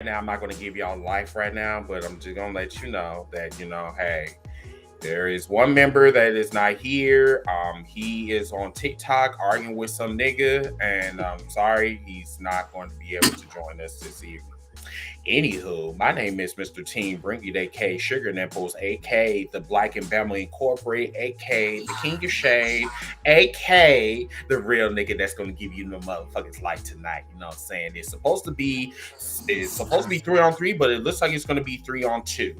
now. I'm not going to give y'all life right now, but I'm just going to let you know that, hey, there is one member that is not here. He is on TikTok arguing with some nigga, and I'm sorry, he's not going to be able to join us this evening. Anywho, my name is Mr. Team Brinky, aka Sugar Nipples, aka the Black and Family Incorporated, aka the King of Shade, aka the real nigga that's gonna give you no motherfuckers light tonight. You know what I'm saying? It's supposed to be 3-on-3, but it looks like it's gonna be 3-on-2.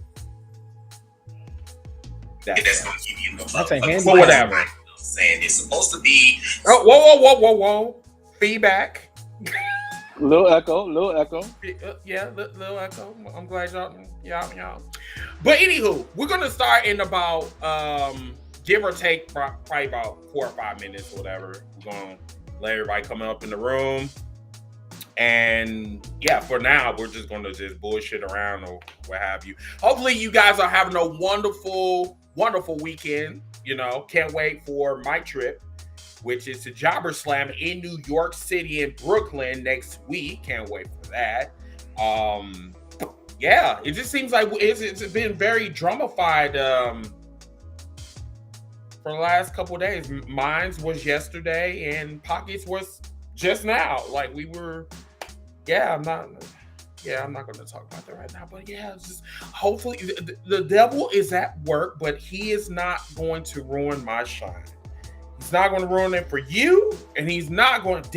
That's gonna give you no motherfuckers. But whatever. You know what I'm saying? It's supposed to be. Oh, whoa. Feedback. Little echo. Yeah, little echo. I'm glad y'all. But anywho, we're gonna start in about give or take probably about 4 or 5 minutes, or whatever. We're gonna let everybody come up in the room, and yeah, for now we're just gonna just bullshit around or what have you. Hopefully, you guys are having a wonderful weekend. Can't wait for my trip, which is the Jobber Slam in New York City and Brooklyn next week. Can't wait for that. Yeah, it just seems like it's been very dramified for the last couple of days. Mine's was yesterday, and Pockets was just now. Like we were, I'm not going to talk about that right now. But yeah, it's just hopefully the devil is at work, but he is not going to ruin my shine. He's not going to ruin it for you, and he's not going to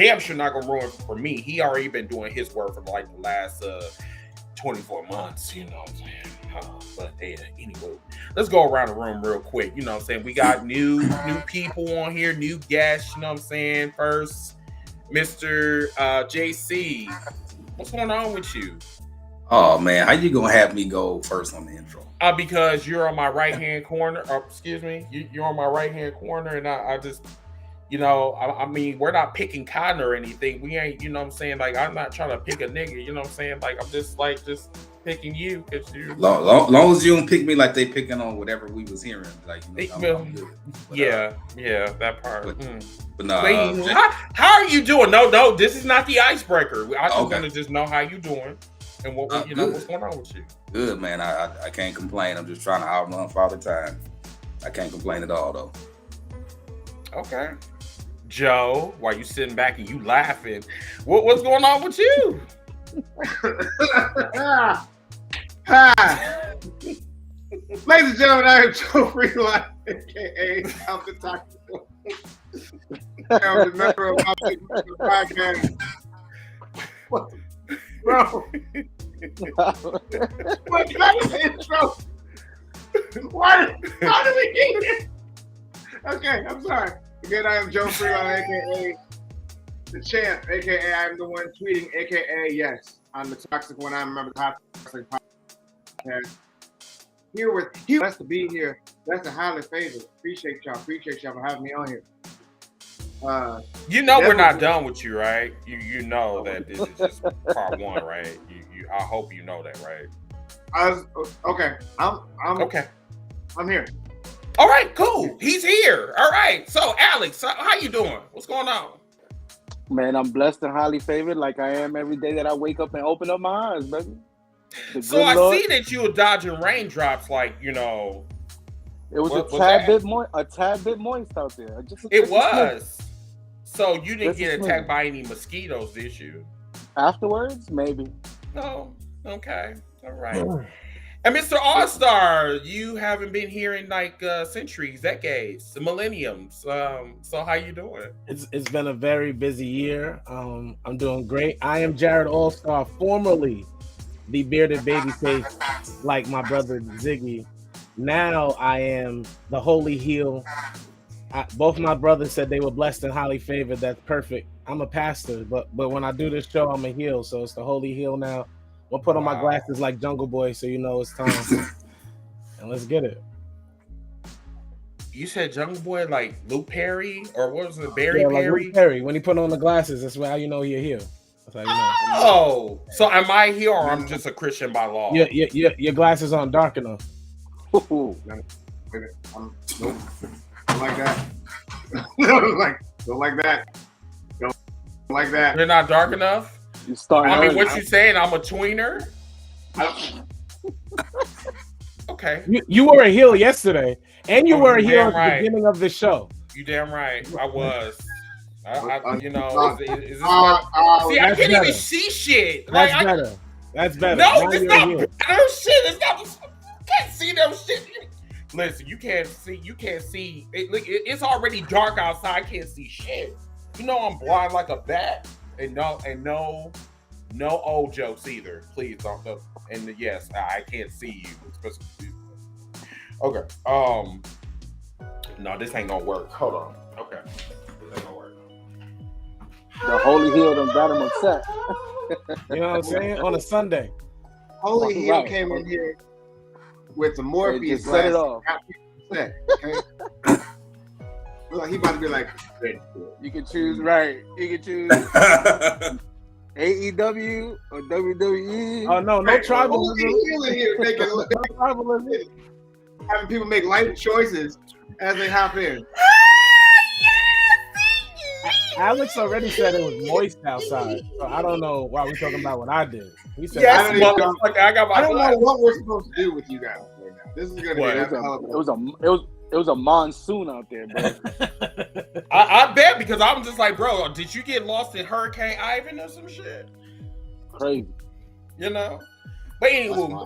ruin it for me. He already been doing his work for like the last 24 months, you know what I'm saying? But yeah, anyway, let's go around the room real quick. You know what I'm saying? We got new people on here, new guests, you know what I'm saying? First, Mr. JC. What's going on with you? Oh man, how you gonna have me go first on the intro? Because you're on my right hand corner. Excuse me, you're on my right hand corner, and I just, I mean, we're not picking cotton or anything. We ain't, you know what I'm saying? Like, I'm not trying to pick a nigga. You know what I'm saying? Like, I'm just picking you because you. Long as you don't pick me like they picking on whatever we was hearing, like I'm good. But, yeah, that part. But no. Wait, how are you doing? No, this is not the icebreaker. I just want to just know how you doing. And what's going on with you? Good, man. I can't complain. I'm just trying to outrun Father Time. I can't complain at all, though. Okay. Joe, while you sitting back and you laughing, what's going on with you? Hi. Ladies and gentlemen, I am Joe Freeline, a.k.a. Alpha Taco. I'm the member of my podcast. What? Bro, what kind of intro? What? How did we get here? Okay, I'm sorry. Again, I am Joe Freeland, aka the champ, aka I'm the one tweeting, aka yes, I'm the toxic one. I remember the toxic podcast. Blessed to be here. That's a highly favored. Appreciate y'all for having me on here. We're not done with you, right? You know that this is just part one, right? I hope you know that, right? Okay. I'm okay. I'm here. All right, cool. He's here. All right. So, Alex, how you doing? What's going on? Man, I'm blessed and highly favored, like I am every day that I wake up and open up my eyes, baby. So I see that you were dodging raindrops, like It was a tad bit moist out there. It was. So you didn't get attacked by any mosquitoes, did you? Afterwards, maybe. No. Okay. All right. And Mr. All-Star, you haven't been here in like centuries, decades, millenniums. So how you doing? It's been a very busy year. I'm doing great. I am Jared All-Star, formerly the bearded babyface, like my brother Ziggy. Now I am the holy heel. Both my brothers said they were blessed and highly favored. That's perfect. I'm a pastor, but when I do this show, I'm a heel. So it's the holy heel now. We'll put on my glasses like Jungle Boy, so you know it's time. And let's get it. You said Jungle Boy like Luke Perry, or what was it, Barry Perry? Like Luke Perry. When he put on the glasses, that's how you know you're heel. That's how you know. Oh, so am I here, or I'm just a Christian by law? Your glasses aren't dark enough. Nope. Don't like that. Don't like that. They're not dark enough. You starting I mean, early. what you saying? I'm a tweener. I Okay, You were a heel yesterday, and you Oh, were a you heel damn at the right. beginning of the show. you damn right. I was. You know, Uh, is this uh, See, I That's can't even better. see shit. That's Like, better. That's better. no, Now it's you're a not heel. better shit. It's not. You can't see them shit. Listen, you can't see. You can't see. It's already dark outside. I can't see shit. You know, I'm blind like a bat, and no old jokes either. Please don't. And yes, I can't see you. Especially. Okay. No, this ain't gonna work. Hold on. Okay. This ain't gonna work. The holy heel done got him upset. You know what I'm saying? On a Sunday. Holy Heel Right. came in here with some They Morpheus just set it glasses. off. Got people upset, okay? Look, he about to be like, You can choose right. You can choose AEW or WWE. Oh no, no Holy tribalism. Heel in here making No tribalism. having people make life choices as they hop in. Alex already said it was moist outside, so I don't know why we're talking about what I did. He said, Yes, I don't even know. motherfucker. I got my. I don't know what we're supposed to do with you guys right now. This is gonna be What? a It hell of a was a monsoon out there, bro. I bet because I'm just like, bro, did you get lost in Hurricane Ivan or some shit? Crazy. You know. But That's anyway,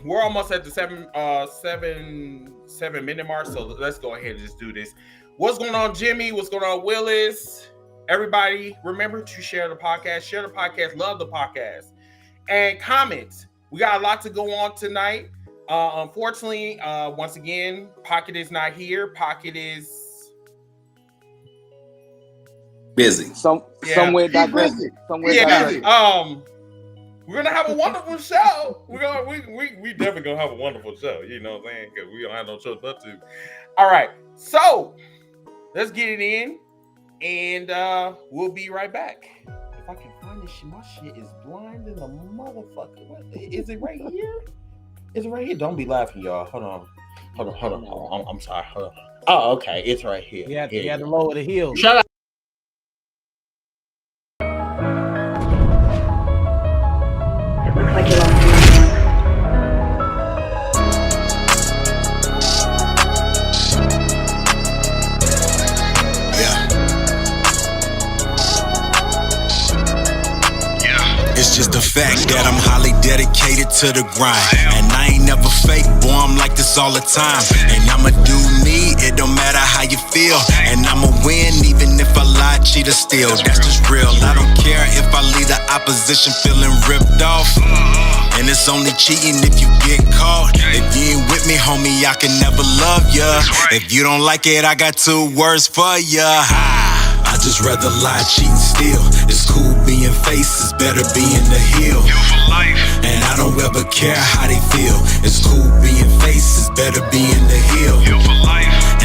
we're almost at the seven minute mark, so let's go ahead and just do this. What's going on, Jimmy? What's going on, Willis? Everybody, remember to share the podcast. Share the podcast. Love the podcast. And comment. We got a lot to go on tonight. Unfortunately, once again, Pocket is not here. Pocket is Busy. Somewhere digressing. Somewhere digressing. we're gonna have a wonderful show. We definitely gonna have a wonderful show. You know what I'm saying? Because we don't have no choice but to. All right, so let's get it in, and we'll be right back. If I can find this shit, my shit is blind in the motherfucker. What, is it right here? Is it right here? Don't be laughing, y'all. Hold on. I'm sorry. Hold on. Oh, okay. It's right here. you had to lower the heels. Shut up. It looks like you lost your mind. It's just the fact that I'm highly dedicated to the grind. And I ain't never fake, boy, I'm like this all the time. And I'ma do me, it don't matter how you feel. And I'ma win even if I lie, cheat or steal. That's just real, I don't care if I leave the opposition feeling ripped off. And it's only cheating if you get caught. If you ain't with me, homie, I can never love ya. If you don't like it, I got 2 words for ya. I just rather lie, cheat, and steal. It's cool being faces, better being the heel. And I don't ever care how they feel. It's cool being faces, better being the heel.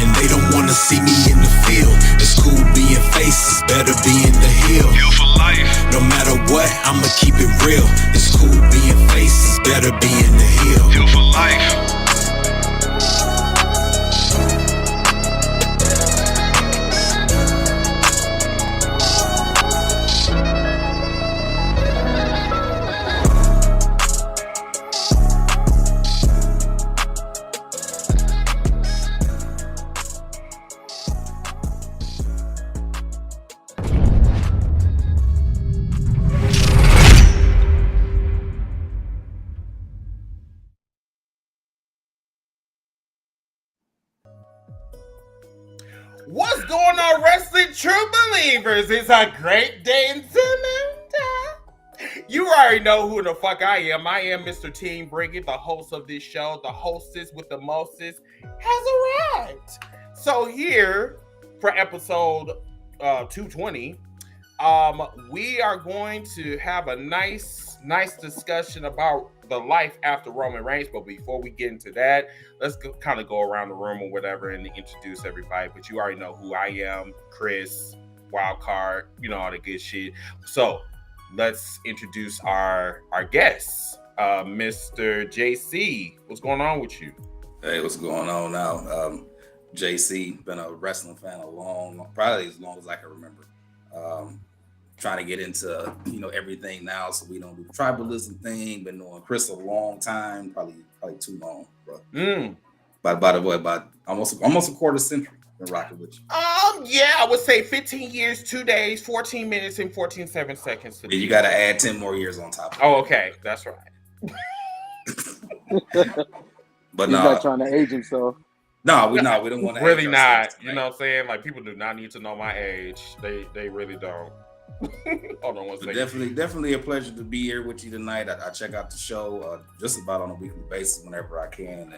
And they don't wanna see me in the field. It's cool being faces, better being the heel. No matter what, I'ma keep it real. It's cool being faces, better being the heel. What's going on, wrestling true believers? It's a great day in Samantha. You already know who the fuck I am. I am Mr. Team Bring-It, the host of this show. The hostess with the mostest has arrived. So here for episode 220, we are going to have a nice discussion about the life after Roman Reigns. But before we get into that, let's kind of go around the room or whatever and introduce everybody. But you already know who I am, Chris, Wildcard, you know, all the good shit. So let's introduce our guests. Mr. JC, what's going on with you? Hey, what's going on now? JC, been a wrestling fan probably as long as I can remember. trying to get into everything now, so we don't do the tribalism thing. Been knowing Chris a long time, probably too long, bro. By the way, about almost a quarter century been rocking with you. Yeah, I would say 15 years, 2 days, 14 minutes, and 14 seconds. Yeah, you got to add 10 more years on top of Oh, okay, that's right. But he's not trying to age himself. No, we don't want to really not. You know what I'm saying? Like, people do not need to know my age. They really don't. Hold on one second. Definitely a pleasure to be here with you tonight. I check out the show just about on a weekly basis whenever I can,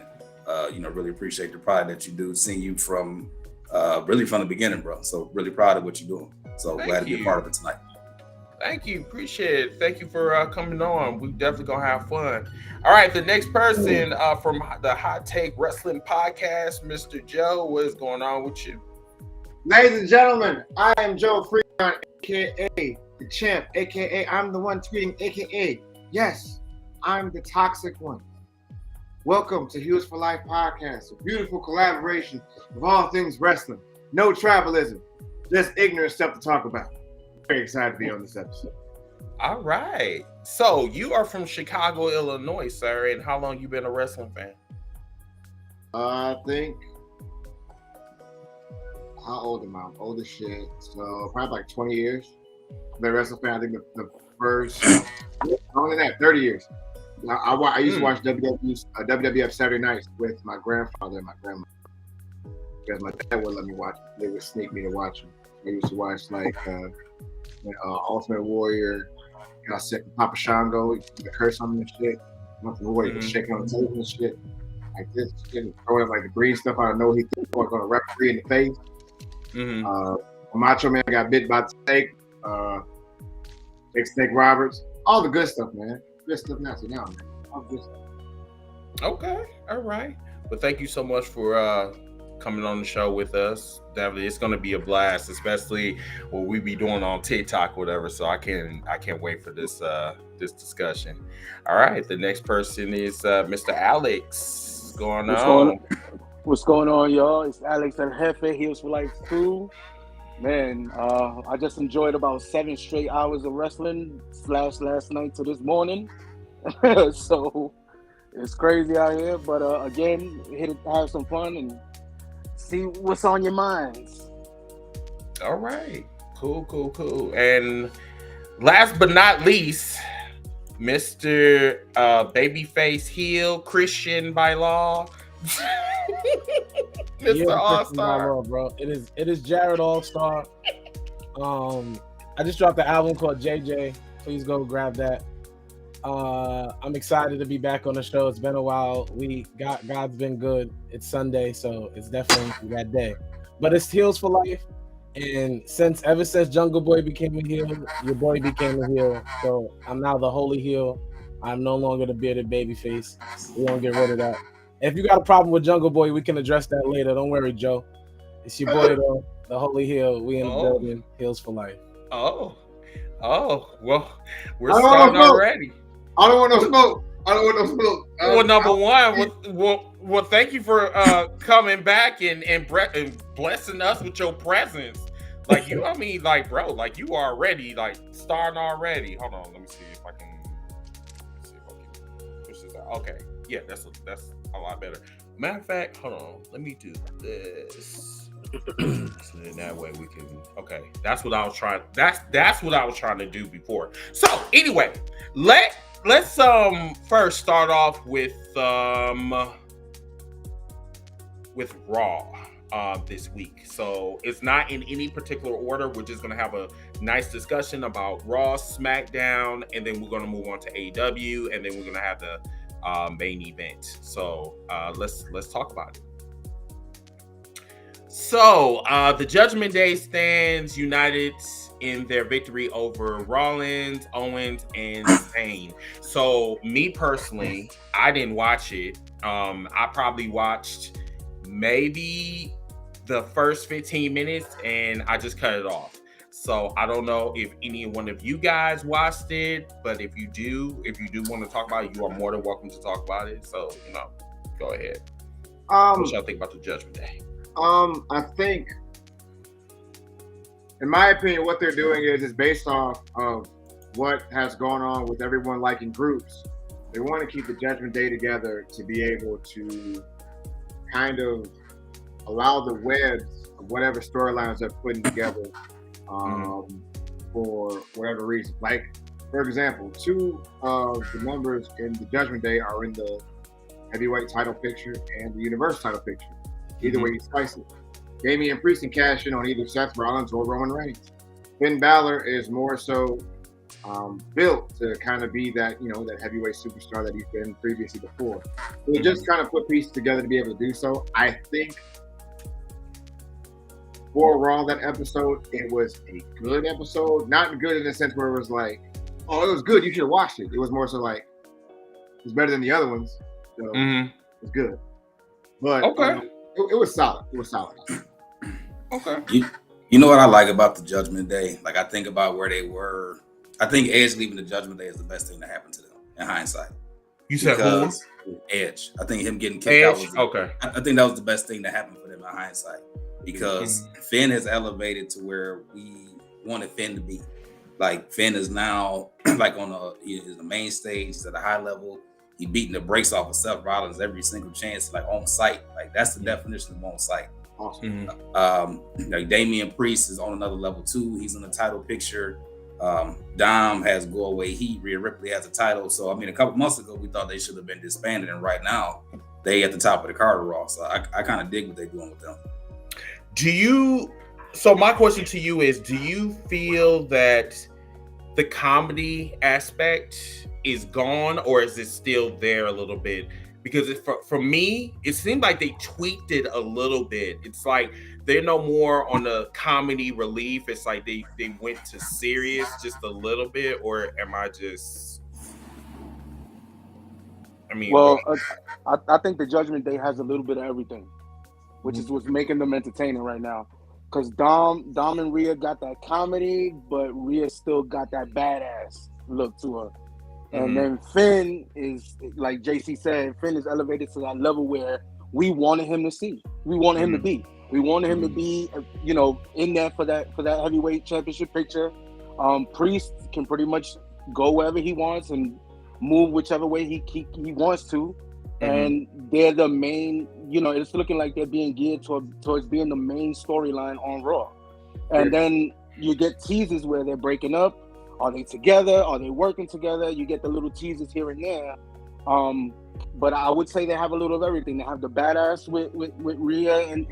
and really appreciate the pride that you do. Seeing you from really from the beginning, bro. So really proud of what you're doing. So glad to be a part of it tonight. Thank you. Appreciate it. Thank you for coming on. We definitely gonna have fun. All right, the next person from the Hot Take Wrestling Podcast, Mr. Joe. What is going on with you? Ladies and gentlemen, I am Joe Freon, aka the champ, aka I'm the one tweeting, aka yes, I'm the toxic one. Welcome to Heels for Life Podcast, a beautiful collaboration of all things wrestling. No tribalism, just ignorant stuff to talk about. Very excited to be on this episode. All right. So you are from Chicago, Illinois, sir, and how long you been a wrestling fan? I think, how old am I? I'm old as shit. So probably like 20 years. I've been a wrestling fan. I think the first, only that, 30 years. I used to watch WWF Saturday nights with my grandfather and my grandma. Because my dad wouldn't let me watch it. They would sneak me to watch them. I used to watch like Ultimate Warrior, Papa Shango, the curse on him and shit. Ultimate Warrior was shaking on the table and shit. Like this, getting throwing like the green stuff. I know he's going to referee in the face. Macho Man got bit by the snake. Big Snake Roberts. All the good stuff, man. Good stuff now. So now, man. All the good stuff. Okay. All right. Well, thank you so much for coming on the show with us. Definitely, it's going to be a blast, especially what we be doing on TikTok, whatever. So I can't wait for this discussion. All right, the next person is Mr. Alex. What's going on, y'all? It's Alex El Jefe, Heels for Life 2. Man, I just enjoyed about 7 straight hours of wrestling last night to this morning. So it's crazy out here, but again, here to have some fun and see what's on your minds. All right. Cool. And last but not least, Mr. Babyface heel, Christian by law. Mr. All-Star. Bro. It is Jared All-Star. I just dropped the album called JJ. Please go grab that. I'm excited to be back on the show. It's been a while. God's been good. It's Sunday, so it's definitely that day. But it's Heels for Life. And ever since Jungle Boy became a heel, your boy became a heel. So I'm now the holy heel. I'm no longer the bearded babyface. We won't get rid of that. If you got a problem with Jungle Boy, we can address that later. Don't worry, Joe. It's your boy, though, the holy heel. We in the building. Heels for Life. Oh, well, we're starting already. I don't want no smoke. Well, number one, thank you for coming back and blessing us with your presence. Like you, I mean, like bro, like you already like starting already. Hold on, let me see if I can push this out. Okay, yeah, that's a lot better. Matter of fact, hold on, let me do this. So then that way we can. Okay, that's what I was trying. That's what I was trying to do before. So anyway, let's first start off with Raw this week. So it's not in any particular order. We're just gonna have a nice discussion about Raw, SmackDown, and then we're gonna move on to AEW, and then we're gonna have the main event. So let's talk about it. So the Judgment Day stands united in their victory over Rollins, Owens, and Zayn. So me personally, I didn't watch it. I probably watched maybe the first 15 minutes and I just cut it off. So I don't know if any one of you guys watched it, but if you do want to talk about it, you are more than welcome to talk about it. So, go ahead. What y'all think about the Judgment Day? I think in my opinion, what they're doing is based off of what has gone on with everyone liking groups. They want to keep the Judgment Day together to be able to kind of allow the webs of whatever storylines they're putting together for whatever reason. Like, for example, 2 of the members in the Judgment Day are in the heavyweight title picture and the Universal title picture. Either way you slice it. Damian Priest can cash in on either Seth Rollins or Roman Reigns. Finn Balor is more so built to kind of be that, that heavyweight superstar that he's been previously before. So they just kind of put pieces together to be able to do so. I think for Raw that episode, it was a good episode. Not good in the sense where it was like, oh, it was good, you should have watched it. It was more so like, it's better than the other ones. So it's good. But Okay. It was solid. It was solid. Okay. You know what I like about the Judgment Day? Like, I think about where they were. I think Edge leaving the Judgment Day is the best thing that happened to them in hindsight. You said who? Edge. I think him getting kicked out was okay. I think that was the best thing that happened for them in hindsight, because Finn has elevated to where we wanted Finn to be. Like, Finn is now like he is the main stage. He's at a high level. He beating the brakes off of Seth Rollins every single chance, like on site. Like, that's the definition of on site. Awesome. Like, Damian Priest is on another level too. He's in the title picture. Dom has Go Away Heat. Rhea Ripley has a title. So, I mean, a couple months ago, we thought they should have been disbanded, and right now, they at the top of the card of Raw. So, I kind of dig what they're doing with them. So my question to you is, do you feel that the comedy aspect is gone, or is it still there a little bit? Because for me, it seemed like they tweaked it a little bit. It's like they're no more on the comedy relief. It's like they went to serious just a little bit, or am I just... Well, I think the Judgment Day has a little bit of everything, which is what's making them entertaining right now. Because Dom and Rhea got that comedy, but Rhea still got that badass look to her. And then Finn is, like JC said, Finn is elevated to that level where we wanted him to see. We wanted him to be. We wanted him to be, in there for that heavyweight championship picture. Priest can pretty much go wherever he wants and move whichever way he wants to. And they're the main, it's looking like they're being geared towards being the main storyline on Raw. And then you get teases where they're breaking up. Are they together? Are they working together? You get the little teasers here and there. But I would say they have a little of everything. They have the badass with Rhea and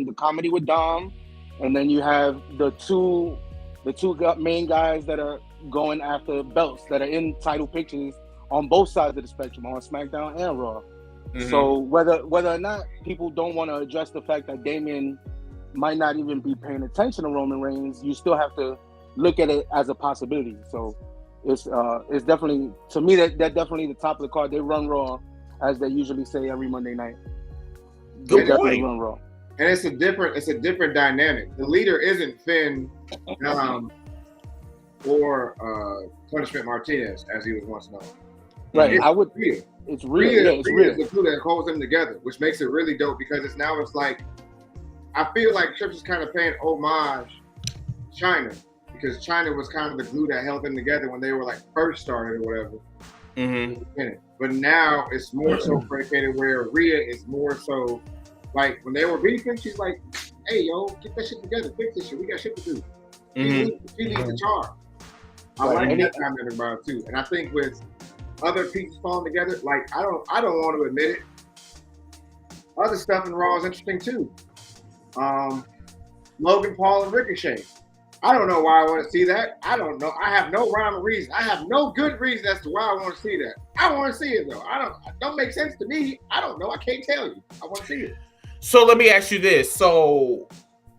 the comedy with Dom. And then you have the two main guys that are going after belts, that are in title pictures on both sides of the spectrum, on SmackDown and Raw. So whether or not people don't want to address the fact that Damian might not even be paying attention to Roman Reigns, you still have to look at it as a possibility. So it's definitely, to me, that definitely the top of the card. They run Raw, as they usually say every Monday night. Good point. Run Raw. And it's a different dynamic. The leader isn't Finn or Punishment Martinez, as he was once known. Right. Rhea. It's Rhea. It's Rhea is the glue that holds them together, which makes it really dope, because it's like, I feel like Trips is kind of paying homage to China, because China was kind of the glue that held them together when they were like first started or whatever. But now it's more so predicated where Rhea is more so like, when they were beefing, she's like, hey, yo, get that shit together, fix this shit, we got shit to do. She leads the charge. I like that comment about it too. And I think with other pieces falling together, like, I don't want to admit it, other stuff in Raw is interesting too. Logan Paul and Ricochet. I don't know why I want to see that. I don't know. I have no rhyme or reason. I have no good reason as to why I want to see that. I want to see it though. It don't make sense to me. I don't know. I can't tell you. I want to see it. So let me ask you this. So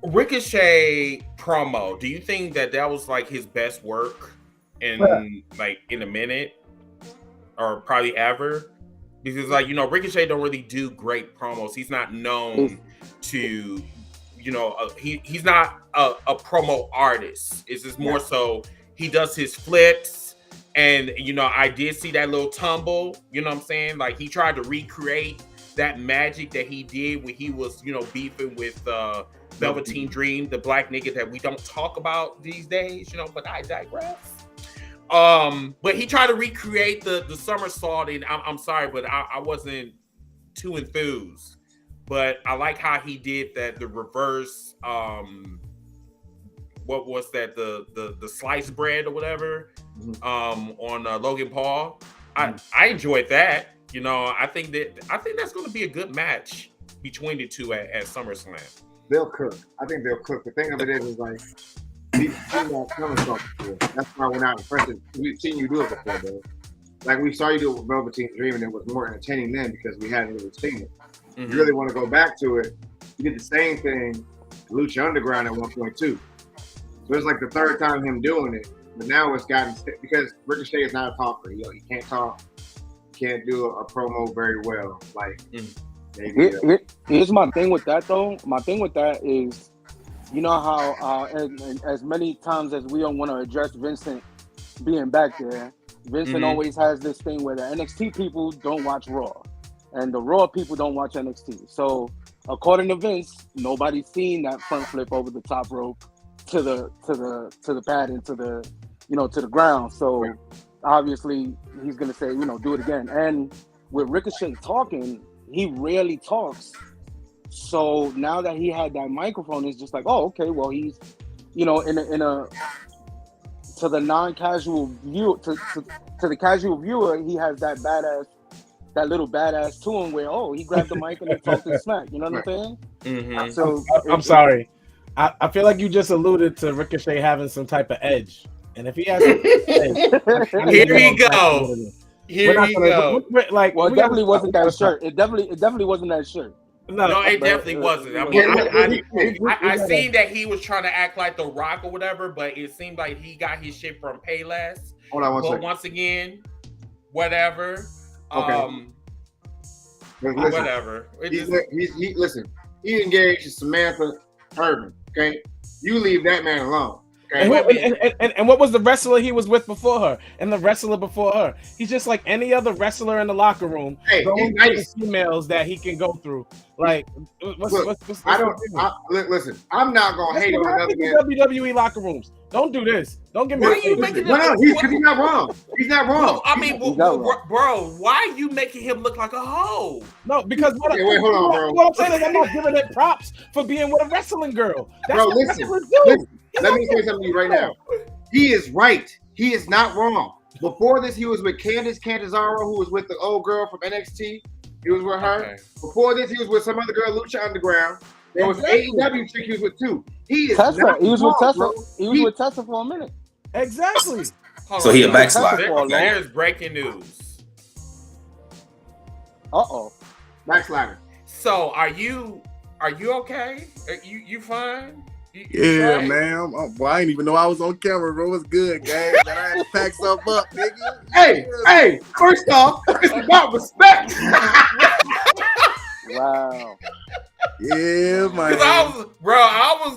Ricochet promo, do you think that was like his best work in a minute, or probably ever? Because Ricochet don't really do great promos. He's not known to, he's not a promo artist. It's just more so he does his flips. And, I did see that little tumble, you know what I'm saying? Like, he tried to recreate that magic that he did when he was, beefing with Velveteen Dream, the black nigga that we don't talk about these days, but I digress. But he tried to recreate the somersault, and I'm sorry, but I wasn't too enthused. But I like how he did that, the reverse, what was that, the sliced bread or whatever, on Logan Paul. I enjoyed that. I think that's going to be a good match between the two at SummerSlam. They'll cook. I think they'll cook. The thing of it is like, we've seen that somersault before. That's why we're not impressed. We've seen you do it before, though. Like, we saw you do it with Velveteen Dream, and it was more entertaining then because we hadn't really seen it. If you really want to go back to it, you did the same thing Lucha Underground at 1.2. So it's like the third time him doing it, but now it's gotten, because Ricochet is not a talker. He can't talk, can't do a promo very well. Like, maybe. Here's my thing with that, though. My thing with that is, you know how, and as many times as we don't want to address Vincent being back there, Vincent always has this thing where the NXT people don't watch Raw, and the Raw people don't watch NXT. So according to Vince, nobody's seen that front flip over the top rope to the pad and to the ground. So obviously he's gonna say, do it again. And with Ricochet talking, he rarely talks. So now that he had that microphone, it's just like, oh, okay, well, he's, in a to the non-casual view, to the casual viewer, he has that little badass to him where, he grabbed the mic and he talked his smack. You know what I'm saying? So I'm sorry. I feel like you just alluded to Ricochet having some type of edge. And if he has some edge, here we go. Here we go. Like, well, it definitely wasn't that shirt. It definitely wasn't that shirt. No, it definitely wasn't. I seen that he was trying to act like The Rock or whatever, but it seemed like he got his shit from Payless. Hold on one second. Once again, whatever. Okay. Listen, whatever. Listen, he engaged Samantha Irvin. Okay, you leave that man alone. Okay? And what was the wrestler he was with before her? And the wrestler before her? He's just like any other wrestler in the locker room. Hey, he's nice. Females that he can go through. Like, listen, I'm not gonna hate on another man. WWE locker rooms. Don't do this. Don't give me. Why are you making him? No, he's not wrong. He's not wrong. No, I mean, bro, why are you making him look like a hoe? No, because hold on, bro. What I'm saying is, I'm not giving it props for being with a wrestling girl. That's bro, listen. Let me say something to you right now. He is right. He is not wrong. Before this, he was with Candice Cantanzaro, who was with the old girl from NXT. He was with her. Okay. Before this, he was with some other girl, Lucha Underground. There was AEW chick he was with too. He is Tessa. Not he was wrong, with Tessa. bro. He was with Tessa for a minute. Exactly. So he a backslider. There's breaking news. Backslider. So are you okay? You fine? Yeah, right? man. I didn't even know I was on camera, bro. It's good, gang. I had to pack stuff up, nigga. Hey, first off, it's about respect. Wow. Yeah, man. I was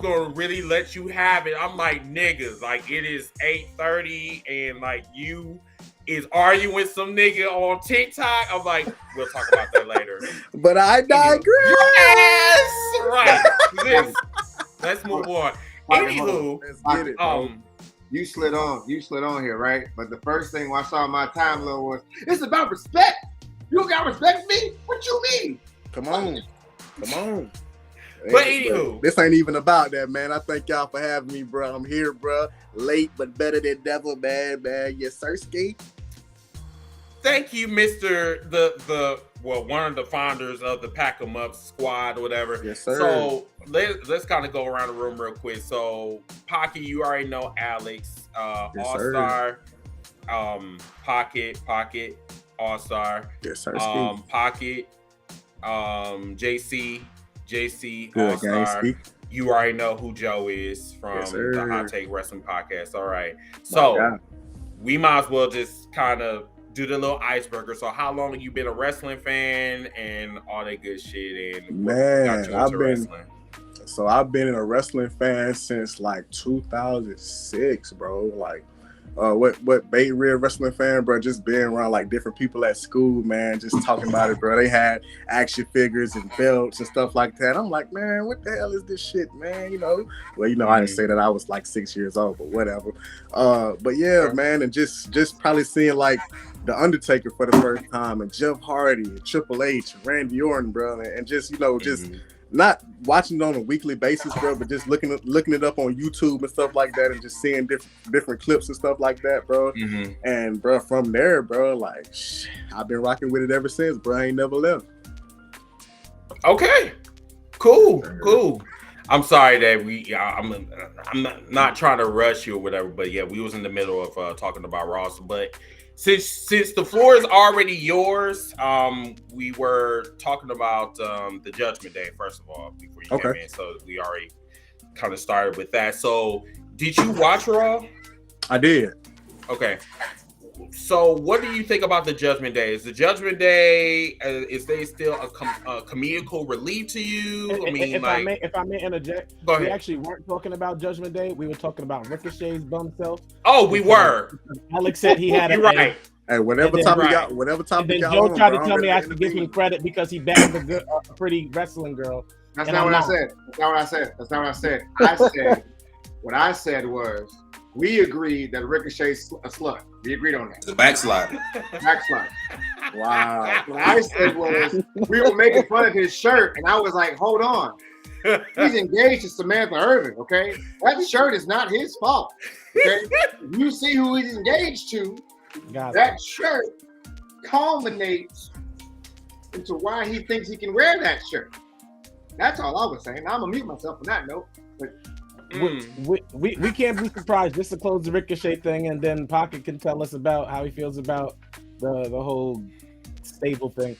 going to really let you have it. I'm like, niggas, like it is 8:30 and like you is arguing with some nigga on TikTok. I'm like, we'll talk about that later. But I digress. Yes, right. Let's move on. Anywho, let's get it, bro. You slid on here, right? But the first thing I saw on my timeline was, it's about respect. You don't got respect me? What you mean? Come on. But anywho, this ain't even about that, man. I thank y'all for having me, bro. I'm here, bro. Late but better than never, man. Yes, sir, Ski. Thank you, Mr. One of the founders of the Pack 'em Up squad or whatever. Yes, sir. So let's kind of go around the room real quick. So Pocket, you already know Alex, yes, All-Star, Pocket, All-Star, yes, sir, Pocket, JC, good, All-Star. gang, you already know who Joe is from yes, the Hot Take Wrestling Podcast. All right. So we might as well just kind of do the little icebreaker. So how long have you been a wrestling fan and all that good shit? And man, I've been a wrestling fan since like 2006, bro. Like what Bay Area wrestling fan, bro, just being around like different people at school, man, just talking about it, bro. They had action figures and belts and stuff like that. I'm like, man, what the hell is this shit, man? You know, well, you know, I didn't say that I was like 6 years old, but whatever. But yeah, man, and just probably seeing like The Undertaker for the first time, and Jeff Hardy, and Triple H, and Randy Orton, bro, and just, you know, just not watching it on a weekly basis, bro, but just looking it up on YouTube and stuff like that, and just seeing different clips and stuff like that, bro. And bro, from there, bro, like I've been rocking with it ever since, bro. I ain't never left. Okay, cool. I'm sorry that I'm not trying to rush you or whatever, but yeah, we was in the middle of talking about Ross, but. Since the floor is already yours, we were talking about the Judgment Day, first of all, before you came in. So we already kind of started with that. So did you watch Raw? I did. Okay. So what do you think about the Judgment Day? Is the Judgment Day, is they still a comedical relief to you? I mean, if I may interject, we actually weren't talking about Judgment Day. We were talking about Ricochet's bum self. Oh, we were. Alex said he had You're right. Hey, whatever topic Joe tried to tell me I should give him credit because he bagged a pretty wrestling girl. That's not what I said. I said what I said was, we agreed that Ricochet's a slut. We agreed on that. The backslide. Wow. What I said was, we were making fun of his shirt, and I was like, hold on. He's engaged to Samantha Irvin, okay? That shirt is not his fault, okay? If you see who he's engaged to, that shirt culminates into why he thinks he can wear that shirt. That's all I was saying. I'm going to mute myself on that note. But we can't be surprised just to close the Ricochet thing, and then Pocket can tell us about how he feels about the whole stable thing.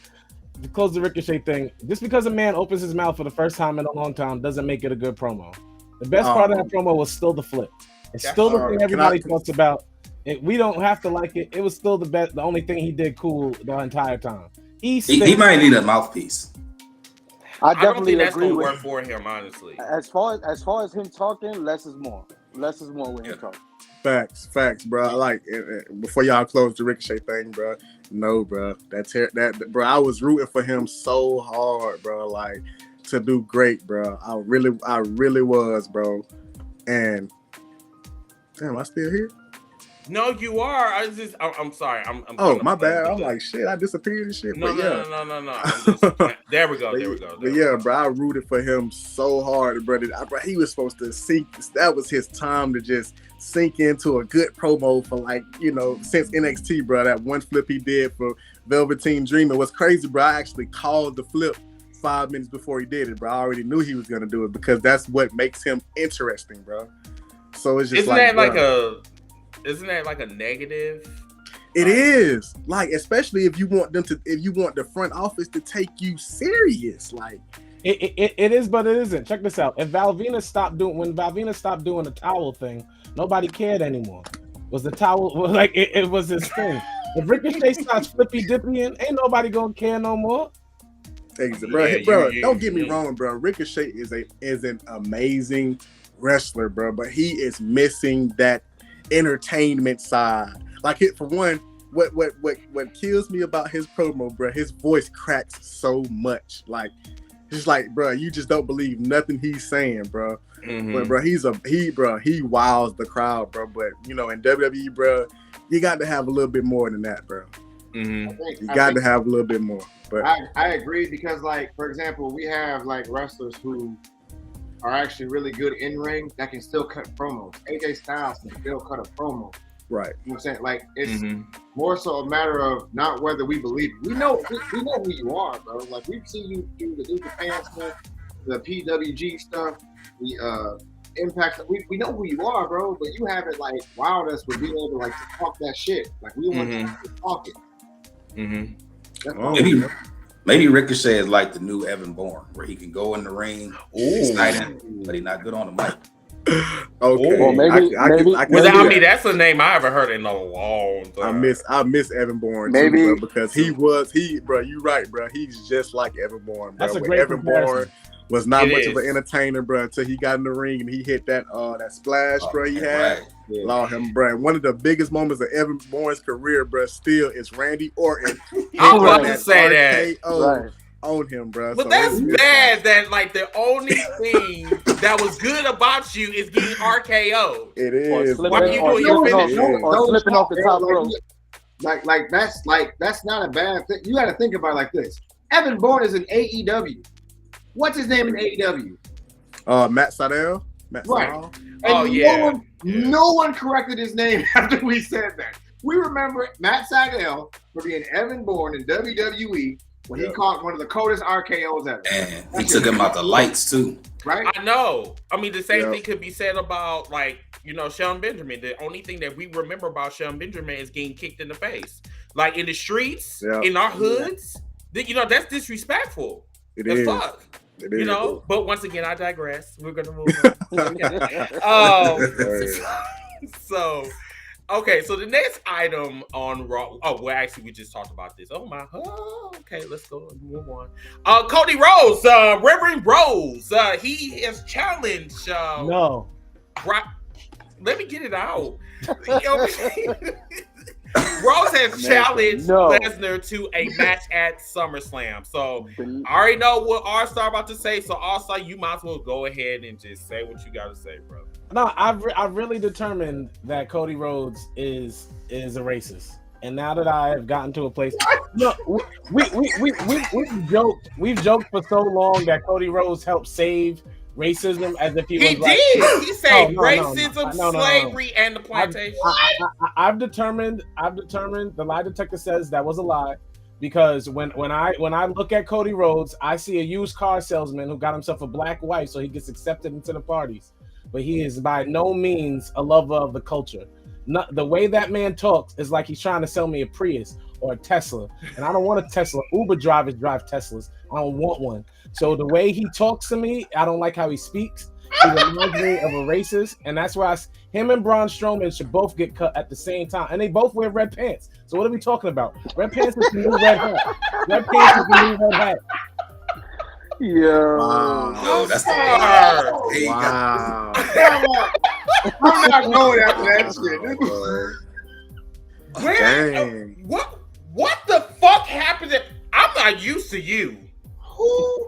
To close the Ricochet thing, just because a man opens his mouth for the first time in a long time doesn't make it a good promo. The best part of that promo was still the flip. It's still the thing everybody talks about. We don't have to like it. It was still the best. The only thing he did cool the entire time. He might need a mouthpiece. I don't definitely think that's agree gonna with work for him, honestly. As far as him talking, less is more. Less is more with him talking. Facts, bro. Like before y'all close the Ricochet thing, bro. No, bro. That bro. I was rooting for him so hard, bro. Like to do great, bro. I really was, bro. And damn, I still here? No, you are. I'm sorry. I'm oh, my bad. I'm like, shit, I disappeared and shit. No. There we go. But yeah, bro, I rooted for him so hard, bro. He was supposed to sink. That was his time to just sink into a good promo for, like, you know, since NXT, bro. That one flip he did for Velveteen Dream. It was crazy, bro. I actually called the flip 5 minutes before he did it, bro. I already knew he was gonna do it because that's what makes him interesting, bro. So it's just Isn't that like a negative? It is, like, especially if you want the front office to take you serious, like it is, but it isn't. Check this out. When Valvina stopped doing the towel thing, nobody cared anymore. Was the towel like it was his thing? If Ricochet starts flippy dipping, ain't nobody gonna care no more. Bro, don't get me wrong, bro. Ricochet is an amazing wrestler, bro, but he is missing that entertainment side. Like, for one, what kills me about his promo, bro, his voice cracks so much. Like, it's like, bro, you just don't believe nothing he's saying, bro. But bro, he wows the crowd, bro. But you know, in WWE, bro, you got to have a little bit more than that, bro. You got to have a little bit more. But I agree, because, like, for example, we have like wrestlers who are actually really good in ring that can still cut promos. AJ Styles can still cut a promo. Right. You know what I'm saying? Like, it's more so a matter of not whether we believe it. We know who you are, bro. Like, we've seen you do the New Japan stuff, the PWG stuff, the Impact. We know who you are, bro, but you haven't, like, wowed us with being able to, like, to talk that shit. Like, we want you to talk it. Maybe Ricochet is like the new Evan Bourne, where he can go in the ring, but he's not good on the mic. Okay. Well, maybe that's a name I haven't heard in a long time. I miss Evan Bourne too, bro, because bro, you right, bro. He's just like Evan Bourne, bro. That's a great Evan comparison. Bourne was not much of an entertainer, bro, until he got in the ring and he hit that splash, bro. He had. Lord him, bro. One of the biggest moments of Evan Bourne's career, bro, still is Randy Orton. I was about to that say that. RKO Right. on him, bro. But that's bad that like the only thing that was good about you is getting RKO. It Or is. slipping, Why bro. you or doing your slipping finish? off, or slipping off the top rope. That's not a bad thing. You got to think about it like this. Evan Bourne is in AEW. What's his name in AEW? Matt Sydal. Right. Sydal. And no one corrected his name after we said that. We remember Matt Sydal for being Evan Bourne in WWE when he caught one of the coldest RKOs ever. And he took him out the lights too. Right? I know. I mean, the same thing could be said about like, Shelton Benjamin. The only thing that we remember about Shelton Benjamin is getting kicked in the face. Like in the streets, in our hoods. That's disrespectful. It as is. fuck. It is. But once again, I digress. We're gonna move on. Okay, so the next item on Raw. Oh, well, actually, we just talked about this. Oh my. Oh, okay, let's go and move on. Cody Rhodes, Reverend Rose. He has challenged. No. Let me get it out. Rose has challenged Lesnar to a match at SummerSlam. So I already know what R-Star about to say. So R-Star, you might as well go ahead and just say what you got to say, bro. No, I've really determined that Cody Rhodes is a racist. And now that I have gotten to a place, we've joked for so long that Cody Rhodes helped save racism as if he was did. He saved racism, slavery, and the plantation. I've determined. The lie detector says that was a lie, because when I look at Cody Rhodes, I see a used car salesman who got himself a black wife so he gets accepted into the parties, but he is by no means a lover of the culture. The way that man talks is like he's trying to sell me a Prius or a Tesla, and I don't want a Tesla. Uber drivers drive Teslas. I don't want one. So the way he talks to me, I don't like how he speaks. He reminds me of a racist, and that's why him and Braun Strowman should both get cut at the same time, and they both wear red pants. So what are we talking about? Red pants is the new red hat. Red pants is the new red hat. Yo, that's the Wow. I'm not going after that shit. What the fuck happened? I'm not used to you.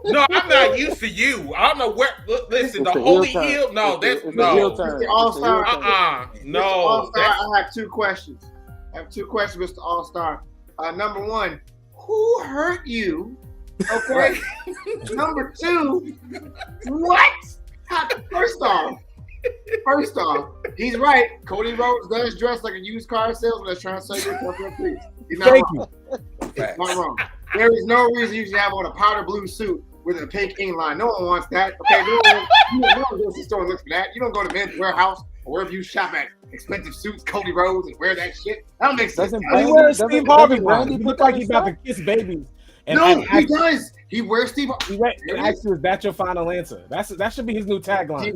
No, I'm not used to you. I don't know where. Listen, the holy heel. No, that's no. All-Star. No. All-Star, I have two questions. Mr. All-Star. Number one, who hurt you? Okay. Number two, what? First off, he's right. Cody Rhodes does dress like a used car salesman that's trying to sell you a piece. He's not wrong. He's not wrong. There is no reason you should have on a powder blue suit with a pink ink line. No one wants that. Okay, no one goes to the store and looks for that. You don't go to Men's Warehouse or wherever you shop at expensive suits, Cody Rhodes, and wear that shit. That don't make sense. He wears Steve Harvey ones. He look like he's about to kiss babies. And he does. He wears Steve Harvey. Actually, is that your final answer? That should be his new tagline. He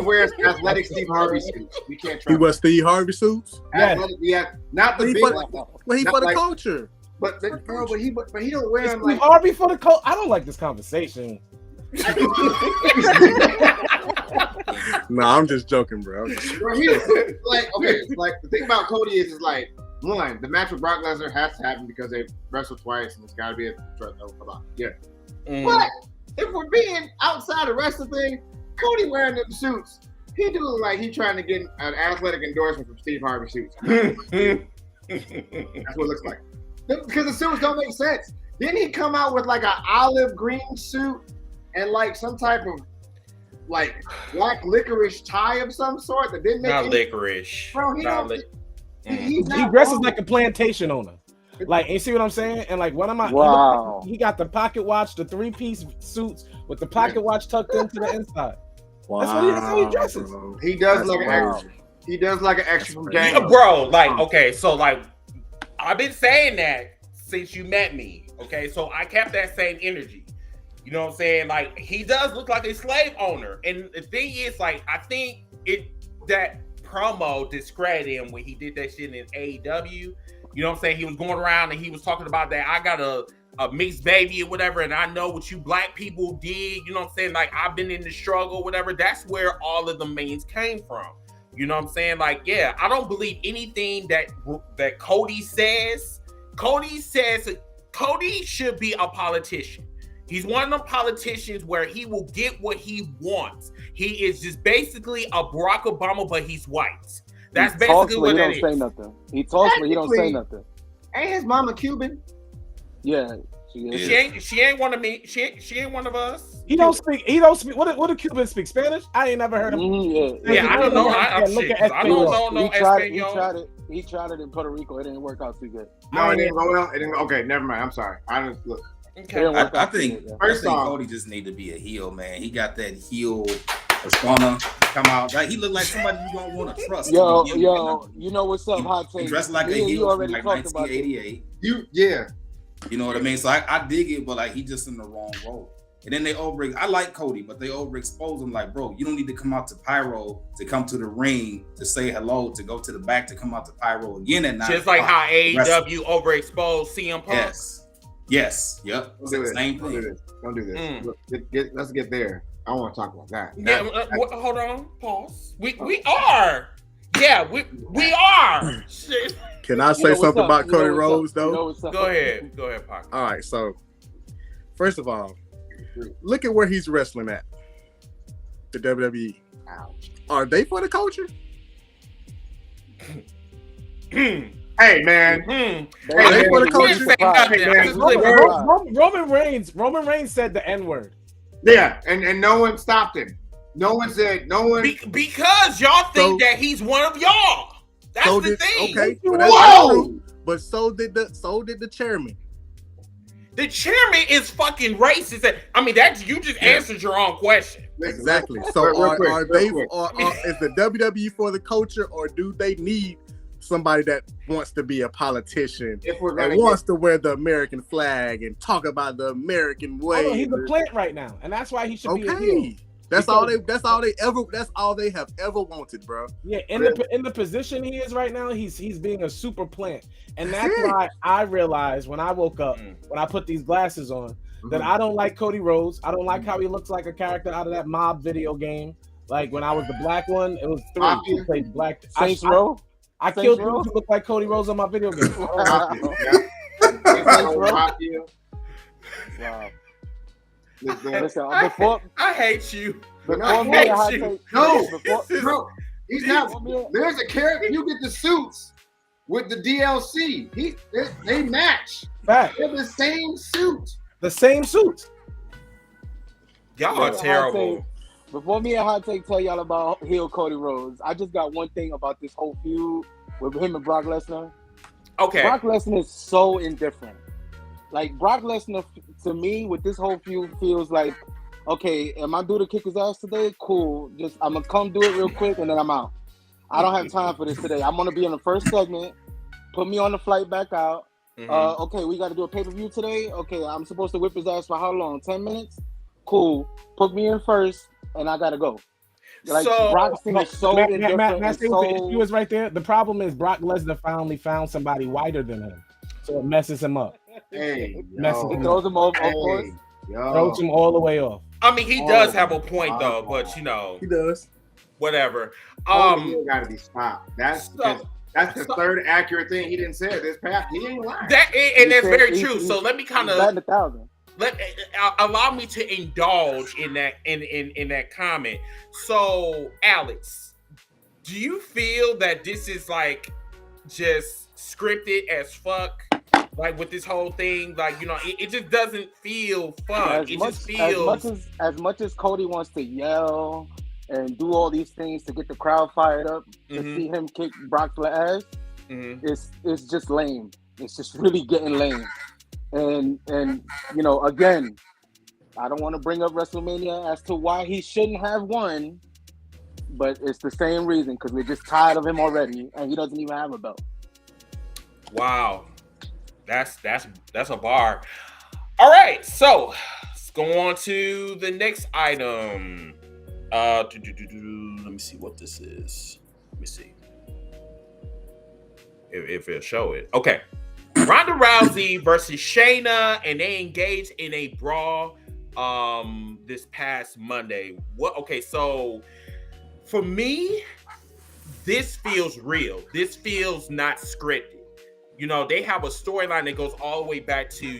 wears athletic Steve Harvey suits. We can't try. He wears Steve Harvey suits? Yeah, not the big one. Well, he for the culture. But he don't wear them like like Harvey for the coat. I don't like this conversation. No, I'm just joking, bro. The thing about Cody is like, one, the match with Brock Lesnar has to happen because they wrestled twice and it's got to be a yeah. But if we're being outside the wrestling thing, Cody wearing them suits, he do look like he's trying to get an athletic endorsement from Steve Harvey suits. That's what it looks like. Because the suits don't make sense. Didn't he come out with like an olive green suit and like some type of like black licorice tie of some sort that didn't make not licorice. Bro, he dresses like a plantation owner. Like, you see what I'm saying? And like, what am I? Wow. He got the pocket watch, the 3-piece suits with the pocket watch tucked into the inside. Wow. That's how he dresses. He does look like an extra. He does like an extra from Gang. Bro, like, okay, so like, I've been saying that since you met me. Okay, so I kept that same energy. You know what I'm saying? Like, he does look like a slave owner. And the thing is, like, I think that promo discredited him when he did that shit in AEW. You know what I'm saying? He was going around and he was talking about that I got a mixed baby or whatever, and I know what you black people did. You know what I'm saying? Like, I've been in the struggle, whatever. That's where all of the mains came from. You You know what I'm saying? Like, yeah, I don't believe anything that Cody says. Cody should be a politician. He's one of them politicians where he will get what he wants. He is just basically a Barack Obama, but he's white. That's basically what it is. He don't say nothing. He talks, but he don't say nothing. Ain't his mama Cuban? Yeah, she is. She ain't one of me. She ain't one of us. He don't speak. What do Cubans speak? Spanish? I ain't never heard of him. Yeah, I don't know. I don't know Espanol. He tried it in Puerto Rico. It didn't work out too good. No, it didn't go well. It didn't. Okay, never mind. I'm sorry. I didn't look. Okay. I think Cody just need to be a heel, man. He got that heel persona come out. Like, he look like somebody you don't want to trust. Yo, you know what's up, Hot Take? Dressed like a heel from like 1988. You know what I mean? So I dig it, but like he just in the wrong role. And then I like Cody, but they overexpose him. Like, bro, you don't need to come out to Pyro to come to the ring to say hello, to go to the back to come out to Pyro again at night. Just like how AEW overexposed CM Punk. Yes. Yep. Same thing. Don't do this. Look, let's get there. I want to talk about that. Hold on. Pause. We are. Yeah, we are. Shit. Can I say something about Cody Rhodes, though? Go ahead, Pac. All right, so first of all, look at where he's wrestling at. The WWE. Are they for the culture? Hey, man. Are they for the culture? Roman Reigns said the N-word. Yeah, and no one stopped him. No one said, because y'all think that he's one of y'all. That's the thing. Okay, but that's true. But so did the chairman. The chairman is fucking racist. I mean, you just answered your own question. Exactly. So are they? Is the WWE for the culture, or do they need somebody that wants to be a politician and wants to wear the American flag and talk about the American way? He's a plant right now, and that's why he should be a heel. That's all they have ever wanted, bro. Yeah, in the position he is right now, he's being a super plant. And that's why I realized when I woke up, when I put these glasses on, that I don't like Cody Rhodes. I don't like how he looks like a character out of that Mob video game. Like when I was the black one, it was 3. He played black. Saints Row? I killed dudes who look like Cody Rhodes on my video game. Wow. Listen, I hate you. He's not. There's a character. You get the suits with the DLC. They match. Fact. They're the same suit. The same suit. Y'all are terrible. Before me and Hot Take tell y'all about heel Cody Rhodes, I just got one thing about this whole feud with him and Brock Lesnar. Okay. Brock Lesnar is so indifferent. Like, Brock Lesnar, to me, with this whole feud, feels like, okay, am I due to kick his ass today? Cool. I'm going to come do it real quick, and then I'm out. I don't have time for this today. I'm going to be in the first segment. Put me on the flight back out. Okay, we got to do a pay-per-view today? Okay, I'm supposed to whip his ass for how long? 10 minutes? Cool. Put me in first, and I got to go. Like, Brock is so indifferent. He was right there. The problem is Brock Lesnar finally found somebody whiter than him. So it messes him up. It throws him off, of course. Throws him all the way off. I mean, he does have a point, though, but he does. Whatever. He got to be stopped. That's the third accurate thing he didn't say this past. He ain't lying. That's very true. So let me kind of allow me to indulge in that comment. So, Alex, do you feel that this is like just scripted as fuck? Like with this whole thing, like, it just doesn't feel fun. As much as Cody wants to yell and do all these things to get the crowd fired up to see him kick Brock's ass, it's just lame. It's just really getting lame. And again, I don't want to bring up WrestleMania as to why he shouldn't have won, but it's the same reason, because we're just tired of him already, and he doesn't even have a belt. Wow. That's a bar. All right, so let's go on to the next item. Let me see what this is. Let me see if it'll show it. Okay, Ronda Rousey versus Shayna, and they engaged in a brawl this past Monday. Okay, so for me, this feels real. This feels not scripted. You know, they have a storyline that goes all the way back to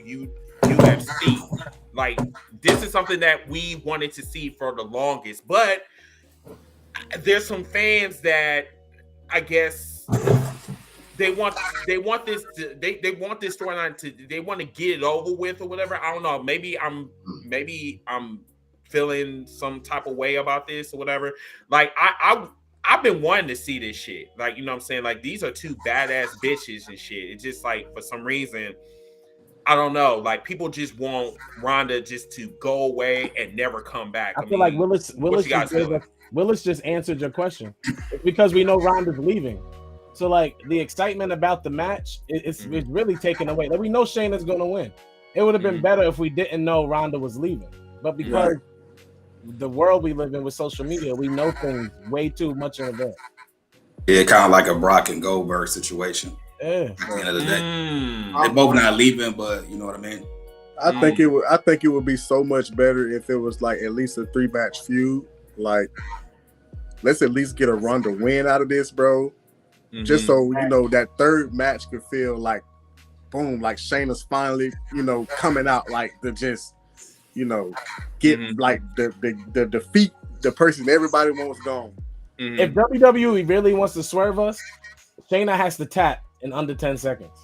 UFC. Like, this is something that we wanted to see for the longest. But there's some fans that I guess they want this storyline to, they want to get it over with or whatever. I don't know. Maybe I'm feeling some type of way about this or whatever. Like I've been wanting to see this shit. Like, you know what I'm saying? Like, these are two badass bitches and shit. It's just like, for some reason, I don't know. Like, people just want Ronda just to go away and never come back. I feel like Willis just answered your question. It's because we know Ronda's leaving. So, like, the excitement about the match, it's really taken away. Like, we know Shayna's going to win. It would have been better if we didn't know Ronda was leaving. But because the world we live in with social media, we know things way too much in advance. Yeah, kind of like a Brock and Goldberg situation. Yeah. At the end of the day, they're both not leaving, but you know what I mean. I think it would be so much better if it was like at least a 3-match feud. Like, let's at least get a Ronda win out of this, bro. Just so you know that third match could feel like, boom, like Shayna's finally, you know, coming out like the just, you know, get like the defeat the person everybody wants gone. If WWE really wants to swerve us, Shayna has to tap in under 10 seconds.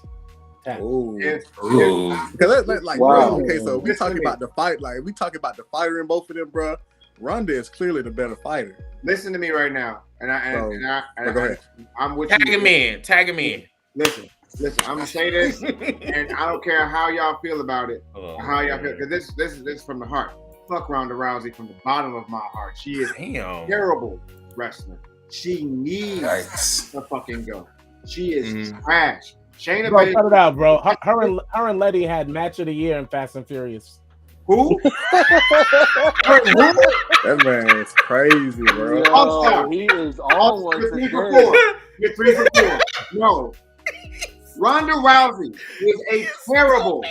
Tap. Ooh. Wow. Bro, okay, so we're talking about the fight. Like, we talking about the fighter in both of them, bro. Ronda is clearly the better fighter. Listen to me right now, and go ahead. I'm with you. Tag him in. Listen. I'm gonna say this, and I don't care how y'all feel about it, how y'all feel, because this is from the heart. Fuck Ronda Rousey from the bottom of my heart. She is a terrible wrestler. She needs to fucking go. She is trash. Shayna, bro, cut it out, bro. Her and Letty had match of the year in Fast and Furious. Who? That man is crazy, bro. Yo, he is on one today. You're 3 for 4. No. Ronda Rousey is a terrible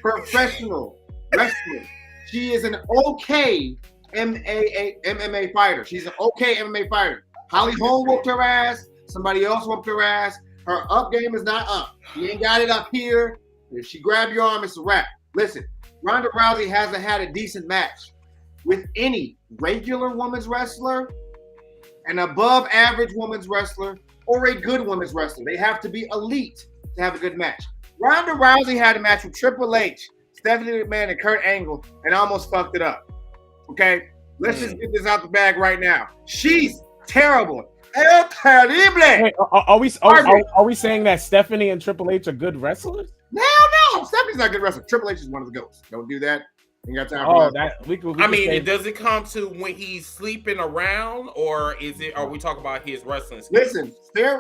professional wrestler. She is an okay MMA fighter. She's an okay MMA fighter. Holly Holm whooped her ass. Somebody else whooped her ass. Her up game is not up. She ain't got it up here. If she grab your arm, it's a wrap. Listen, Ronda Rousey hasn't had a decent match with any regular women's wrestler, an above average women's wrestler, or a good women's wrestler. They have to be elite to have a good match. Ronda Rousey had a match with Triple H, Stephanie McMahon, and Kurt Angle, and almost fucked it up. Okay? Let's just get this out the bag right now. She's terrible. El terrible. Hey, are we saying that Stephanie and Triple H are good wrestlers? No. Stephanie's not a good wrestler. Triple H is one of the goats. Don't do that. Ain't got time for that. Does it come to when he's sleeping around, or are we talking about his wrestling skills?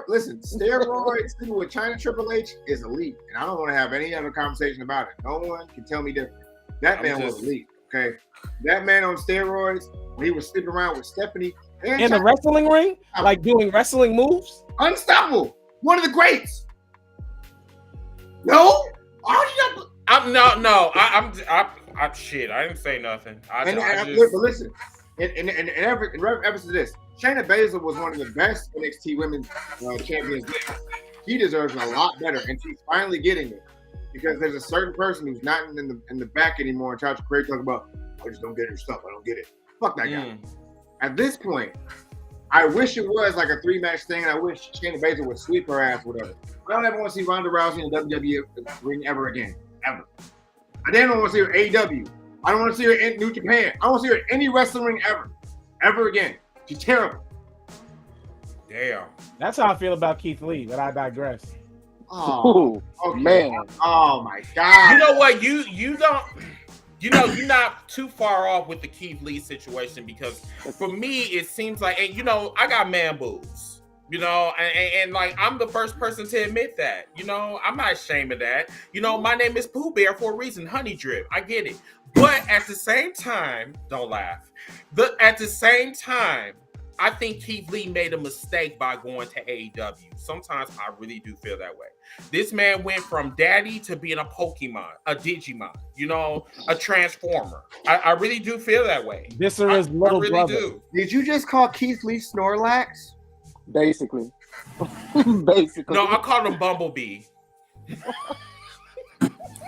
Listen, steroids with China Triple H is elite, and I don't want to have any other conversation about it. No one can tell me different. That man was elite. Okay, that man on steroids when he was sleeping around with Stephanie in the wrestling ring, like doing wrestling moves, unstoppable. One of the greats. No, shit. I didn't say nothing. But listen, in reference to this, Shayna Baszler was one of the best NXT Women's champions. She deserves a lot better, and she's finally getting it because there's a certain person who's not in the back anymore and tries to create talk about, I just don't get her stuff. I don't get it. Fuck that guy. At this point, I wish it was like a 3-match thing, and I wish Shayna Baszler would sweep her ass, whatever. I don't ever want to see Ronda Rousey in the WWE ring ever again. Ever. I don't want to see her AEW. I don't want to see her in New Japan. I don't want to see her in any wrestling ring ever again. She's terrible. Damn. That's how I feel about Keith Lee, but I digress. Oh, okay. Man. Oh my God. You know what? You don't. You know, you're not too far off with the Keith Lee situation, because for me it seems like, and you know, I got man boobs. You know, and like, I'm the first person to admit that. You know, I'm not ashamed of that. You know, my name is Pooh Bear for a reason, Honey Drip. I get it. But at the same time, don't laugh. At the same time, I think Keith Lee made a mistake by going to AEW. Sometimes I really do feel that way. This man went from daddy to being a Pokemon, a Digimon, you know, a Transformer. I really do feel that way. This is little I really brother. do. Did you just call Keith Lee Snorlax? Basically. Basically. No, I called him Bumblebee.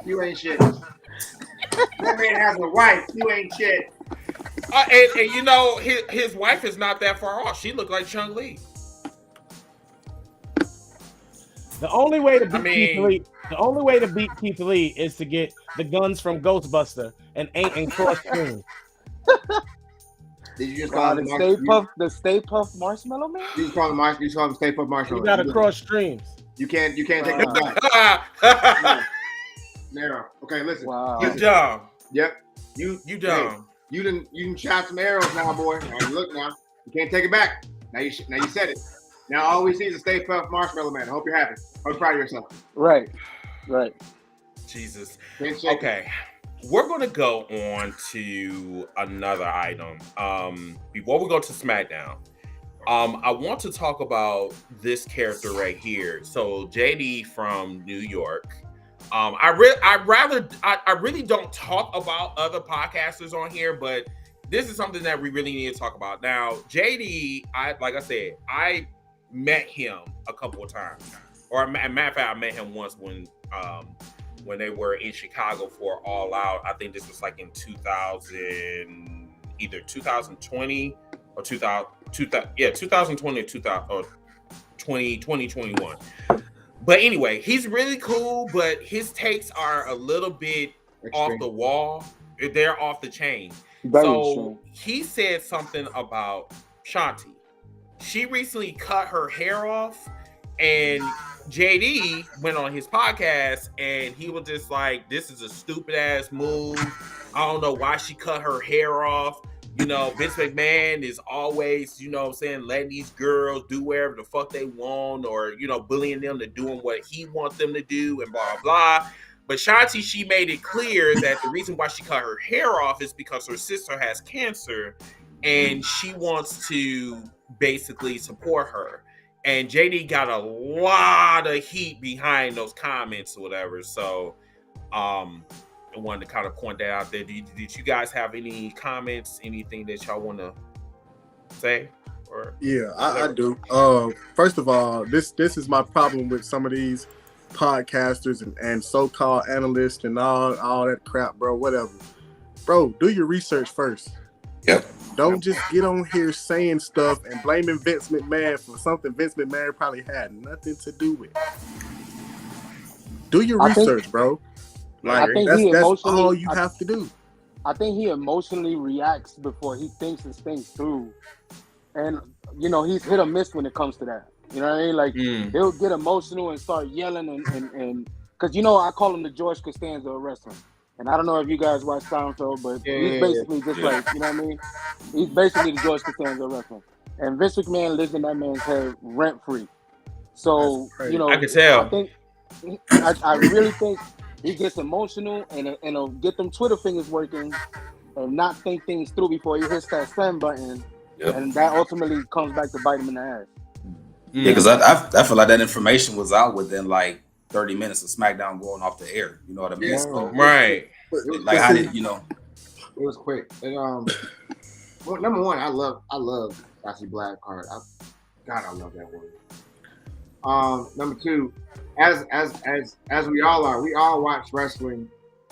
You ain't shit. That man has a wife. You ain't shit. And you know, his wife is not that far off. She looked like Chung-Li. The only way to beat I mean- Keith Lee, the only way to beat Keith Lee is to get the guns from Ghostbuster and cross streams. Did you just call him the Stay Puft Marshmallow Man? You just call him Stay Puft Marshmallow. You gotta cross streams. You can't take it back. Narrow. Okay, listen. Wow. You dumb. Yep. You dumb. Hey, you didn't shot some arrows now, boy. Now look now. You can't take it back. Now you said it. Now all we see is a Stay Puft Marshmallow Man. I hope you're happy. Hope you're proud of yourself. Right. Jesus. Can't shake it. Okay. We're gonna go on to another item. Before we go to SmackDown, I want to talk about this character right here. So JD from New York. I really don't talk about other podcasters on here, but this is something that we really need to talk about. Now, JD, like I said, I met him a couple of times, or a matter of fact, I met him once when they were in Chicago for All Out. I think this was like in 2020 or 2020 or 2021. But anyway, he's really cool, but his takes are a little bit off the wall. They're off the chain. So he said something about Shanti. She recently cut her hair off, and JD went on his podcast and he was just like, this is a stupid ass move. I don't know why she cut her hair off. You know, Vince McMahon is always, you know what I'm saying, letting these girls do whatever the fuck they want, or, you know, bullying them to doing what he wants them to do and blah, blah. But Shanti, she made it clear that the reason why she cut her hair off is because her sister has cancer and she wants to basically support her. And JD got a lot of heat behind those comments or whatever. So I wanted to kind of point that out there. Did you guys have any comments, anything that y'all want to say? Or yeah, I do. First of all, this is my problem with some of these podcasters and so-called analysts and all that crap, bro. Whatever. Bro, do your research first. Yep. Don't just get on here saying stuff and blaming Vince McMahon for something Vince McMahon probably had nothing to do with. Do your research, bro. Like, that's all you have to do. I think he emotionally reacts before he thinks his things through. And, you know, he's hit or miss when it comes to that. You know what I mean? Like, he'll get emotional and start yelling and because, you know, I call him the George Costanza of wrestling. And I don't know if you guys watch Seinfeld, but he's basically just like, you know what I mean? He's basically the George Costanza of wrestling. And Vince McMahon lives in that man's head rent-free. So, you know, I can tell. I really think he gets emotional and he'll get them Twitter fingers working and not think things through before he hits that send button. Yep. And that ultimately comes back to bite him in the ass. Yeah, because I feel like that information was out within like 30 minutes of SmackDown going off the air. You know what I mean? Yeah. So, right. Like, how did you know? It was quick. And number one, I love Sassy Blackheart. God, I love that word. Number two, as we all are, we all watch wrestling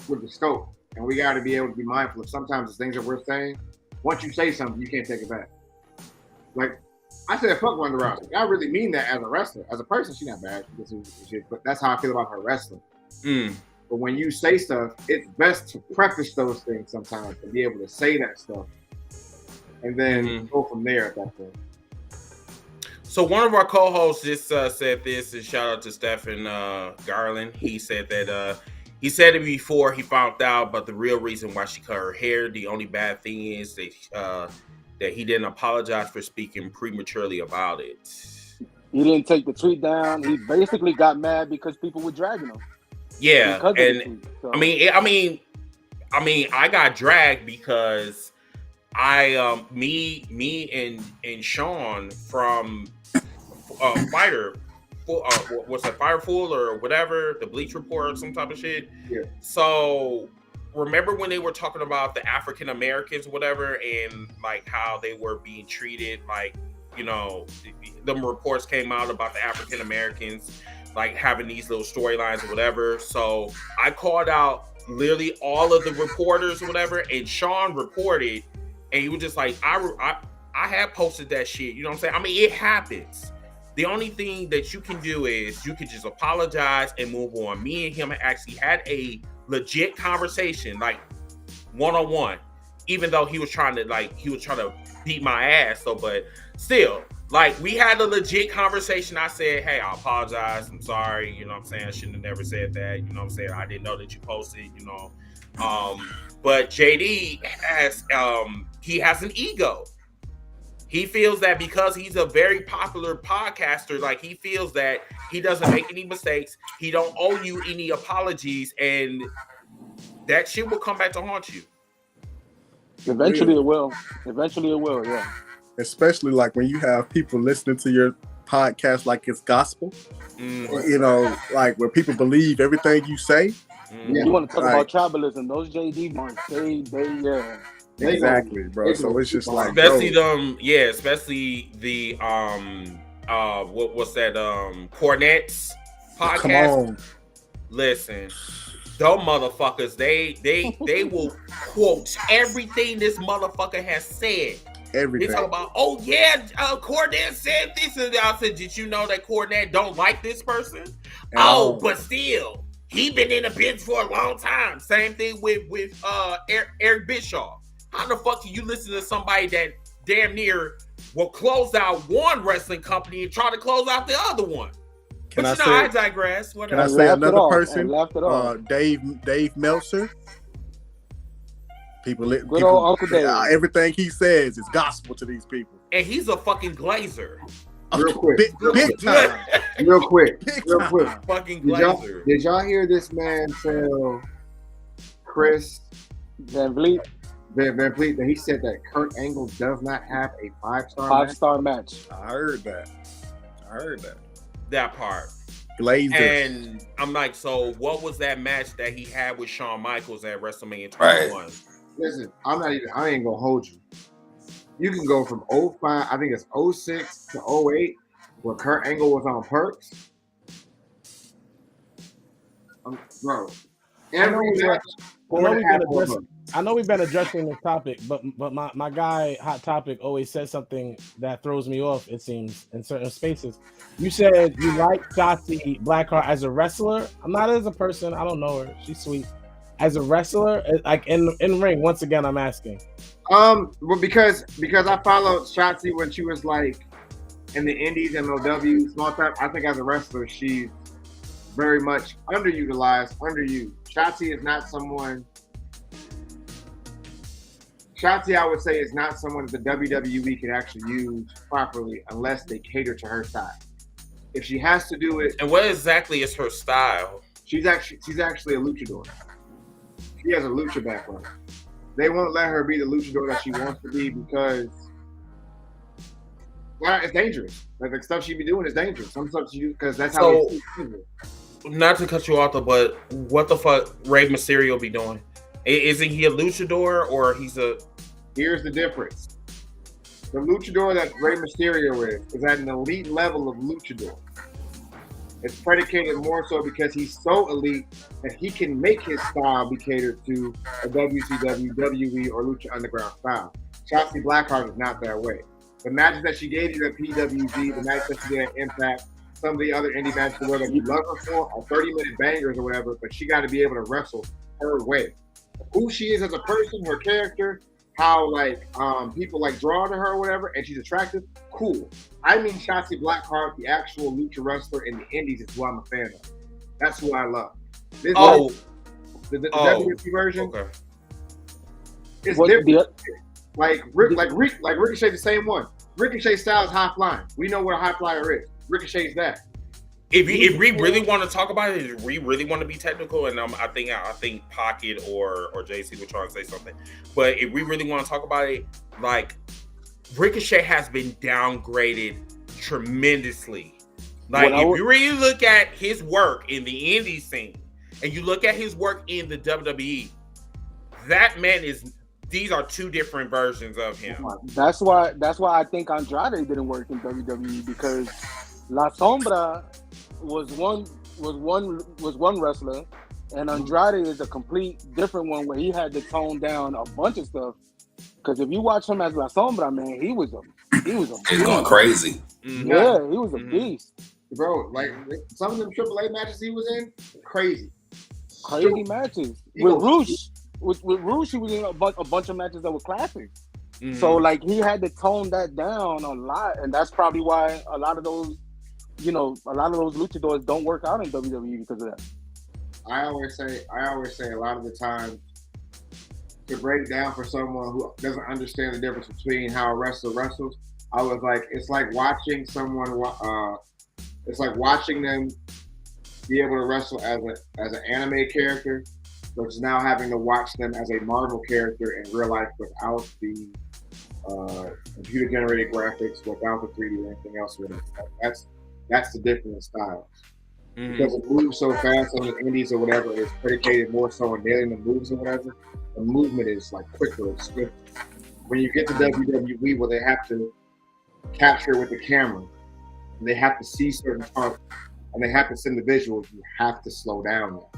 with the scope, and we got to be able to be mindful of sometimes the things that we're saying. Once you say something, you can't take it back. Like, I said, fuck Ronda Rousey. I really mean that as a wrestler. As a person, she's not bad. But that's how I feel about her wrestling. But when you say stuff, it's best to preface those things sometimes to be able to say that stuff and then go from there at that point. So one of our co-hosts just said this, and shout out to Stephen Garland. He said that he said it before he found out, but the real reason why she cut her hair, the only bad thing is that he didn't apologize for speaking prematurely about it. He didn't take the tweet down. He basically got mad because people were dragging him. Yeah, and tweet, so. I mean, I got dragged because me and Sean from Fighter, what's that, Fireful or whatever, the Bleach Report or some type of shit. Yeah. So remember when they were talking about the African Americans, whatever, and like how they were being treated like them reports came out about the African Americans like having these little storylines or whatever. So I called out literally all of the reporters or whatever, and Sean reported, and he was just like, I had posted that shit. You know what I'm saying? I mean, it happens. The only thing that you can do is you can just apologize and move on. Me and him actually had a legit conversation, like one-on-one, even though he was trying to beat my ass. So, but still, like, we had a legit conversation. I said, hey, I apologize. I'm sorry. You know what I'm saying? I shouldn't have never said that. You know what I'm saying? I didn't know that you posted, But JD he has an ego. He feels that because he's a very popular podcaster, like he feels that he doesn't make any mistakes. He don't owe you any apologies, and that shit will come back to haunt you. Eventually it will. Yeah. Especially like when you have people listening to your podcast like it's gospel. Like where people believe everything you say. You want to talk about tribalism? Those JD marks, they exactly, bro. So it's just like, especially especially the what's that Cornette's podcast? Come on. Listen, those motherfuckers, they will quote everything this motherfucker has said. Everything. They talk about, Cornette said this, and I said, did you know that Cornette don't like this person? But still, he been in the bench for a long time. Same thing with Eric Bischoff. How the fuck can you listen to somebody that damn near will close out one wrestling company and try to close out the other one? I digress. Can I say another person? Dave Meltzer. People, Uncle Dave. Everything he says is gospel to these people. And he's a fucking glazer. Real quick. Big time. Real quick. Fucking glazer. Did y'all hear this man tell Chris Van Vliet that he said that Kurt Angle does not have a five-star match? I heard that. That part. Glazer. And I'm like, so what was that match that he had with Shawn Michaels at WrestleMania 21? Right. Listen, I ain't gonna hold you. You can go from 05, I think it's 06 to 08, where Kurt Angle was on Perks. Bro, every match. I know we've been addressing this topic, but my guy Hot Topic always says something that throws me off, it seems, in certain spaces. You said you like Shotzi Blackheart as a wrestler. I'm not as a person. I don't know her. She's sweet. As a wrestler, like in ring, once again, I'm asking. Well, because I followed Shotzi when she was like in the Indies, MLW, small time. I think as a wrestler, she's very much underutilized, underused. Shotzi is not someone. Shotzi, I would say, is not someone that the WWE can actually use properly unless they cater to her style. If she has to do it, and what exactly is her style? She's actually a luchador. She has a lucha background. They won't let her be the luchador that she wants to be because, well, it's dangerous. Like the stuff she be doing is dangerous. Some stuff she do because that's how. Not to cut you off, though, but what the fuck Rey Mysterio be doing? Isn't he a luchador or he's a? Here's the difference. The luchador that Rey Mysterio is at an elite level of luchador. It's predicated more so because he's so elite that he can make his style be catered to a WCW, WWE, or Lucha Underground style. Shotzi Blackheart is not that way. The matches that she gave you at PWG, the matches that she did at Impact, some of the other indie matches that you love her for are 30-minute bangers or whatever, but she got to be able to wrestle her way. Who she is as a person, her character, how people draw to her or whatever, and she's attractive, cool. I mean Shotzi Blackheart, the actual lucha wrestler in the indies, is who I'm a fan of. That's who I love. The WWE version is different. Like Ricochet, the same one. Ricochet style is high flying. We know what a high flyer is. Ricochet's that. If we really want to talk about it, if we really want to be technical, and I think Pocket or JC were trying to say something, but if we really want to talk about it, like Ricochet has been downgraded tremendously. Like if you really look at his work in the indie scene and you look at his work in the WWE, that man is these are two different versions of him. That's why I think Andrade didn't work in WWE because La Sombra was one wrestler, and Andrade is a complete different one where he had to tone down a bunch of stuff. Because if you watch him as La Sombra, man, he was a He's going crazy. Yeah, he was a beast. Bro, like some of them AAA matches he was in, crazy matches. With Roosh, with Roosh, he was in a bunch of matches that were classics. So like he had to tone that down a lot, and that's probably why a lot of those luchadors don't work out in WWE because of that. I always say a lot of the time, to break it down for someone who doesn't understand the difference between how a wrestler wrestles, I was like, it's like watching someone. It's like watching them be able to wrestle as an anime character, versus now having to watch them as a Marvel character in real life without the computer generated graphics, without the 3D or anything else. That's the difference in styles. Because it moves so fast on the indies or whatever, it's predicated more so on nailing the moves or whatever. The movement is like quicker, it's swifter. When you get to WWE, where they have to capture with the camera, and they have to see certain parts, and they have to send the visuals, you have to slow down now.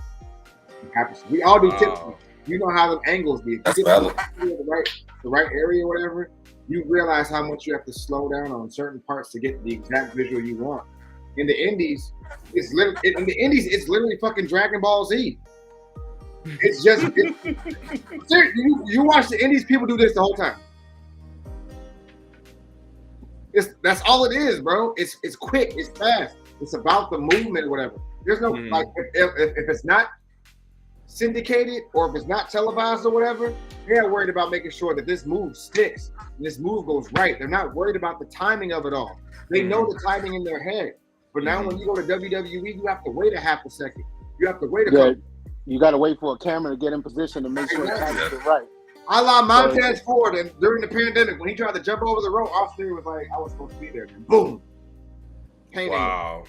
You have to. We all do tips. You know how the angles be. If you get the right area or whatever, you realize how much you have to slow down on certain parts to get the exact visual you want. In the indies, it's literally fucking Dragon Ball Z. It's just you watch the indies, people do this the whole time. That's all it is, bro. It's quick, it's fast. It's about the movement or whatever. There's no like if it's not syndicated or if it's not televised or whatever, they're worried about making sure that this move sticks and this move goes right. They're not worried about the timing of it all. They know the timing in their head. But now when you go to WWE, you have to wait a half a second. You have to wait a couple. You got to wait for a camera to get in position to make sure it catches it right. A la Montez Ford, and during the pandemic, when he tried to jump over the rope, Austin was like, I was supposed to be there. Boom. Wow.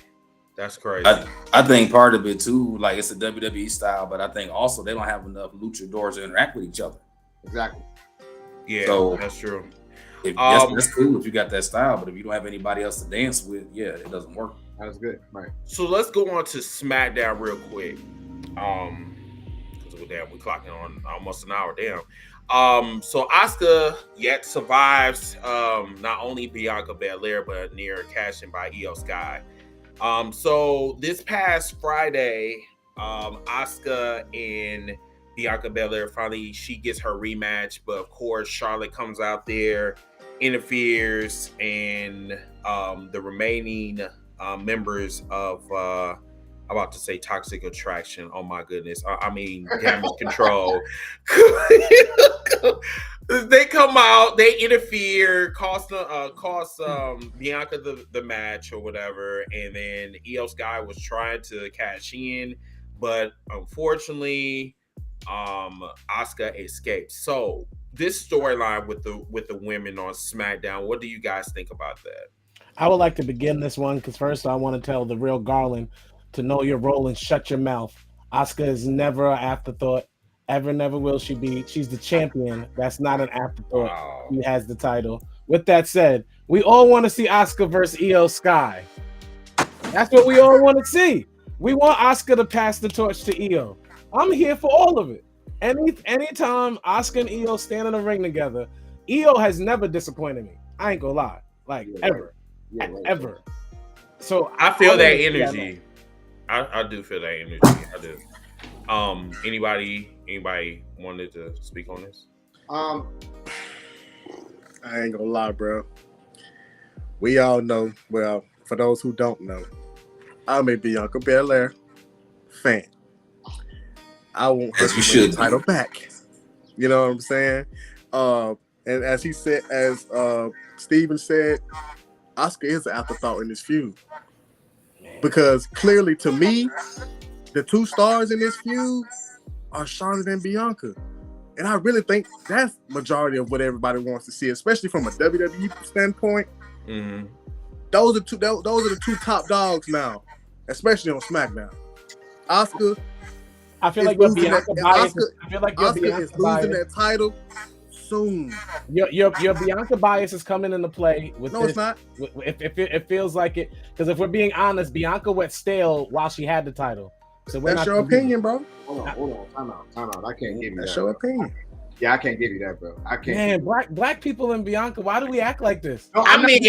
That's crazy. I think part of it too, like it's a WWE style, but I think also they don't have enough luchadors to interact with each other. Exactly. Yeah, so that's true. That's cool if you got that style, but if you don't have anybody else to dance with, it doesn't work. That's good, right? So let's go on to SmackDown real quick. Because we're clocking on almost an hour down. So Asuka yet survives not only Bianca Belair but near cashing by Io Sky. So this past Friday, Asuka and Bianca Belair finally she gets her rematch, but of course Charlotte comes out there, interferes, and the remaining members of I'm about to say Toxic Attraction. Oh my goodness! I mean Damage Control. They come out, they interfere, cost Bianca the match or whatever, and then Io Sky was trying to cash in, but unfortunately, Asuka escaped. So this storyline with the women on SmackDown, what do you guys think about that? I would like to begin this one because first I want to tell the real Garland to know your role and shut your mouth. Asuka is never an afterthought. Ever, never will she be. She's the champion. That's not an afterthought. Wow. She has the title. With that said, we all want to see Asuka versus Io Sky. That's what we all want to see. We want Asuka to pass the torch to Io. I'm here for all of it. Anytime Asuka and Io stand in the ring together, Io has never disappointed me. I ain't gonna lie. Like, ever. Ever. So I feel that energy. I do feel that energy. I do. Anybody wanted to speak on this? I ain't gonna lie, bro. We all know. Well, for those who don't know, I'm a Bianca Belair fan. I want her to win the title back. You know what I'm saying? And as he said, as Steven said, Asuka is an afterthought in this feud. Because clearly, to me, the two stars in this feud are Charlotte and Bianca. And I really think that's majority of what everybody wants to see, especially from a WWE standpoint. Mm-hmm. Those are the two top dogs now, especially on SmackDown. Asuka, I feel like you're Bianca biased. Asuka is losing that title soon. Your Bianca bias is coming into play with No, this. it's not. It feels like it, because if we're being honest, Bianca went stale while she had the title. So That's your opinion, bro. Hold on. Time out. I can't give you That's that. your opinion. Yeah, I can't give you that, bro. I can't. Man, black people in Bianca, why do we act like this? No, I mean,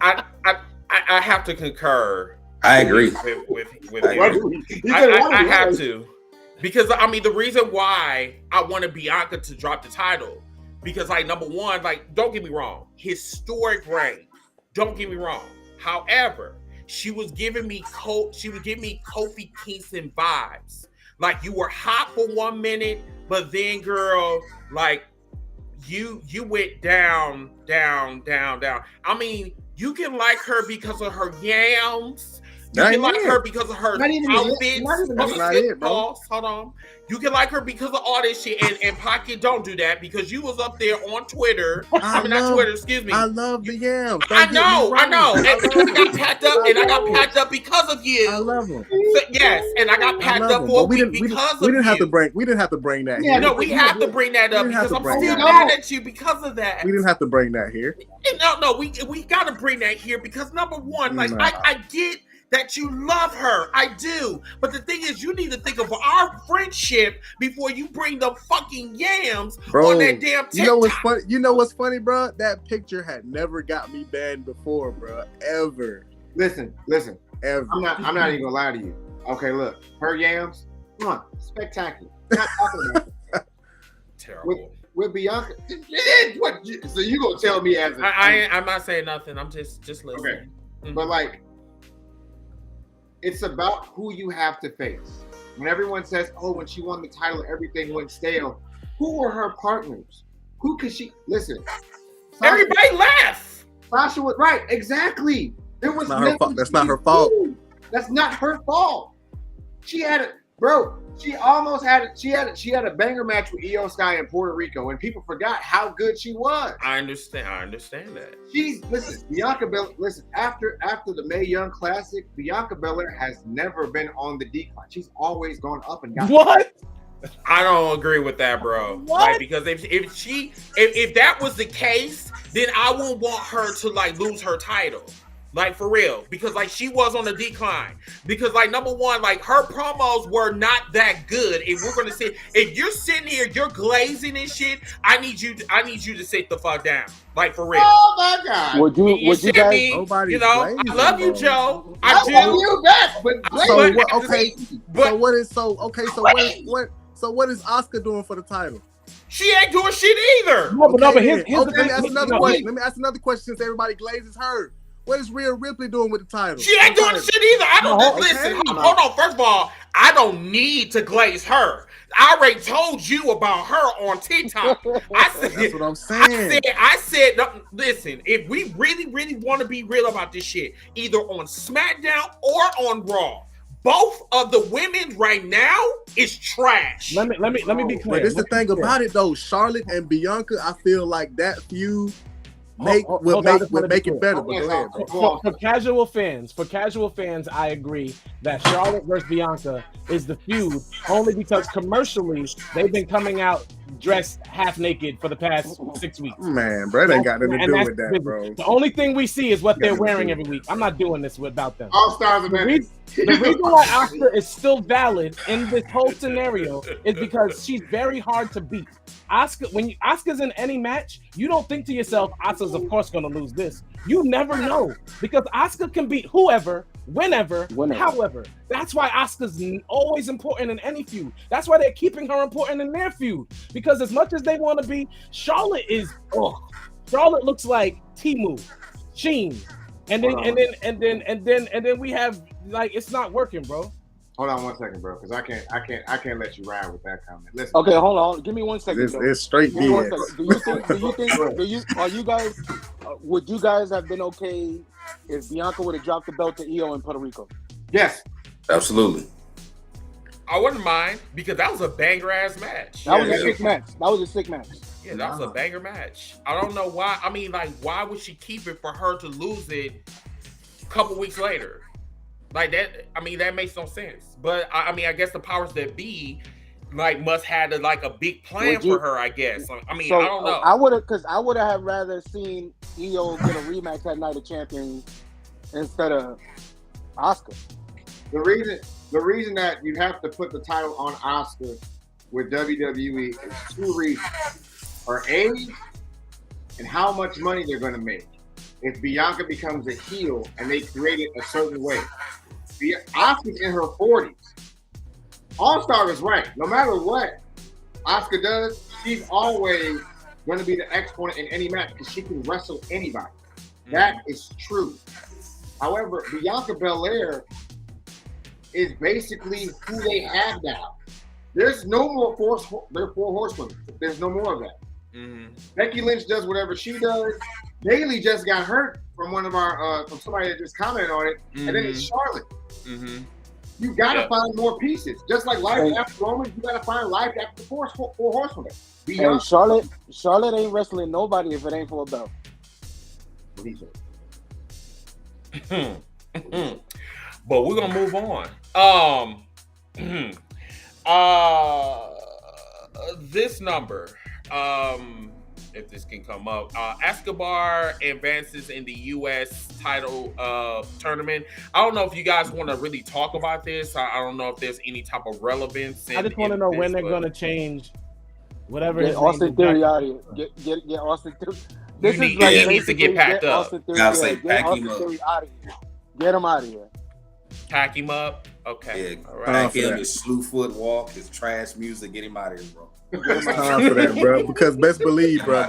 I have to concur. I agree. with I him. I have to, because I mean the reason why I wanted Bianca to drop the title, because like number one, like don't get me wrong, historic reign. Don't get me wrong. However, she was giving me Kofi Kingston vibes. Like you were hot for 1 minute, but then girl, like you went down. I mean, you can like her because of her yams. You can like her because of her outfits. That's not it, bro. Hold on. You can like her because of all this shit. And Pocket, don't do that because you was up there on Twitter. Not Twitter, excuse me. I love the yams. I know. And I got packed up because of you. I love them. So, yes, and I got packed up for a week because of you. We didn't have to bring that here. No, we have to bring that up because I'm still mad at you because of that. We didn't have to bring that here. No, we got to bring that here because number one, like I get that you love her. I do. But the thing is, you need to think of our friendship before you bring the fucking yams on that damn TikTok. You know what's funny, bro? That picture had never got me banned before, bro. Ever. Listen. Ever. I'm not even gonna lie to you. Okay, look, her yams, spectacular. Not talking about it. Terrible. With Bianca, what? So you gonna tell me as I'm not saying nothing. I'm just listening. Okay. But like, it's about who you have to face. When everyone says, "Oh, when she won the title, everything went stale," who were her partners? Who could she listen? Everybody left. Sasha was right. Exactly. There was That's not her fault. That's not her fault. She had it, bro. She almost had it. She had a banger match with Io Sky in Puerto Rico, and people forgot how good she was. I understand that. Bianca Belair. Listen, after the Mae Young Classic, Bianca Belair has never been on the decline. She's always gone up and down. What? I don't agree with that, bro. What? Like, because if that was the case, then I wouldn't want her to like lose her title. Like for real, because like she was on the decline. Because like number one, like her promos were not that good. If we're gonna say, if you're sitting here, you're glazing and shit, I need you to sit the fuck down. Like for real. Oh my god. Would you guys? Me, Nobody's I glazing, love you, bro. Joe. I love you back, but So But- what? Okay. but- So what is what is Asuka doing for the title? She ain't doing shit either. But here's the Okay, thing. that's another question. Let me ask another question since everybody glazes her. What is Rhea Ripley doing with the title? She ain't doing shit either. I don't listen. Hold on. First of all, I don't need to glaze her. I already told you about her on TikTok. I said, That's what I'm saying. I said, no, listen. If we really, really want to be real about this shit, either on SmackDown or on Raw, both of the women right now is trash. Let me be clear. But this is the thing about it though. Charlotte and Bianca, I feel like that feud would make it better. But go ahead, bro. For casual fans, I agree that Charlotte versus Bianca is the feud only because commercially they've been coming out dressed half naked for the past 6 weeks. Man, bro, that ain't got nothing to do with that, bro. The only thing we see is what they're wearing every week. I'm not doing this without them. All Stars of The reason why Asuka is still valid in this whole scenario is because she's very hard to beat. Asuka, when Asuka's in any match, you don't think to yourself, Asuka's of course going to lose this. You never know because Asuka can beat whoever, whenever, however. That's why Asuka's always important in any feud. That's why they're keeping her important in their feud because as much as they want to be, Charlotte looks like Temu, Sheen. And then we have like it's not working, bro. Hold on 1 second, bro, because I can't let you ride with that comment. Listen. Okay, hold on. Give me 1 second. It's straight BS. Would you guys have been okay if Bianca would have dropped the belt to Io in Puerto Rico? Yes. Absolutely. I wouldn't mind because that was a banger ass match. That was a sick match. Yeah, that was a banger match. I don't know why. I mean, like, why would she keep it for her to lose it a couple weeks later? Like that. I mean, that makes no sense. But I mean, I guess the powers that be, like must had a big plan for her, I guess. I mean, So I don't know. I would have rather seen Io get a rematch that night of Champions instead of Asuka. The reason that you have to put the title on Asuka with WWE is two reasons: her age and how much money they're going to make if Bianca becomes a heel and they create it a certain way. Asuka's in her 40s. All-Star is right. No matter what Asuka does, she's always going to be the exponent in any match because she can wrestle anybody. That is true. However, Bianca Belair is basically who they have now. There's no more four horsewomen. There's no more of that. Becky Lynch does whatever she does. Bayley just got hurt from one of our from somebody that just commented on it, and then it's Charlotte. You gotta find more pieces. Just like life after Roman, you gotta find life after the four horsewomen. And Charlotte ain't wrestling nobody if it ain't for a belt. But we're gonna move on. This number, if this can come up, Escobar advances in the U.S. title tournament. I don't know if you guys want to really talk about this. I don't know if there's any type of relevance. I just want to know when they're going to change whatever. Get Austin Theory out of here. Get Austin Theory. This is like he needs to get packed up. Gotta say, pack him up. Out of here. Get him out of here. Pack him up. Okay. Yeah, all right. pack him, his slew foot walk, his trash music. Get him out of here, bro. Time for that, bro. Because best believe, bro,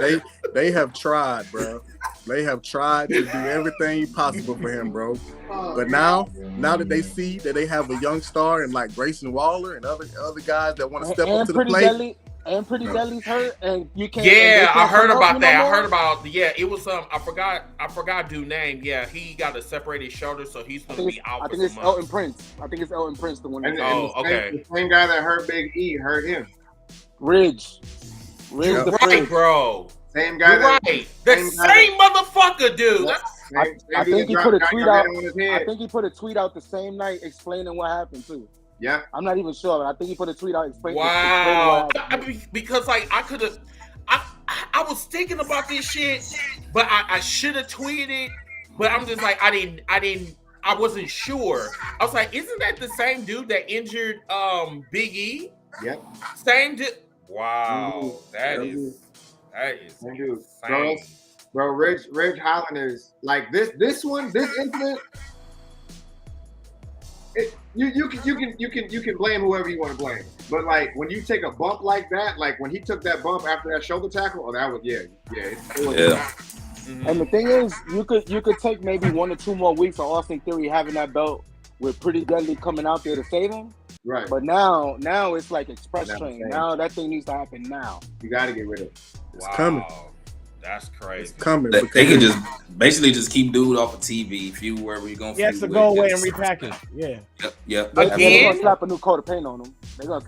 they have tried, bro. They have tried to do everything possible for him, bro. But now that they see that they have a young star and like Grayson Waller and other guys that want to step up to the plate. And Pretty Deadly's hurt, and you can't. Yeah, I heard about that. I heard about it was I forgot dude name. Yeah, he got a separated shoulder, so he's gonna be out. I think it's Elton Prince. The one. Okay. The same guy that hurt Big E hurt him. Ridge. You're the right, Prince. bro. Same guy. You're right. The same motherfucker, dude. I think he put a tweet out. I think he put a tweet out the same night explaining what happened too. Yeah, I'm not even sure, but I think he put a tweet out explaining. Wow. Because like I could have, I was thinking about this shit, but I should have tweeted it, but I'm just like I wasn't sure. I was like, isn't that the same dude that injured Big E? Yep. Same dude. Wow, that is dude. Bro, Ridge Holland is like this incident. You can blame whoever you want to blame, but like when you take a bump like that, like when he took that bump after that shoulder tackle, that was And the thing is, you could take maybe 1 or 2 more weeks of Austin Theory having that belt with Pretty Deadly coming out there to save him. Right. But now it's like express train. Now that thing needs to happen now. You got to get rid of it. It's coming. That's crazy. It's coming. They can just basically just keep dude off of TV, feud wherever you're gonna. He has to go away and repackage. Yeah. Yep. They're gonna slap a new coat of paint on him. No,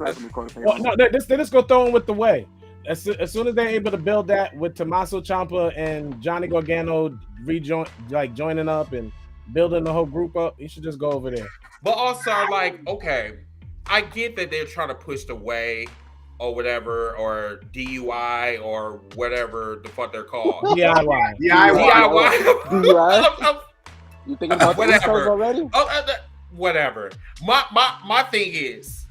they're just gonna throw him with the way. As soon as they're able to build that with Tommaso Ciampa and Johnny Gargano joining up and building the whole group up, he should just go over there. But also, like, okay, I get that they're trying to push the way or whatever, or DUI or whatever the fuck they're called. DIY. You thinking about the East already? Whatever. My thing is,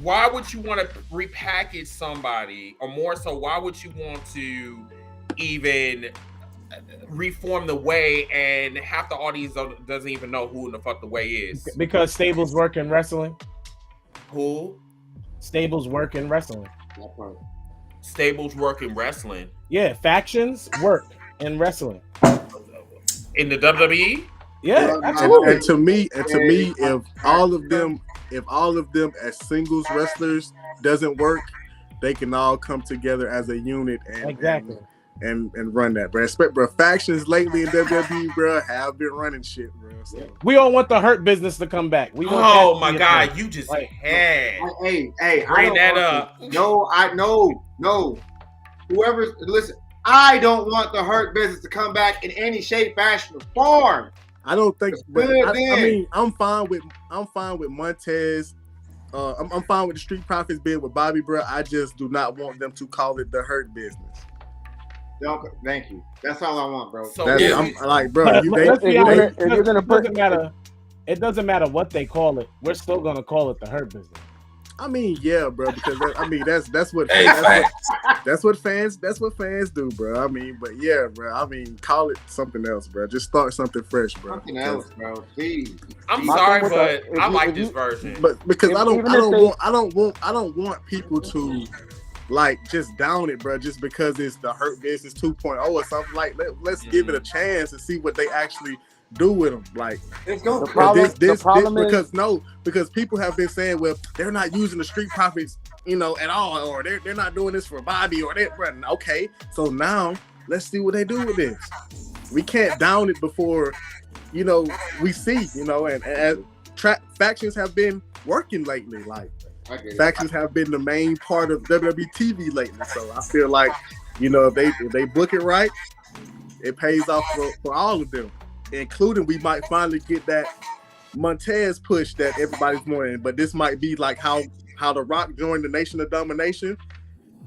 why would you want to repackage somebody, or more so, why would you want to even reform the way and half the audience doesn't even know who in the fuck the way is? Because stables work in wrestling. Who? Stables work in wrestling. Stables work in wrestling. Yeah, factions work in wrestling. In the WWE? Yeah, absolutely. And to me, if all of them as singles wrestlers doesn't work, they can all come together as a unit and run that, bro. Bro, factions lately in WWE, bro, have been running shit, bro. So. We all want the Hurt Business to come back. Oh my God, you just had. Hey, bring that up. No. Listen, I don't want the Hurt Business to come back in any shape, fashion, or form. I don't think. I mean, I'm fine with Montez I'm fine with the Street Profits being with Bobby, bro. I just do not want them to call it the Hurt Business. Thank you. That's all I want, bro. So That's, Yeah. I'm like, bro, But let's if be you're honest. gonna- if you're gonna It put- doesn't matter. It doesn't matter what they call it. We're still gonna call it the Hurt Business. I mean, yeah, bro, because that's what Hey, that's what fans do, bro. I mean, but yeah, bro. I mean, call it something else, bro. Just start something fresh, bro. Something else, bro. Please. I'm My sorry, thing with but that, I if like you- this version. But because I don't Even if they- want people to like just down it, bro, just because it's the Hurt Business 2.0 or something. Like let's give it a chance and see what they actually do with them. Like Let's go. The problem- is- because people have been saying, well, they're not using the Street Profits, at all, or they're not doing this for Bobby, or they're okay. So now let's see what they do with this. We can't down it before, we see, and factions have been working lately. Like I get it. factions have been the main part of WWE TV lately. So I feel like, if they book it right, it pays off for all of them, including we might finally get that Montez push that everybody's wanting. But this might be like how The Rock joined the Nation of Domination,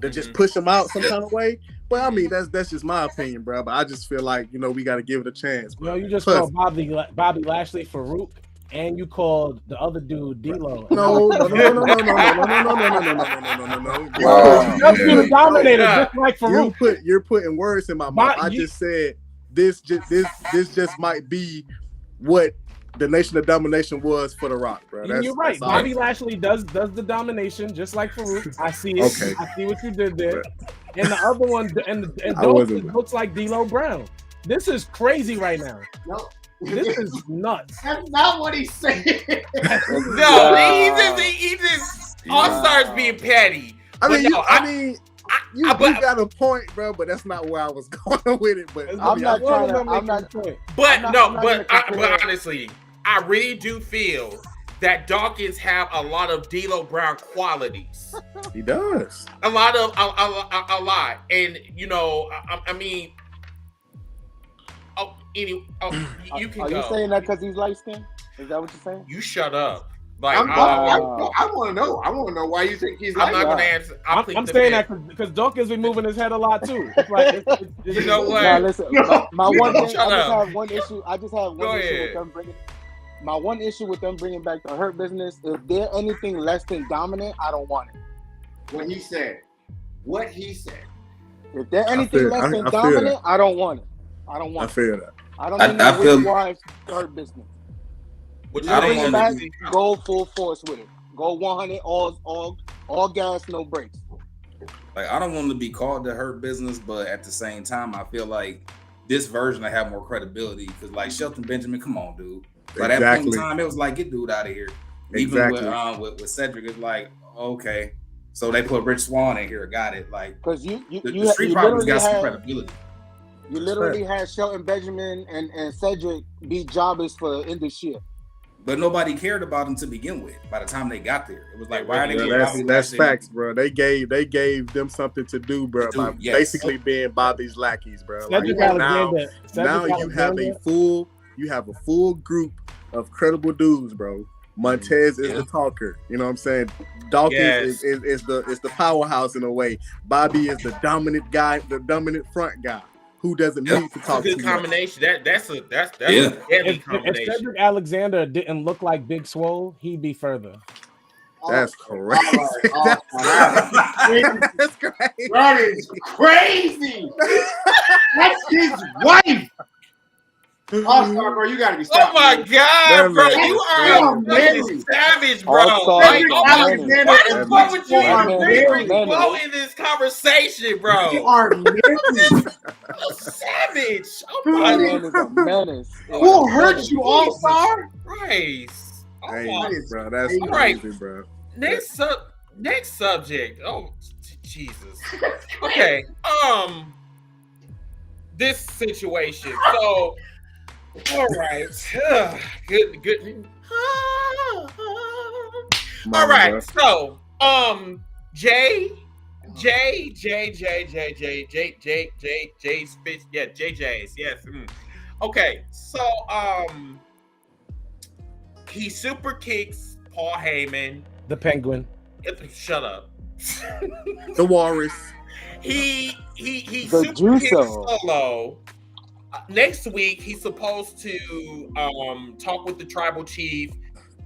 to just push him out some kind of way. Well, I mean, that's just my opinion, bro. But I just feel like, we got to give it a chance. Bro. You just Plus- called Bobby Lashley Farouk, and you called the other dude D-Lo. No. Wow. That's the Dominator, Yeah. just like Farouk. You're putting words in my mouth. I You- just said this just might be what the Nation of Domination was for The Rock, bro. You're right. that's all. Bobby Lashley does the domination just like Farouk. I see it. Okay. I see what you did there. And the other one, and I wasn't- Dawson looks like D'Lo Brown. This is crazy right now. No. This is nuts. That's not what he said. No, he just all stars being petty. I But mean, no, you but- got a point, bro, but that's not where I was going with it. But I'm not trying to. Make I'm not. a point. But I'm not- no, I'm not but gonna compare- honestly, I really do feel that Dawkins have a lot of D'Lo Brown qualities. He does. A lot, and I mean, you can Are go. you saying that because he's light skinned? Is that what you're saying? You shut up. Like I I'm want to know. I want to know why you think he's not like going to that. answer. I'm saying that because Dawkins be moving his head a lot too. It's like, You know what? Nah, listen. My one thing. Shut up. I just have one issue with them bringing. My one issue with them bringing back the Hurt Business. If they're anything less than dominant, I don't want it. What he said. If they're anything less than I feel dominant, that. I don't want it. I don't I want it. feel that. I don't I need no feel- wife Hurt Business. What You I don't bring it wanna back, go full force with it. Go 100, all gas, no brakes. Like, I don't want to be called the Hurt Business, but at the same time, I feel like this version I have more credibility because, like, Shelton Benjamin, come on, dude. By that point in Exactly. time, it was like, get dude out of here. Exactly. Even with Cedric, it's like, okay. So they put Rich Swann in here, got it. Like, Because you the Street Profits got some credibility. You literally had Shelton Benjamin and Cedric be jobbers for in this year. But nobody cared about them to begin with. By the time they got there, it was like, why are they? Yeah, getting Bobby that's Lashley? facts, bro. They gave them something to do, bro. To do, By yes. basically being Bobby's lackeys, bro. Like, Cedric now Alexander. you have a full group of credible dudes, bro. Montez is the talker. You know what I'm saying? Dawkins is the powerhouse in a way. Bobby is the dominant guy, the dominant front guy who doesn't need to That's a talk good too much. combination. That's a Yeah. deadly If combination. Cedric Alexander didn't look like Big Swole, he'd be further. That's crazy. That's crazy. That is crazy. That's his wife. All-Star, bro, you gotta be Oh stopped. my man. God, bro! man. You Damn, are a man. fucking savage, bro. All-Star Like, is oh my- Alexander why the and fuck would you Rich Swann even are bring men. Flo in this conversation, bro? You are menace. You savage. Oh That my man is a menace. Who hurt you, All-Star? Christ! Oh Hey, my. bro, that's All right. crazy, bro. Next subject. Oh Jesus. Okay. This situation. So, all right. Good. All right. So, Jay Spitz. Yeah, JJ's. Yes. Okay. So, he super kicks Paul Heyman. The Penguin. Shut up. The Walrus. He The super hit Juicer. Solo. Next week he's supposed to talk with the tribal chief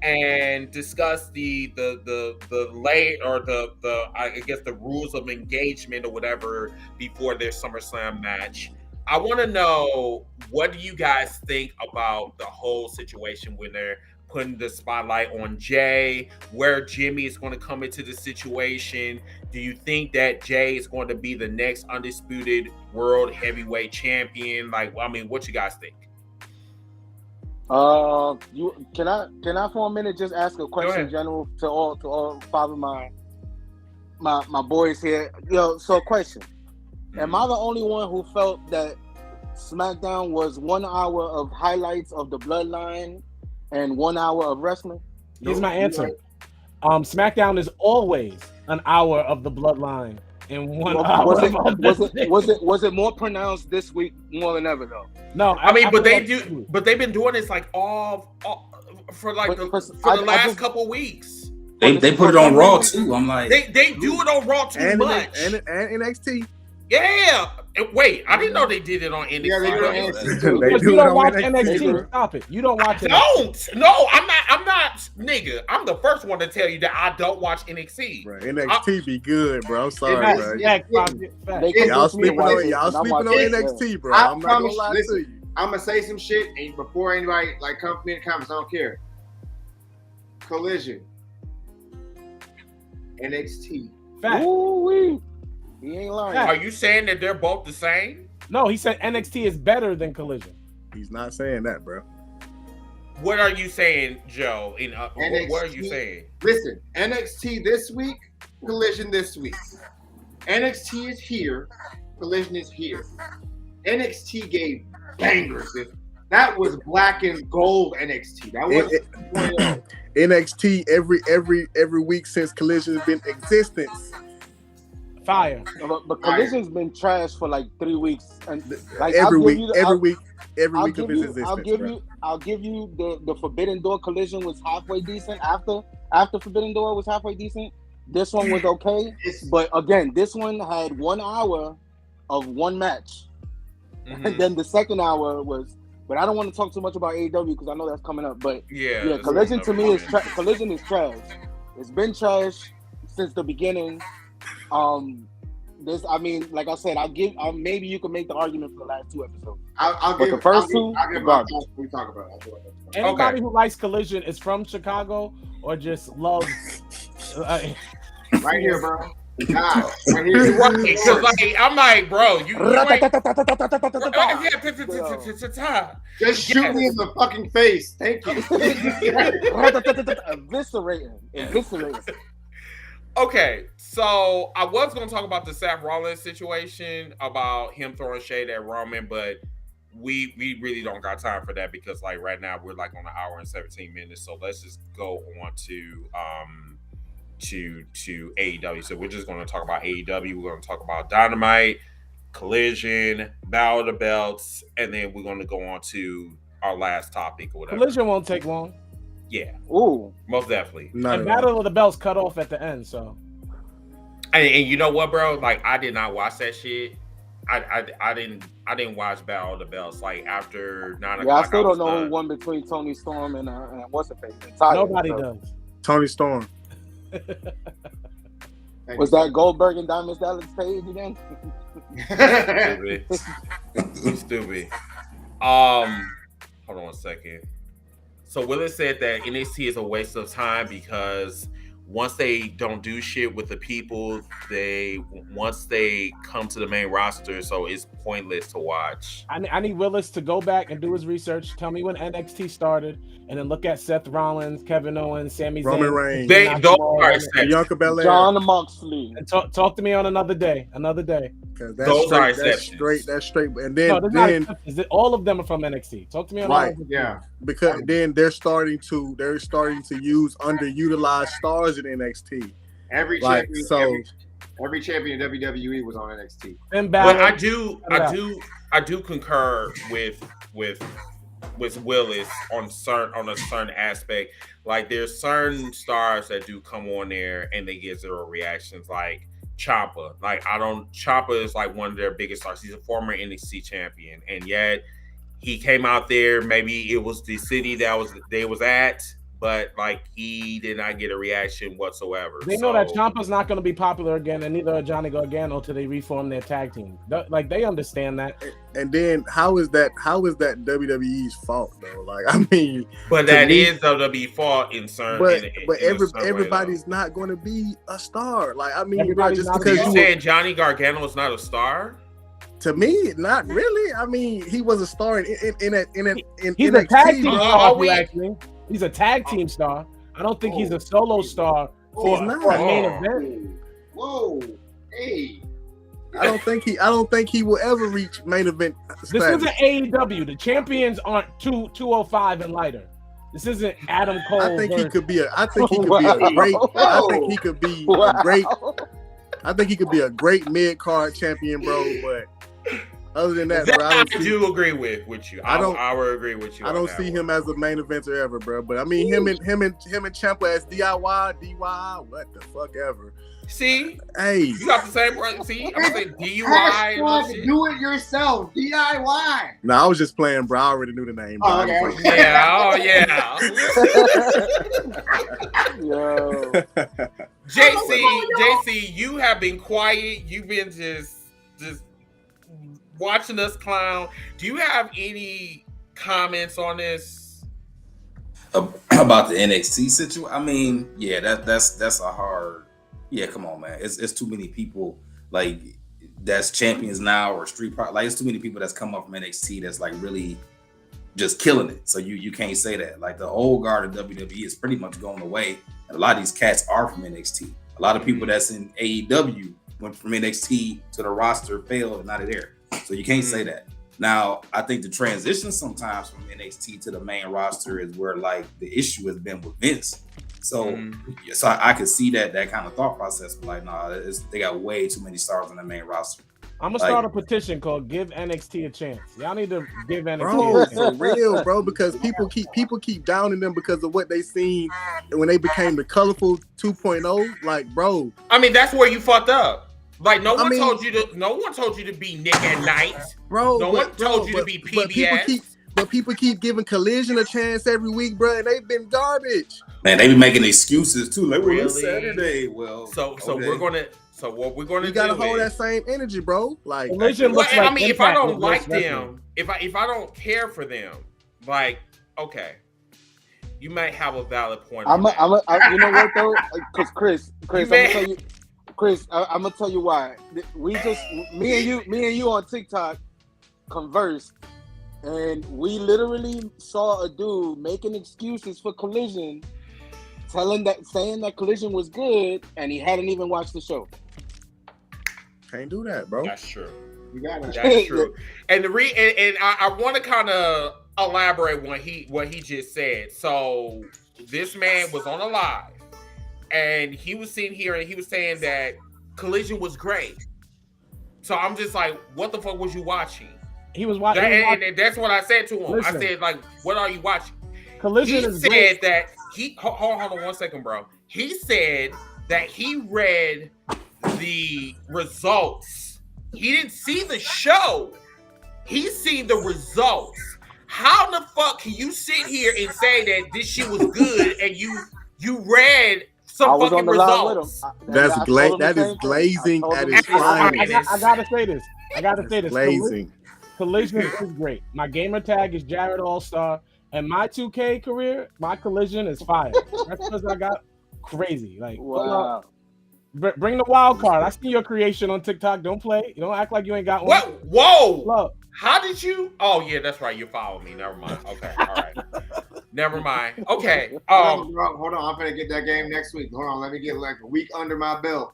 and discuss the lay or the I guess the rules of engagement or whatever before their SummerSlam match. I want to know, what do you guys think about the whole situation when they're putting the spotlight on Jay, where Jimmy is going to come into the situation? Do you think that Jay is going to be the next undisputed world heavyweight champion? Like, I mean, what you guys think? You can I for a minute just ask a question, general, to all five of my boys here. Yo, so question: am I the only one who felt that SmackDown was 1 hour of highlights of the Bloodline and 1 hour of wrestling? Here's my answer. SmackDown is always an hour of the Bloodline and 1 hour. Was it more pronounced this week more than ever though? No, I mean, but they've been doing this like all for like the last couple weeks. They put it on Raw too. I'm like, they do it on Raw too much. And NXT. Yeah. Wait, I didn't know they did it on NXT. Yeah, they do it on NXT too. They do You it don't on watch NXT. NXT. Stop it. You don't watch it. No, I'm not, nigga. I'm the first one to tell you that I don't watch NXT. Bro, NXT be good, bro. I'm sorry, bro. Y'all sleeping on NXT, bro. I'm not gonna lie to you. I'm gonna say some shit, and before anybody like come to me in the comments, I don't care. Collision, NXT. Fact. Ooh-wee. He ain't lying. Are you saying that they're both the same? No, he said NXT is better than Collision. He's not saying that, bro. What are you saying, Joe? What are you saying? Listen, NXT this week, Collision this week. NXT is here, Collision is here. NXT gave bangers. That was black and gold NXT. That was NXT every week since Collision has been in existence. Fire. But Collision's been trash for like 3 weeks, and like every week of his existence. I'll give you the Forbidden Door Collision was halfway decent. After Forbidden Door was halfway decent. This one was okay, but again, this one had 1 hour of one match, and then the second hour was. But I don't want to talk too much about AEW because I know that's coming up. But yeah, Collision to me is Collision is trash. It's been trash since the beginning. I mean, like I said, maybe you can make the argument for the last 2 episodes. I'll give the first two. I'll give my thoughts when we talk about it. Anybody who likes Collision is from Chicago or just loves. Right here, bro. Nah, right here. Like, I'm like, bro, you just shoot me in the fucking face. Thank you. Eviscerating. Okay, so I was going to talk about the Seth Rollins situation, about him throwing shade at Roman, but we really don't got time for that because like right now we're like on 1 hour and 17 minutes. So let's just go on to AEW. So we're just going to talk about AEW. We're going to talk about Dynamite, Collision, Battle of the Belts, and then we're going to go on to our last topic or whatever. Collision won't take long. Yeah. Ooh. Most definitely. And Battle of the Belts cut off at the end, so. And you know what, bro? Like I did not watch that shit. I didn't watch Battle of the Belts like after 9 o'clock. Yeah, I still don't know who won between Tony Storm and what's the face? Nobody does. Tony Storm. Was that Goldberg and Diamond Dallas Page again? Stupid. Hold on 1 second. So Willis said that NXT is a waste of time because once they don't do shit with the people, once they come to the main roster, so it's pointless to watch. I need Willis to go back and do his research. Tell me when NXT started, and then look at Seth Rollins, Kevin Owens, Sami Zayn, Roman Reigns, Bianca Belair, John Moxley. And talk to me on another day. Because that's straight. And then, all of them are from NXT. Talk to me on right. Yeah. Because then they're starting to use underutilized stars in NXT. Every champion in WWE was on NXT. But I do concur with Willis on a certain aspect. Like there's certain stars that do come on there and they get zero reactions. Like Ciampa. Like Ciampa is like one of their biggest stars. He's a former NXT champion, and yet he came out there. Maybe it was the city that they was at, but like he did not get a reaction whatsoever. They know that Ciampa's not going to be popular again, and neither are Johnny Gargano till they reform their tag team. Like they understand that. And then how is that WWE's fault though? Like I mean, but that is WWE fault in certain. But everybody's not going to be a star. Like I mean, just because you said Johnny Gargano is not a star. To me, not really. I mean, he was a star in He's NXT, a tag team star. He's a tag team star. I don't think he's a solo star for a main event. Whoa, hey. I don't think he will ever reach main event status. This isn't AEW. The champions aren't 205 and lighter. This isn't Adam Cole. I think he could be a great mid-card champion, bro, but other than that, bro, I do agree with you. I would agree with you. I don't see him as a main eventer ever, bro. But I mean, him and Ciampa as DIY, what the fuck ever. See, hey, you got the same. See, I'm saying DIY. Do it yourself, DIY. No, I was just playing, bro. I already knew the name. Bro. Yo. JC, you have been quiet. You've been just watching us clown. Do you have any comments on this about the NXT situation? I mean, yeah, that's a hard. Yeah, come on, man. It's too many people like that's champions now or street pro. Like it's too many people that's come up from NXT that's like really just killing it. So you can't say that. Like the old guard of WWE is pretty much going away. And a lot of these cats are from NXT. A lot of people that's in AEW went from NXT to the roster, failed, and now they're there. So you can't say that. Now, I think the transition sometimes from NXT to the main roster is where like the issue has been with Vince. So, so I could see that kind of thought process. But like, nah, they got way too many stars on the main roster. I'm gonna start a petition called "Give NXT a Chance." Y'all need to give NXT a chance. For real, bro. Because people keep downing them because of what they seen when they became the colorful 2.0. Like, bro. I mean, that's where you fucked up. Like, no one told you to be Nick at Night, bro. No one told you to be PBS. But people keep giving Collision a chance every week, bro, and they've been garbage. Man, they be making excuses too. Like, really? Saturday. Well, so we're gonna. So what we're gonna do? You gotta hold that same energy, bro. Like, I mean, if I don't like them, if I don't care for them, like, okay, you might have a valid point. You know what though? Because Chris, I'm gonna tell you. Chris, I'm gonna tell you why. Me and you on TikTok conversed, and we literally saw a dude making excuses for Collision, saying that Collision was good, and he hadn't even watched the show. Can't do that, bro. That's true. You got it. That's true. And I want to kind of elaborate what he just said. So this man was on a live. And he was sitting here and he was saying that Collision was great. So I'm just like, what the fuck was you watching? He was watching. And that's what I said to him. Listen, I said, like, what are you watching? Collision is great. That he hold on 1 second, bro. He said that he read the results. He didn't see the show. He seen the results. How the fuck can you sit here and say that this shit was good and you read some fucking results? That is glazing at its finest. I gotta say this. Glazing. Collision is great. My gamer tag is Jared All-Star, and my 2K career, my Collision is fire. That's because I got crazy. Like, wow. Bring the wild card. I see your creation on TikTok. Don't play. You don't act like you ain't got one. What? Whoa! Look. How did you? Oh yeah, that's right. You follow me. Never mind. Okay, all right. Never mind. Okay. Hold on. I'm gonna get that game next week. Hold on. Let me get like a week under my belt,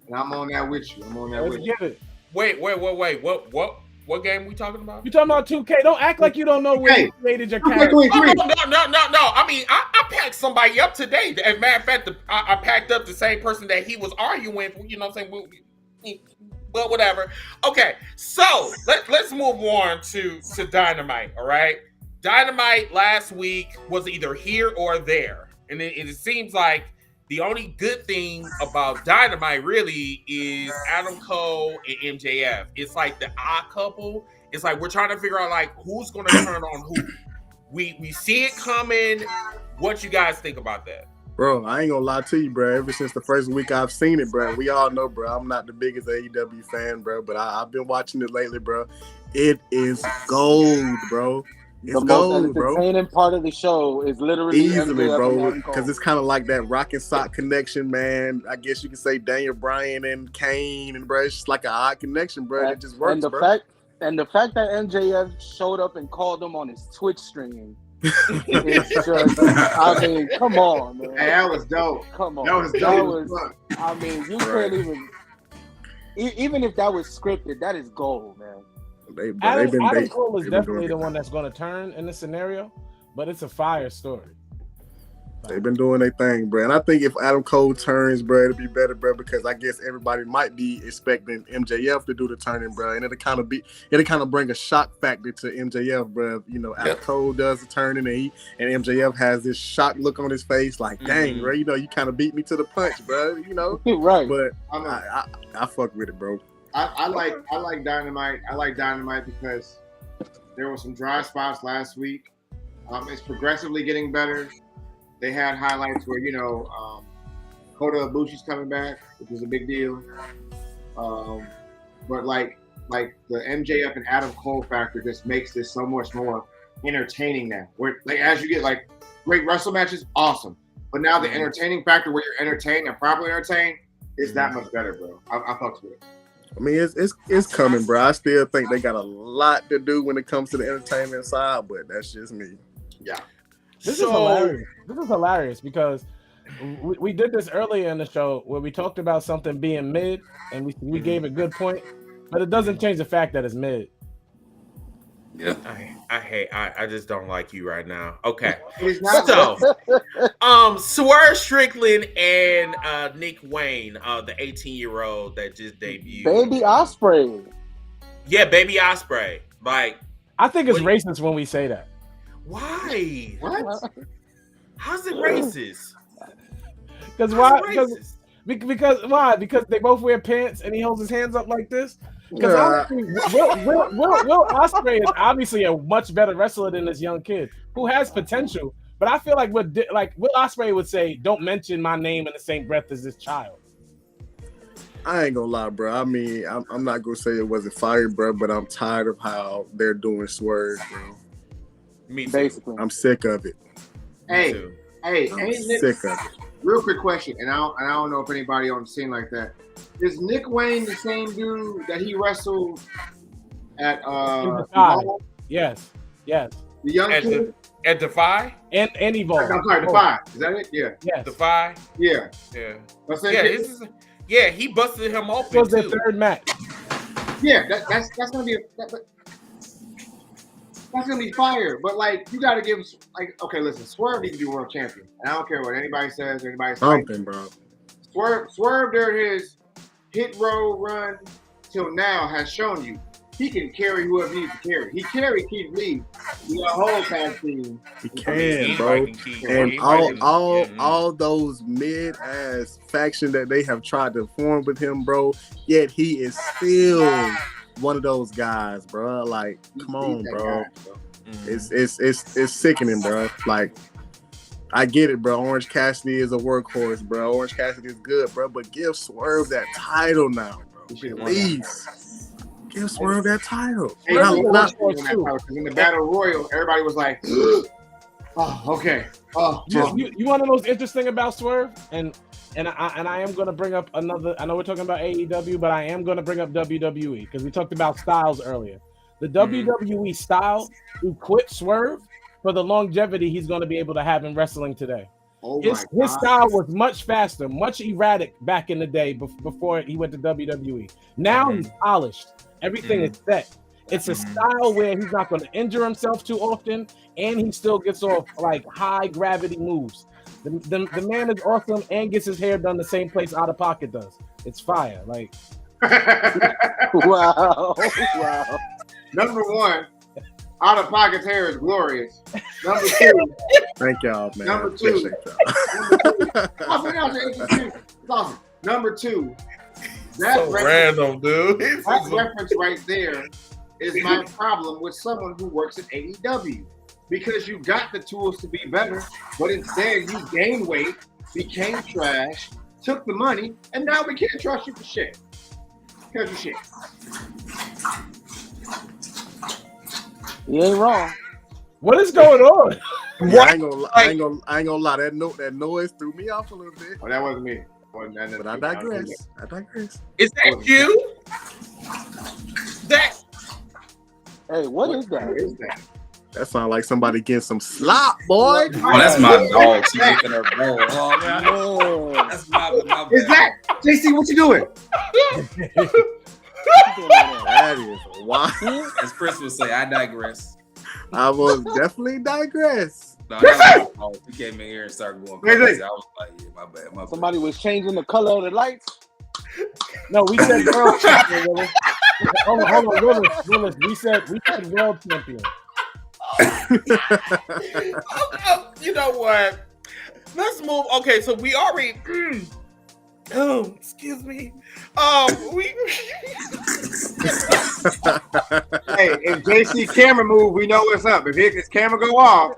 and I'm on that with you. Let's get it. Wait. What game we talking about? You talking about 2K? Don't act like you don't know where you created your character. No. I mean, I packed somebody up today. As a matter of fact, I packed up the same person that he was arguing. You know what I'm saying? Well, whatever. Okay, so let's move on to Dynamite. All right. Dynamite last week was either here or there, and it seems like the only good thing about Dynamite really is Adam Cole and MJF. It's like the odd couple. It's like we're trying to figure out like who's going to turn on who. We see it coming. What you guys think about that? Bro, I ain't gonna lie to you, bro. Ever since the first week I've seen it, bro, we all know, bro, I'm not the biggest AEW fan, bro, but I've been watching it lately, bro. It is gold, bro. It's The gold, most bro. entertaining part of the show is literally Easily, MJF bro, and because it's kind of like that rock and sock connection, man. I guess you could say Daniel Bryan and Kane, and bro, it's just like an odd connection, bro. It just works, and the bro. fact that MJF showed up and called him on his Twitch stream. It's just, I mean, come on, man. Hey, that was dope. Come on. That was dope. I mean, you can't even if that was scripted, that is gold, man. Adam Cole is definitely the one that's going to turn in this scenario, but it's a fire story. They've been doing their thing, bro. And I think if Adam Cole turns, bro, it'll be better, bro, because I guess everybody might be expecting MJF to do the turning, bro. And it'll kind of bring a shock factor to MJF, bro. You know, Adam Cole does the turning and MJF has this shocked look on his face, like, dang, bro, you know, you kind of beat me to the punch, bro. You know? Right. But I fuck with it, bro. I like Dynamite. I like Dynamite because there were some dry spots last week. It's progressively getting better. They had highlights where, you know, Kota Ibushi's coming back, which is a big deal. But like the MJF and Adam Cole factor just makes this so much more entertaining now. Where like as you get like great wrestle matches, awesome. But now the entertaining factor where you're entertained and properly entertained is that much better, bro. I fucks with it. I mean, it's coming, bro. I still think they got a lot to do when it comes to the entertainment side, but that's just me. Yeah. This is hilarious. This is hilarious because we did this earlier in the show where we talked about something being mid and we gave a good point, but it doesn't change the fact that it's mid. Yeah. I just don't like you right now. Okay. So Swerve Strickland and Nick Wayne, the 18-year-old that just debuted. Baby Osprey. Yeah, Baby Osprey. Like, I think it's racist when we say that. Why? What? How's it racist? Because why? Because why? Because they both wear pants and he holds his hands up like this. Because honestly, Will Ospreay is obviously a much better wrestler than this young kid who has potential. But I feel like Will Ospreay would say, "Don't mention my name in the same breath as this child." I ain't gonna lie, bro. I mean, I'm not gonna say it wasn't fire, bro, but I'm tired of how they're doing Swerve, bro. Me too. Basically, I'm sick of it. Hey, I'm sick of it. Real quick question, and I don't know if anybody on the scene like that. Is Nick Wayne the same dude that he wrestled at Yes. The young kid? At Defy? And Evolve. I'm sorry, Defy. Is that it? Yeah. Yes. Defy? Yeah. Yeah, he busted him open. This was their third match. Yeah, that's gonna be that's gonna be fire. But like, you gotta give okay, listen, Swerve needs to be world champion. And I don't care what anybody says or anybody says. Something, bro. Swerve during his hit row run till now has shown you he can carry whoever he needs to carry. He carried Keith Lee the whole tag team. He can, bro. And all those mid-ass faction that they have tried to form with him, bro, yet he is still one of those guys, bro. Like, come on, bro. It's sickening, bro. Like, I get it, bro. Orange Cassidy is a workhorse, bro. Orange Cassidy is good, bro. But give Swerve that title now, bro. Please. Give Swerve that title. In the Battle Royal, everybody was like, oh, okay. You want to know what's interesting about Swerve? And I am going to bring up another. I know we're talking about AEW, but I am going to bring up WWE because we talked about styles earlier. The WWE style who quit Swerve for the longevity he's going to be able to have in wrestling today. His style was much faster, much erratic back in the day before he went to WWE. Now he's polished. Everything is set. It's a style where he's not going to injure himself too often, and he still gets off like high gravity moves. The man is awesome and gets his hair done the same place Out of Pocket does. It's fire. Like, wow. Number one, Out of pocket's hair is glorious. Number 2. Thank y'all, man. Number 2. It's awesome. Number 2. That So random, dude. That reference right there is my problem with someone who works at AEW. Because you got the tools to be better, but instead you gained weight, became trash, took the money, and now we can't trust you for shit. Here's your shit. You ain't wrong. What is going on? Yeah, I ain't gonna lie. That noise threw me off a little bit. Oh, that wasn't me. But I digress. Is that you? That. Hey, what is that? What is that? That sounds like somebody getting some slop, boy. Oh, that's my dog. She making her bowl. Oh, man. Man. That's my Is that JC? What you doing? That is wild. As Chris would say, I digress. I will definitely digress. No, that was my fault. He came in here and started going crazy. I was like, yeah, my bad. Somebody was changing the color of the lights. No, we said world champion, Willis. Hold on, Willis. We said world champion. You know what? Let's move. Okay, so we already. Oh, excuse me. We. Hey, if JC camera move, we know what's up. If his camera go off,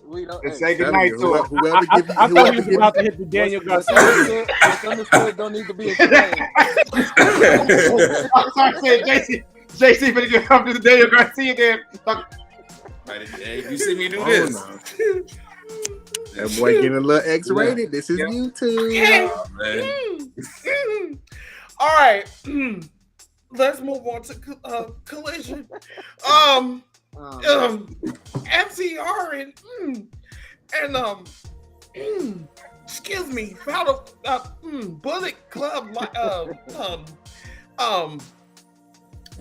We don't. then say goodnight to him. Whoever give you, I thought he was about to hit the Daniel Garcia. Misunderstood don't need to be explained. I'm sorry, say JC finna get up to the Daniel Garcia again. Right, hey, you see me do Oh, this. no. That boy getting a little X-rated. This is YouTube. Oh, man. All right. Let's move on to Collision. FTR and excuse me, Bullet Club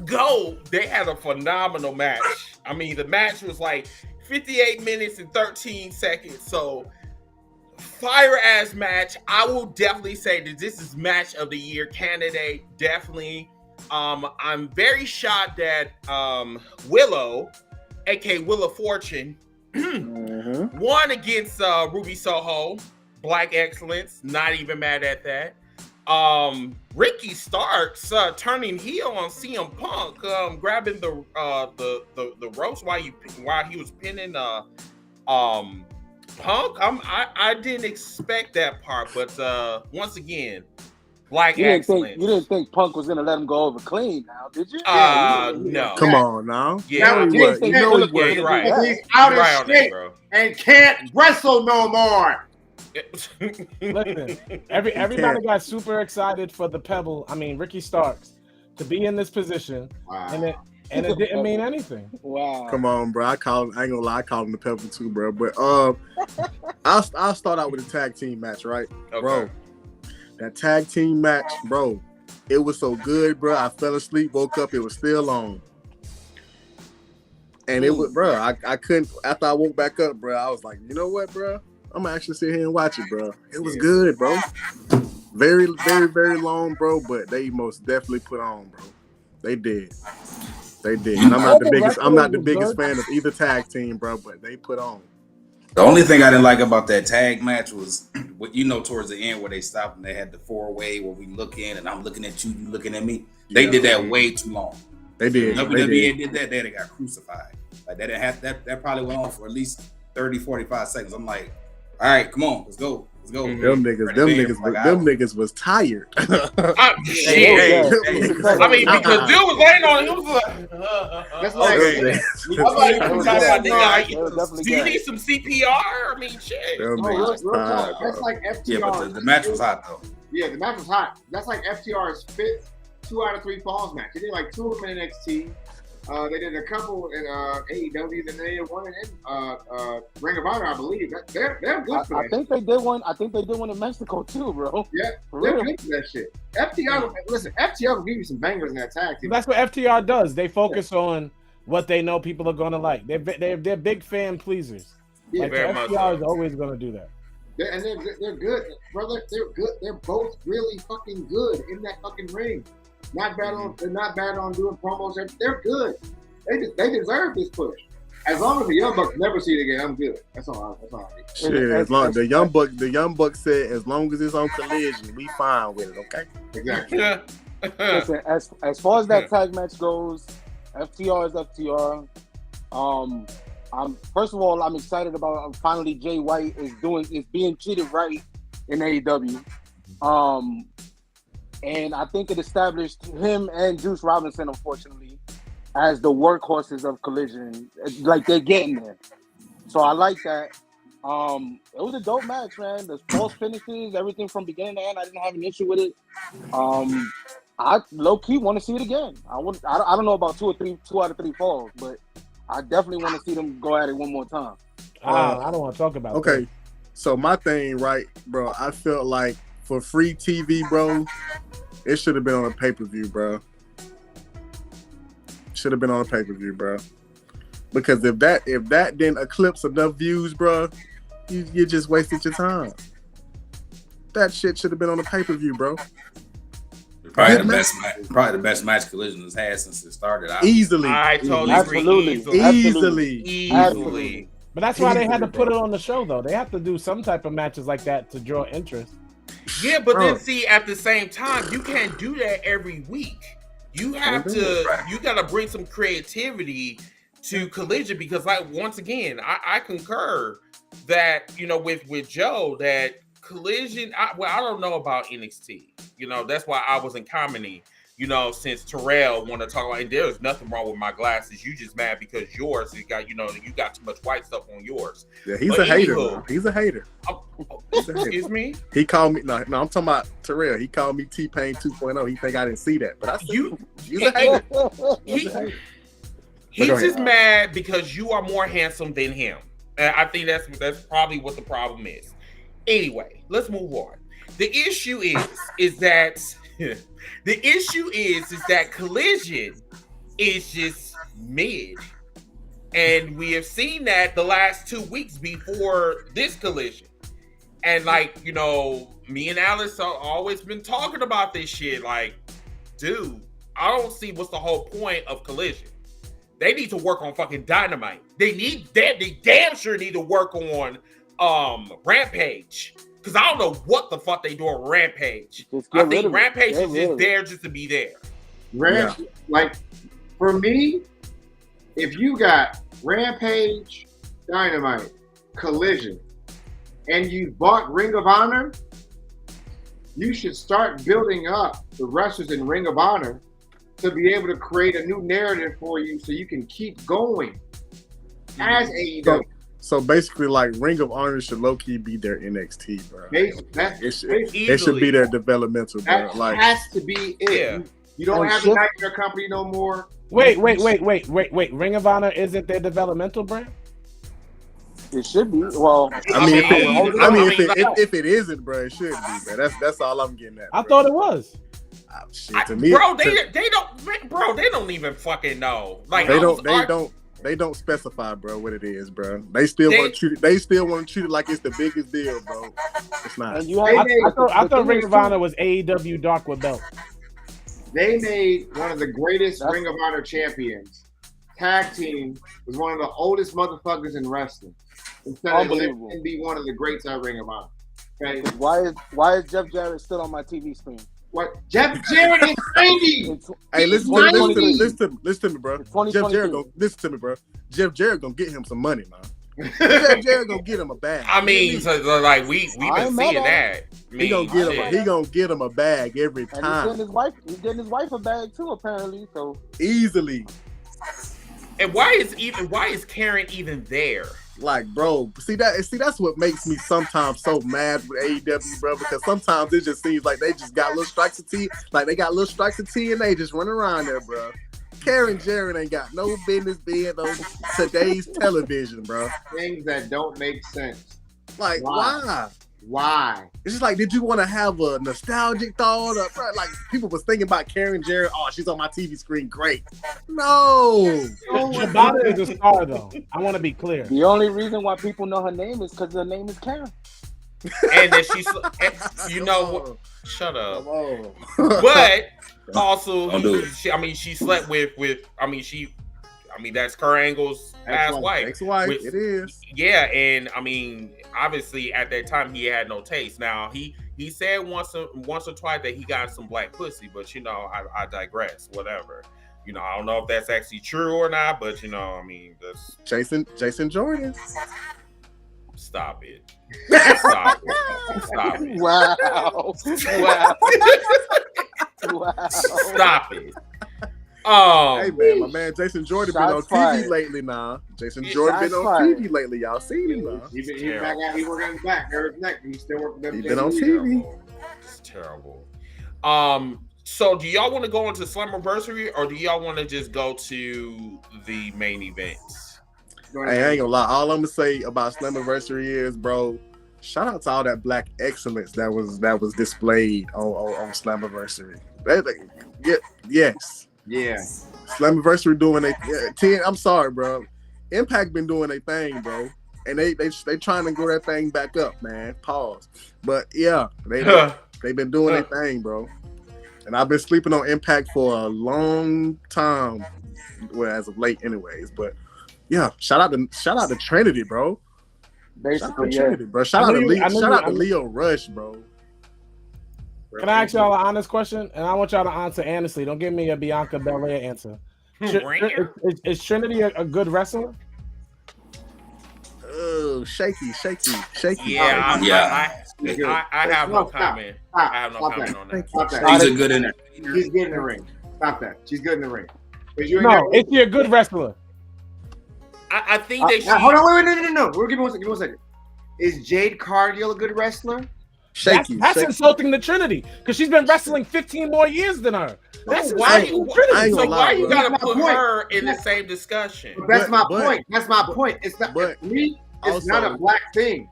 Go. They had a phenomenal match. I mean, the match was like 58 minutes and 13 seconds. So fire ass match. I will definitely say that this is match of the year candidate. Definitely. I'm very shocked that Willow, aka Wheel of Fortune, won against Ruby Soho. Black Excellence. Not even mad at that. Ricky Starks turning heel on CM Punk, grabbing the ropes while he was pinning Punk. I didn't expect that part, but once again, Black Excellence. You didn't think Punk was gonna let him go over clean, now, did you? No. Come on now. Yeah, You didn't think yeah, Punk was you're gonna right. do that. He's out You're of right on that, shape bro. and can't wrestle no more. Listen, everybody got super excited for the Pebble. I mean, Ricky Starks to be in this position, Wow. and it didn't mean anything. Wow. Come on, bro. I ain't gonna lie, I called him the Pebble too, bro. But I'll start out with a tag team match, right? Okay. Bro. That tag team match, bro. It was so good, bro. I fell asleep, woke up, it was still on. And it was, bro, I couldn't, after I woke back up, bro, I was like, you know what, bro? I'm gonna actually sit here and watch it, bro. It was good, bro. Very, very, very long, bro, but they most definitely put on, bro. They did. And I'm not the biggest fan of either tag team, bro, but they put on. The only thing I didn't like about that tag match was, towards the end where they stopped and they had the 4-way where we look in and I'm looking at you, you looking at me. They did that way too long. They did. WWE did that, they got crucified. Like they didn't have that probably went on for at least 30, 45 seconds. I'm like, all right, come on, let's go. Them niggas was tired. I mean, because dude was laying on, he was like, That's like, do you need some CPR? I mean, shit. that's like FTR. Yeah, but the match was hot though. Yeah, the match was hot. That's like FTR's fifth 2 out of 3 falls match. They did like 2 of them in NXT. They did a couple in AEW, and they did one in Ring of Honor, I believe. They're good for I think they did one. I think they did one in Mexico too, bro. Yeah, they're good for that shit. FTR, listen, FTR will give you some bangers in that tag team. That's what FTR does. They focus on what they know people are gonna like. They're big fan pleasers. Yeah, like very much FTR so. is always gonna do that. They're good, brother. They're good. They're both really fucking good in that fucking ring. They're not bad on doing promos. They're good. They deserve this push. As long as the Young Bucks never see it again, I'm good. That's all I need. Shit, as long the young buck said, as long as it's on Collision, we fine with it. Okay. Exactly. Listen, as far as that tag match goes, FTR is FTR. I'm first of all, I'm excited about finally Jay White is being treated right in AEW. And I think it established him and Juice Robinson, unfortunately, as the workhorses of Collision. Like they're getting there. So I like that. It was a dope match, man. The false finishes, everything from beginning to end, I didn't have an issue with it. I low key want to see it again. I don't know about two out of three falls, but I definitely want to see them go at it one more time. I don't want to talk about Okay, that. so my thing, right, bro, I felt like for free TV, bro, it should have been on a pay-per-view, bro. Should have been on a pay-per-view, bro. Because if that didn't eclipse enough views, bro, you just wasted your time. That shit should have been on a pay-per-view, bro. Probably the best match Collision has had since it started. Easily. I totally Absolutely. agree. Easily. But that's why they had to put it on the show, though. They have to do some type of matches like that to draw interest. Yeah, but then see, at the same time, you can't do that every week. You have you got to bring some creativity to Collision because, like, once again, I concur that, you know, with Joe, that Collision, I don't know about NXT. You know, that's why I wasn't commenting, you know, since Terrell want to talk about, and there's nothing wrong with my glasses. You just mad because yours, you got too much white stuff on yours. Yeah, he's a hater. Bro. He's a hater. Excuse me? He called me, no, I'm talking about Terrell. He called me T-Pain 2.0. He think I didn't see that. But I said, he's a hater. He's just mad because you are more handsome than him. And I think that's probably what the problem is. Anyway, let's move on. The issue is that Collision is just mid. And we have seen that the last 2 weeks before this Collision. And, like, you know, me and Alice have always been talking about this shit. Like, dude, I don't see what's the whole point of Collision. They need to work on fucking Dynamite. They damn sure need to work on Rampage. Because I don't know what the fuck they do on Rampage. I think Rampage is just there just to be there. Like, for me, if you got Rampage, Dynamite, Collision, and you bought Ring of Honor, you should start building up the wrestlers in Ring of Honor to be able to create a new narrative for you so you can keep going as AEW. So basically, like, Ring of Honor should low-key be their NXT, bro. It should be their developmental, bro. That has to be it. Yeah. You don't have the Nightmare Company no more. Wait. Ring of Honor isn't their developmental brand? It should be. Well, if it isn't, bro, it should be, bro. That's all I'm getting at. I thought it was. Shit, to me, they don't even fucking know. Like, they don't specify, bro, what it is, bro. They still want to treat it like it's the biggest deal, bro. It's not. I thought Ring of Honor was AEW Dark with belt. They made one of the greatest Ring of Honor champions. Tag team was one of the oldest motherfuckers in wrestling. Unbelievable. And be one of the greats at Ring of Honor. Okay? Why is Jeff Jarrett still on my TV screen? What? Jeff Jarrett is 90. Hey, listen to me, bro. Jeff Jarrett listen to me, bro. Jeff Jarrett gonna get him some money, man. Jeff Jarrett gonna get him a bag. I mean, so, like we've been seeing that. He gonna get him a bag every time. And he's getting his wife a bag too, apparently. So easily. And why is Karen even there? Like, bro, see that's what makes me sometimes so mad with AEW, bro, because sometimes it just seems like they just got little strikes of T, like they got little strikes of T and they just run around there, bro. Karen Jarrett ain't got no business being on today's television, bro. Things that don't make sense. Like, why? Why? It's just like, did you want to have a nostalgic thought? Or, like, people was thinking about Karen Jarrett. Oh, she's on my TV screen. Great. No. Shibata is a star, though. I want to be clear. The only reason why people know her name is because her name is Karen. And that she's, you know, shut up. But also, she slept with. I mean, that's Kurt Angle's past wife. Ex-wife, it is. Yeah, and I mean, obviously at that time he had no taste. Now he said once or twice that he got some black pussy, but I digress. Whatever. I don't know if that's actually true or not, but I mean, that's Jason Jordan. Stop it. Stop it. Stop it. Wow. Wow. Stop it. Hey man, my man Jason Jordan been on Shots TV fired. lately now. Jason Jordan been Shots on fired. TV lately. Y'all seen him now. He back out. He working his back. Eric's neck. He still working. He been on TV. It's terrible. So do y'all want to go into Slammiversary or do y'all want to just go to the main events? Hey, I ain't gonna lie. All I'm gonna say about Slammiversary is, bro, shout out to all that black excellence that was displayed on Slammiversary. Yes. Yeah. Slammiversary doing a 10. I'm sorry, bro. Impact been doing a thing, bro, and they trying to grow that thing back up, man. Pause. But yeah, they been doing their thing, bro. And I've been sleeping on Impact for a long time, well, as of late, anyways. But yeah, shout out to Trinity, bro. Basically, Trinity, bro. Shout out to Leo Rush, bro. Can I ask y'all an honest question? And I want y'all to answer honestly. Don't give me a Bianca Belair answer. Is Trinity a good wrestler? Oh, shaky. Yeah, I have no comment. I have no comment on that. Stop that. She's a good entertainer. She's good in the ring. Stop that. She's good in the ring. But you ain't No, is she a good wrestler? I think that she. Hold on, wait, no. Give me one second. Is Jade Cargill a good wrestler? Shaky. That's insulting the Trinity because she's been wrestling 15 more years than her. That's why insulting the Trinity. So why you gotta That's my put point. her in the same discussion? But that's my point. That's my point. It's not. but For me, it's also- not a black thing.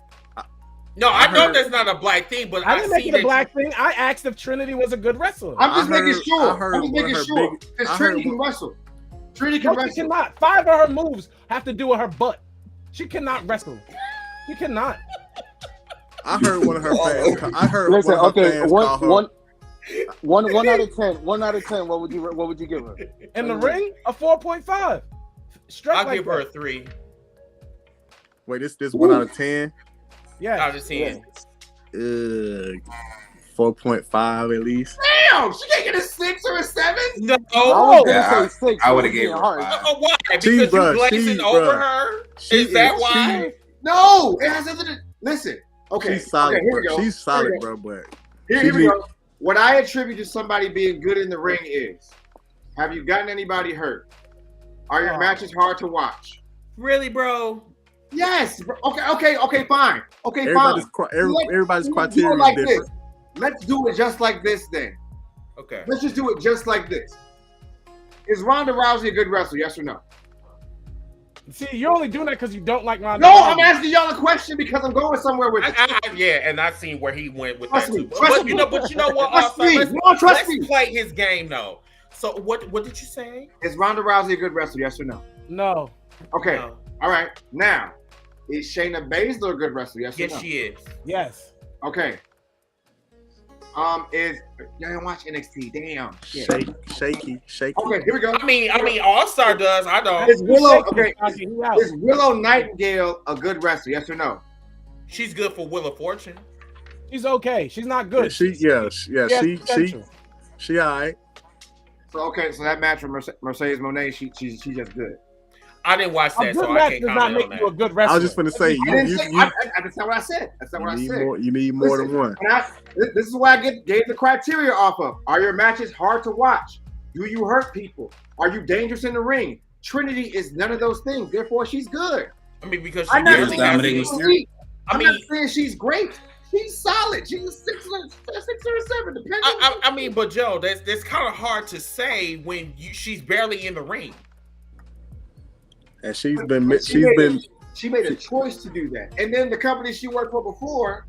No, I know that's not a black thing, but I didn't make see it a that black thing. I asked if Trinity was a good wrestler. I'm just making sure. I heard I'm just one of making her sure. big- Because I Trinity heard can wrestle. Trinity can No, she wrestle. cannot. 5 of her moves have to do with her butt. She cannot wrestle. She cannot. I heard one of her fans. I heard Listen, one of her okay, fans call her. one out of 10. 1 out of 10. What would you give her? In the ring, a 4.5. Straight I'll like give her a that. 3 Wait, this 1 out of 10. Yeah. out of 10. 4.5 at least. Damn, she can't get a 6 or a 7. No, I was Yeah, gonna say 6. I but would've it's gave her being a harsh. 5. why? Because She, you bruh, glazing she, over bruh. her? She Is that is- why? No, it has nothing to. Listen. Okay. She's solid, okay, here we bro. go. She's solid, Here we bro. But go. Here she we go. What I attribute to somebody being good in the ring is: have you gotten anybody hurt? Are your matches hard to watch? Really, bro? Yes. Okay, fine. Okay, everybody's fine. everybody's Let's do criteria it like is this. different. Let's do it just like this then. Okay. Let's just do it just like this. Is Ronda Rousey a good wrestler? Yes or no? See, you're only doing that because you don't like Ronda. No, Rousey. I'm asking y'all a question because I'm going somewhere with it. Yeah, and I've seen where he went with Trust that me, too. trust But me. you know what? Trust me. Let's, No, trust let's me. play his game though. So what did you say? Is Ronda Rousey a good wrestler? Yes or no? No. Okay. No. All right. Now, is Shayna Baszler a good wrestler? Yes or Yes, no? she is. Yes. Okay. Is y'all don't watch NXT? Damn. Shit. Shaky. Okay, here we go. I mean, All Star does. I don't. Is Willow Shaky, okay? he out. Is Willow Nightingale a good wrestler? Yes or no? She's good for Wheel of Fortune. She's okay. She's not good. She has potential. all right. So that match with Mercedes Moné, she's just good. I didn't watch A that, good so I match can't does not comment make on you a that. good wrestler. I was just gonna say That's not what I said. That's not what I said. you need more than one. And this is why I gave the criteria off of. Are your matches hard to watch? Do you hurt people? Are you dangerous in the ring? Trinity is none of those things. Therefore, she's good. I mean, because she I'm not barely saying has she's any- elite. I I'm mean, not saying she's great. She's solid. She's a 6 or 7, depending. I mean, but Joe, that's kind of hard to say when she's barely in the ring. And she made a choice to do that. And then the company she worked for before,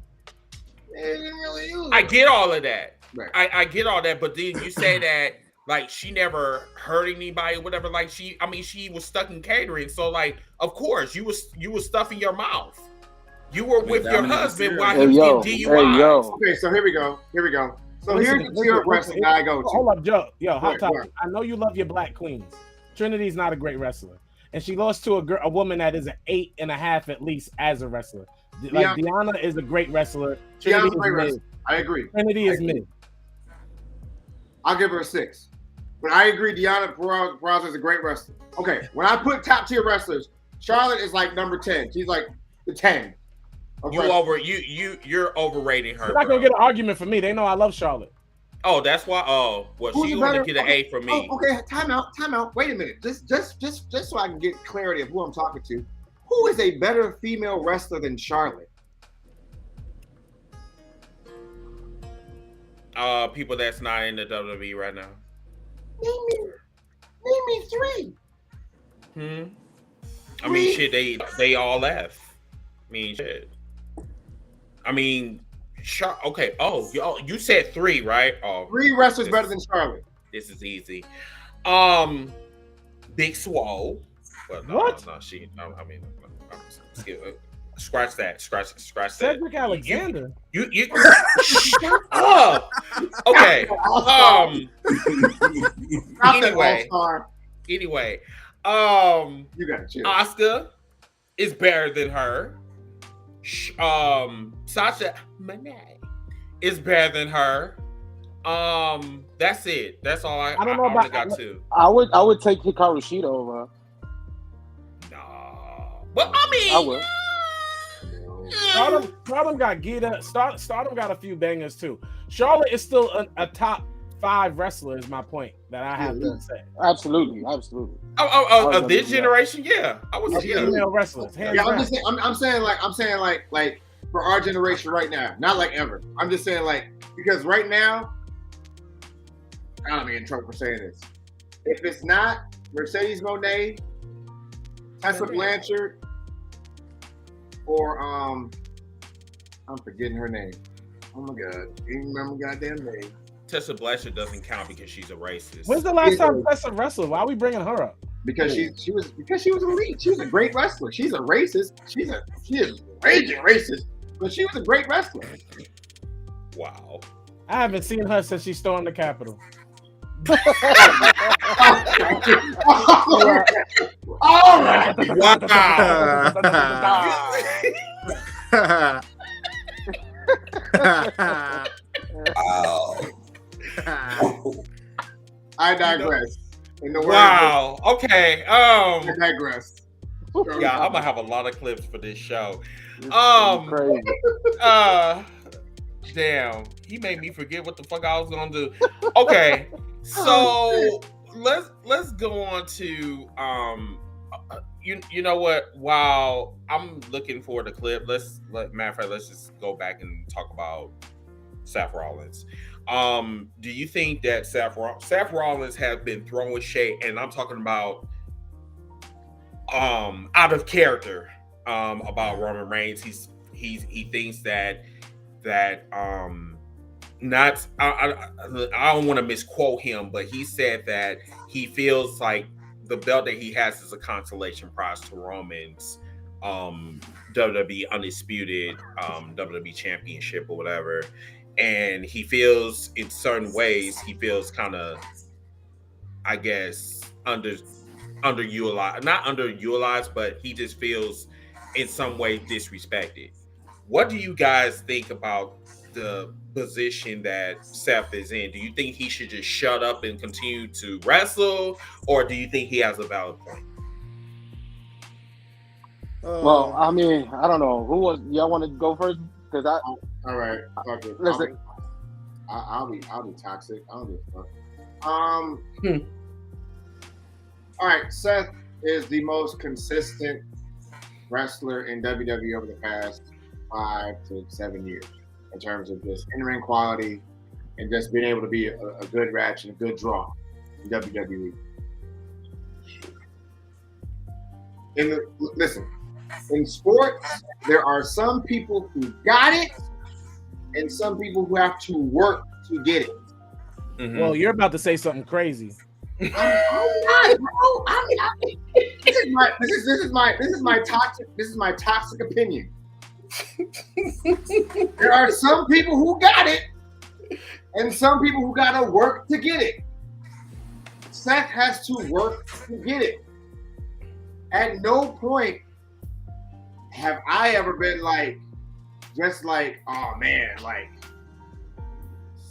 they didn't really use I it. get all of that. Right. I get all that, but then you say that like she never hurt anybody or whatever. Like she was stuck in catering, so like of course you was stuffing your mouth. You were with your husband while he was getting DUI. Okay, so here we go. So here's the tier of wrestling that I go to. Hold up, Joe. Yo, hot Right, topic. right. I know you love your black queens. Trinity's not a great wrestler. and she lost to a woman that is an 8.5 at least as a wrestler. Like Deanna is a great wrestler. Trinity Deanna's a great wrestler. I agree. Trinity is mid. I'll give her a 6. But I agree, Deanna Purrazzo is a great wrestler. Okay, when I put top tier wrestlers, Charlotte is like number 10. She's like the 10. You're overrating her. You're not gonna get an argument from me. They know I love Charlotte. Oh, that's why. Oh, well, she's going to get an A from me. Oh, okay, time out. Wait a minute. Just so I can get clarity of who I'm talking to. Who is a better female wrestler than Charlotte? People that's not in the WWE right now. Name me 3. I mean, shit. They all left. I mean, shit. I mean, okay. Oh, you said 3, right? Oh, 3 wrestlers better than Charlotte. This is easy. Big Swole. But no, what? No, she. No, I mean, scratch that. Scratch that. Cedric Alexander. You shut up. Okay. Anyway. You got to chill. Oscar is better than her. Sasha Monet is better than her. That's it. That's all I don't know about. Got two. I would take Hikaru Shida over. No. Well, I mean, I would. Stardom got Gita. Stardom got a few bangers too. Charlotte is still a top 5 wrestler. Is my point that I have to say. Absolutely. Of this generation, yeah, I was female wrestlers. Yeah, I'm saying like for our generation right now, not like ever. I'm just saying like because right now, I don't be in trouble for saying this. If it's not Mercedes Moné, Tessa Blanchard, or I'm forgetting her name. Oh my god, even remember goddamn name. Tessa Blanchard doesn't count because she's a racist. When's the last time Tessa wrestled? Why are we bringing her up? Because she was elite. She was a great wrestler. She's a racist. She is raging racist, but she was a great wrestler. Wow. I haven't seen her since she stormed the Capitol. All right. Wow. I digress. Wow. Okay. I digress. Yeah, I'm gonna have a lot of clips for this show. Crazy. Damn, he made me forget what the fuck I was gonna do. Okay, so let's go on to you know what? While I'm looking for the clip, matter of fact, let's just go back and talk about Seth Rollins. Do you think that Seth Rollins has been throwing shade, and I'm talking about out of character about Roman Reigns? He thinks that not I don't want to misquote him, but he said that he feels like the belt that he has is a consolation prize to Roman's WWE Undisputed WWE Championship or whatever. And he feels in certain ways, he feels kind of, I guess, underutilized, not underutilized, but he just feels in some way disrespected. What do you guys think about the position that Seth is in? Do you think he should just shut up and continue to wrestle, or do you think he has a valid point? Well, I mean, I don't know. Y'all want to go first? Because all right. Okay. Listen, I'll be toxic. I don't give a fuck. All right. Seth is the most consistent wrestler in WWE over the past 5 to 7 years in terms of just in-ring quality and just being able to be a good match and a good draw in WWE. Listen, in sports, there are some people who got it and some people who have to work to get it. Mm-hmm. Well, you're about to say something crazy. I'm not, bro. This is my toxic opinion. There are some people who got it and some people who gotta work to get it. Seth has to work to get it. at no point have I ever been like, just like, oh man, like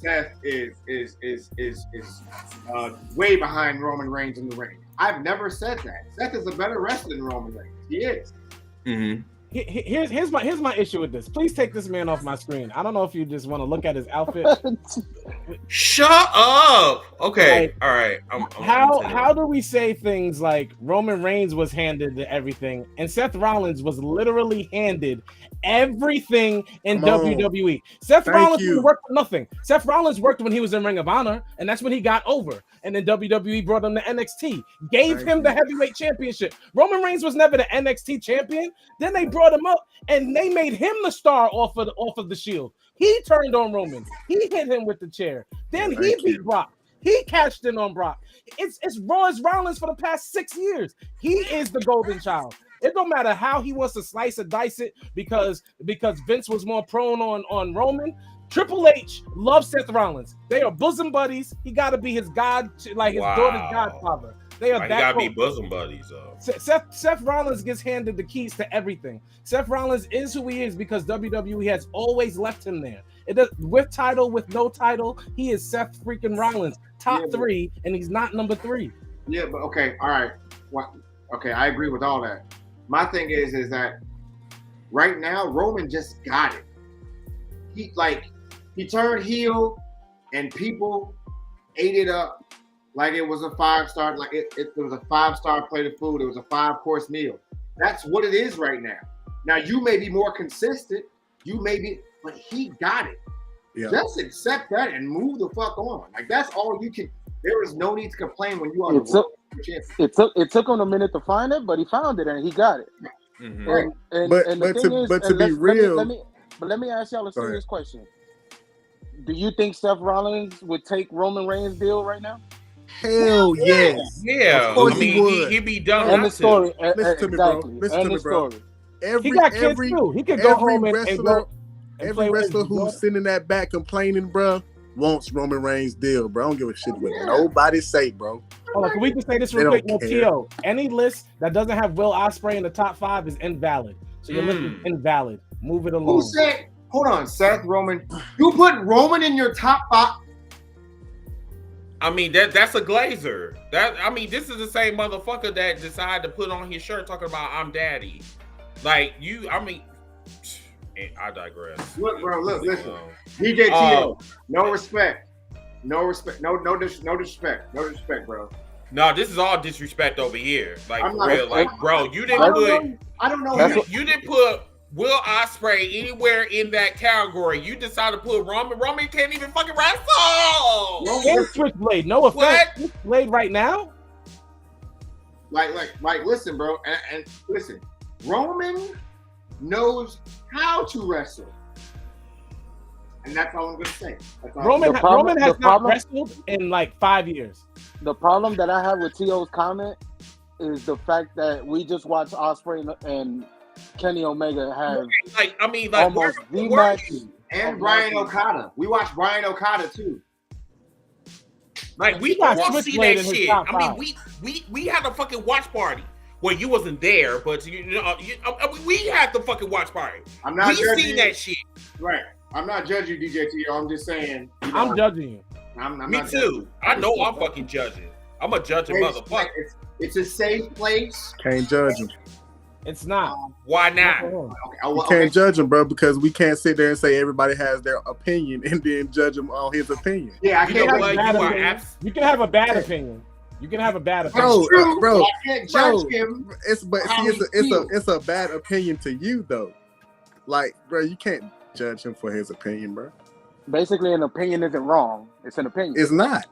Seth is way behind Roman Reigns in the ring. I've never said that. Seth is a better wrestler than Roman Reigns. He is. Mm-hmm. Here's my issue with this. Please take this man off my screen. I don't know if you just want to look at his outfit. Shut up. Okay. Like, all right. How do we say things like Roman Reigns was handed everything and Seth Rollins was literally handed everything in WWE? Seth Rollins didn't work for nothing. Seth Rollins worked when he was in Ring of Honor, and that's when he got over. And then WWE brought him to NXT, gave him the heavyweight championship. Roman Reigns was never the NXT champion. Then they brought him up, and they made him the star off of the Shield. He turned on Roman. He hit him with the chair. Then he beat Brock. He cashed in on Brock. It's Rollins for the past 6 years. He is the golden child. It don't matter how he wants to slice or dice it because Vince was more prone on Roman. Triple H loves Seth Rollins. They are bosom buddies. He got to be his daughter's godfather. They are that. He gotta be bosom buddies, though. Seth Rollins gets handed the keys to everything. Seth Rollins is who he is because WWE has always left him there. With title, with no title, he is Seth freaking Rollins, top 3, and he's not number 3. Yeah, but okay, all right. Okay, I agree with all that. My thing is that right now Roman just got it. He turned heel, and people ate it up like it was a 5-star, like it was a 5-star plate of food. It was a 5-course meal. That's what it is right now. Now you may be more consistent, but he got it. Yeah. Just accept that and move the fuck on. Like that's all you can. There is no need to complain when you are the world champion. It took him a minute to find it, but he found it and he got it. Mm-hmm. But to be real, let me ask y'all a serious question. Do you think Seth Rollins would take Roman Reigns' deal right now? Hell yes. Yeah. Of course he would. He'd be done. And the story. Listen to me, bro. Listen to me, bro. He got kids too. He could go home every wrestler who's sitting in that back complaining, bro, wants Roman Reigns' deal, bro. I don't give a shit what nobody say, bro. Hold on, can we just say this real quick? No, T.O. Any list that doesn't have Will Ospreay in the top 5 is invalid. So your list is invalid. Move it along. Who said? Hold on, Seth Roman. You put Roman in your top 5. I mean that's a glazer. This is the same motherfucker that decided to put on his shirt talking about I'm daddy. Like you, I digress. Look, bro, listen. DJ T.O. No respect. No disrespect, bro. No, this is all disrespect over here. Like for real. Like, bro, you didn't put I don't know. You didn't put Will Ospreay anywhere in that category. You decided to put Roman. Roman can't even fucking wrestle. And Switchblade. No offense. Switchblade right now. Like, listen, bro, and listen. Roman knows how to wrestle, and that's all I'm gonna say. Roman has not wrestled in like 5 years. The problem that I have with T.O.'s comment is the fact that we just watched Ospreay and Kenny Omega have almost the match. And Brian Okada. We watched Brian Okada too. Like we all see that shit. I mean, we had a fucking watch party. Well, you wasn't there, but we had the fucking watch party. We seen that shit. Right. I'm not judging DJ T.O. I'm just saying. I'm judging you. Me too. I know I'm fucking judging. I'm a judging motherfucker. It's a safe place. Can't judge him. It's not. Why not? You can't judge him, bro, because we can't sit there and say everybody has their opinion and then judge him on his opinion. Yeah, I can't. You can have a bad opinion. You can have a bad opinion. Bro, I can't judge him. It's a bad opinion to you though. Like, bro, you can't judge him for his opinion, bro. Basically, an opinion isn't wrong. It's an opinion. It's not.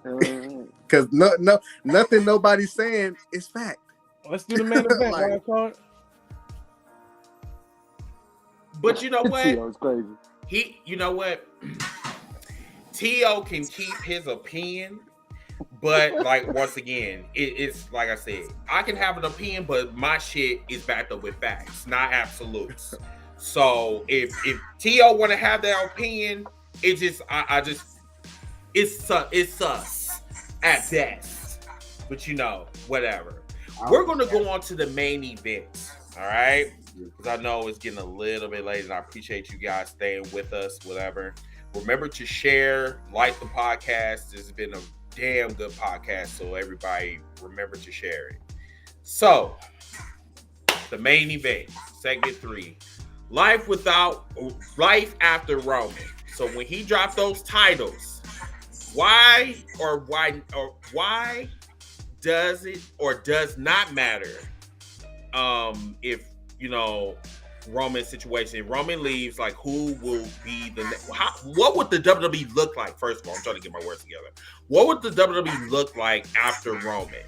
Because nothing nobody's saying is fact. Let's do the main event, like, but you know what? T.O.'s crazy. You know what? T.O. can keep his opinion, but like once again, it's like I said, I can have an opinion, but my shit is backed up with facts, not absolutes. So if T.O. want to have their opinion, it's just it's sus at best. But whatever. We're going to go on to the main event. All right, because I know it's getting a little bit late, and I appreciate you guys staying with us. Whatever. Remember to share, like the podcast. This has been a damn good podcast, so everybody remember to share it. So, the main event, segment 3, life after Roman. So when he dropped those titles, why does it or does not matter? If Roman's situation, if Roman leaves, like who will be the next? What would the WWE look like? First of all, I'm trying to get my words together. What would the WWE look like after Roman?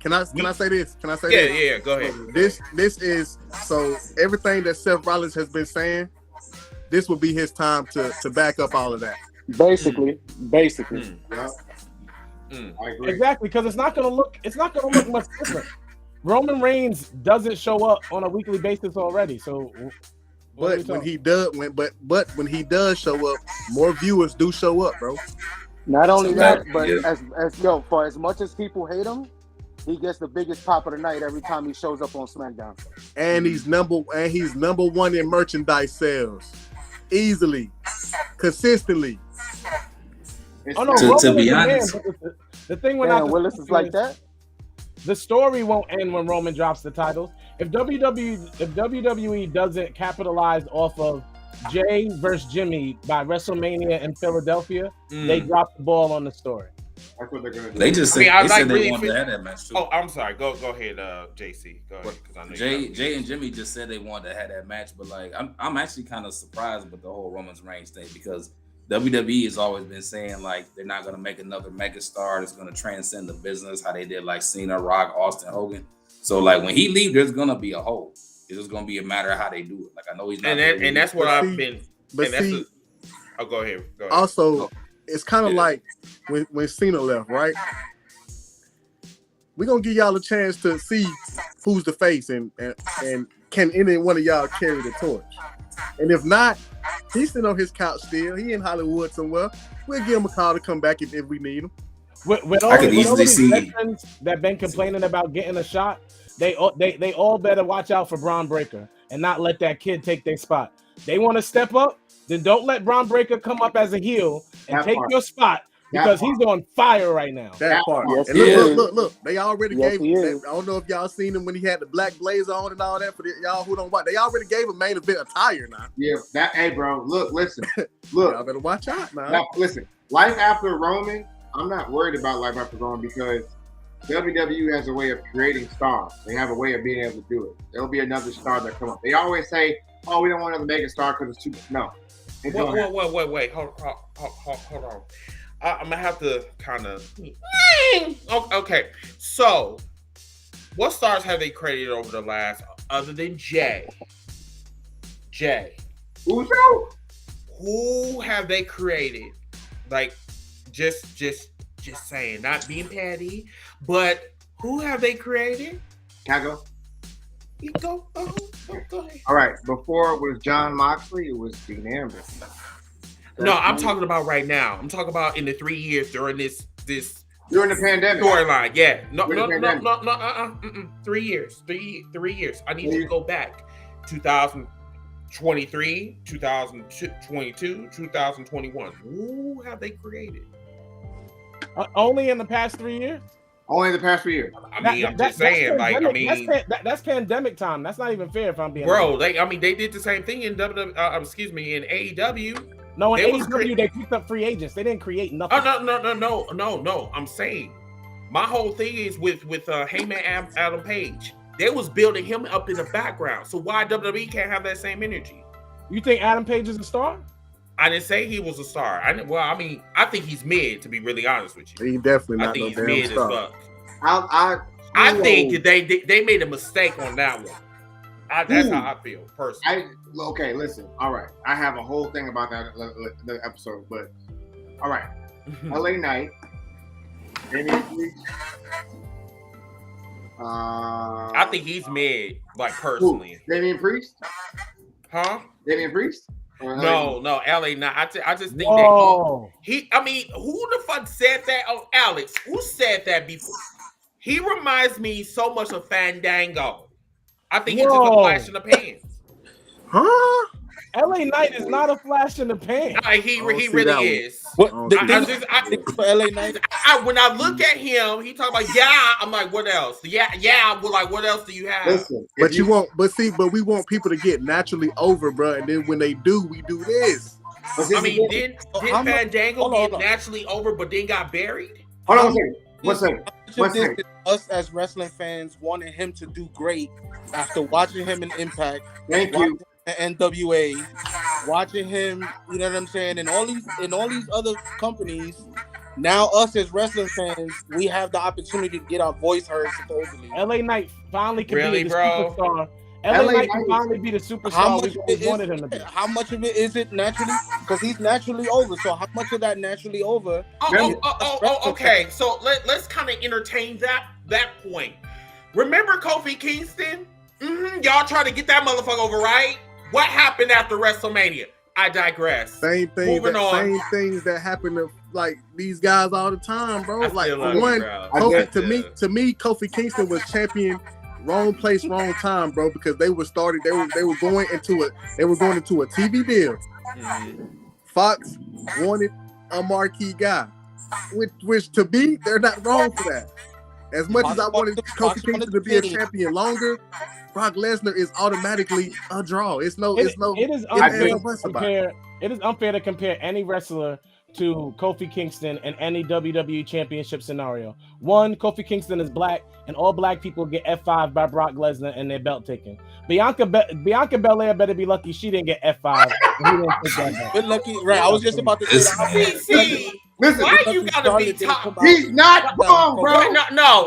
Can I say this? Can I say this? Yeah, go ahead. This is so everything that Seth Rollins has been saying. This would be his time to back up all of that. Basically. Yeah. I agree. Exactly, because it's not gonna look much different. Roman Reigns doesn't show up on a weekly basis already, so. But when he does show up, more viewers do show up, bro. Not only that, but for as much as people hate him, he gets the biggest pop of the night every time he shows up on SmackDown. And he's number one in merchandise sales, easily, consistently. To be honest, the thing when Willis is like that. The story won't end when Roman drops the titles. If WWE doesn't capitalize off of Jay versus Jimmy by WrestleMania in Philadelphia, they drop the ball on the story. That's what they're gonna do. They just said they wanted to have that match too. Oh, I'm sorry. Go ahead, JC. Go ahead, because I know Jay and Jimmy just said they wanted to have that match, but like I'm actually kind of surprised with the whole Roman Reigns thing because WWE has always been saying like they're not gonna make another megastar that's gonna transcend the business, how they did like Cena, Rock, Austin, Hogan. So like when he leaves, there's gonna be a hole. It's just gonna be a matter of how they do it. Like I know he's not, and that's what I've been. But see, go ahead. Also, it's kind of like when Cena left, right? We're gonna give y'all a chance to see who's the face and can any one of y'all carry the torch. And if not, he's sitting on his couch still. He in Hollywood somewhere. We'll give him a call to come back if we need him. With all these veterans that been complaining about getting a shot, they all better watch out for Braun Breaker and not let that kid take their spot. They want to step up, then don't let Braun Breaker come up as a heel and take your spot because he's on fire right now. That part. Yes, and look. They already gave him. I don't know if y'all seen him when he had the black blazer on and all that. For y'all who don't watch, they already gave him main event attire now. Yeah. Hey, bro. Listen. Y'all better watch out now. Now, listen. Life after Roman, I'm not worried about life after Roman because WWE has a way of creating stars. They have a way of being able to do it. There'll be another star that come up. They always say, "Oh, we don't want another mega star because it's too." No. Wait. Hold on. I'm gonna have to kind of. Okay. So, what stars have they created over the last, other than Jay? Who have they created? Like, just saying, not being petty, but who have they created? Can I go? You go. Go ahead. All right. Before it was John Moxley, it was Dean Ambrose. No, I'm talking about right now. I'm talking about in the 3 years during this during the pandemic storyline. Yeah, no. 3 years. 3 years. I need you to go back. 2023, 2022, 2021. Who have they created? Only in the past 3 years. Only in the past 3 years. I'm just saying. That's pandemic time. That's not even fair. If I'm being honest. They did the same thing in in AEW. No, in AEW they picked up free agents. They didn't create nothing. Oh, no. I'm saying my whole thing is with Heyman Adam Page. They was building him up in the background. So why WWE can't have that same energy? You think Adam Page is a star? I didn't say he was a star. I think he's mid, to be really honest with you. He definitely not. I think no he's damn mid star. as fuck. I think they made a mistake on that one. That's how I feel personally. Okay, listen. All right, I have a whole thing about that episode, but all right. LA Knight, Damian Priest. I think he's mid, like personally. Damian Priest? Huh? Damian Priest? No, LA Knight. I just think that who the fuck said that? Oh, Alex, who said that before? He reminds me so much of Fandango. I think he's Whoa. just a flash in the pans. Huh? LA Knight is not a flash in the pan. He I don't see really that one. is. What Oh, the I- thing for LA Knight? When I look at him, he talk about I'm like, what else? Yeah. We're like, what else do you have? Listen, But we want people to get naturally over, bro. And then when they do, we do this. I mean, did How much- Fandango hold on, get hold on. naturally over, but then got buried? hold on one second. How much One of this second. is us as wrestling fans wanting him to do great after watching him in Impact, Thank watching you. him in NWA, watching him, you know what I'm saying, and all these other companies. Now us as wrestling fans, we have the opportunity to get our voice heard supposedly. LA Knight finally can Really, be the bro? superstar. LA LA Knight Knight can is- finally be the How superstar much we of it always wanted him to be. how much of it is it naturally? Because he's naturally over. So how much of that naturally over? Okay. So let's kind of entertain that point. Remember Kofi Kingston? Y'all trying to get that motherfucker over, right? What happened after WrestleMania? I digress. Same things that happen to like these guys all the time, bro. I Like still love you, one, bro. Kofi, to me, Kofi Kingston was champion. Wrong place, wrong time, bro. Because they were going into a TV deal. Fox wanted a marquee guy, which to me, they're not wrong for that. As much as I wanted Kofi Kingston to be a champion longer, Brock Lesnar is automatically a draw. It is unfair to compare any wrestler to Kofi Kingston in any WWE championship scenario. One, Kofi Kingston is black, and all black people get F5 by Brock Lesnar and their belt taken. Bianca Belair better be lucky she didn't get F5. Good lucky, right? I was just about to say that. See, Listen, why you gotta be top? He's not wrong, bro.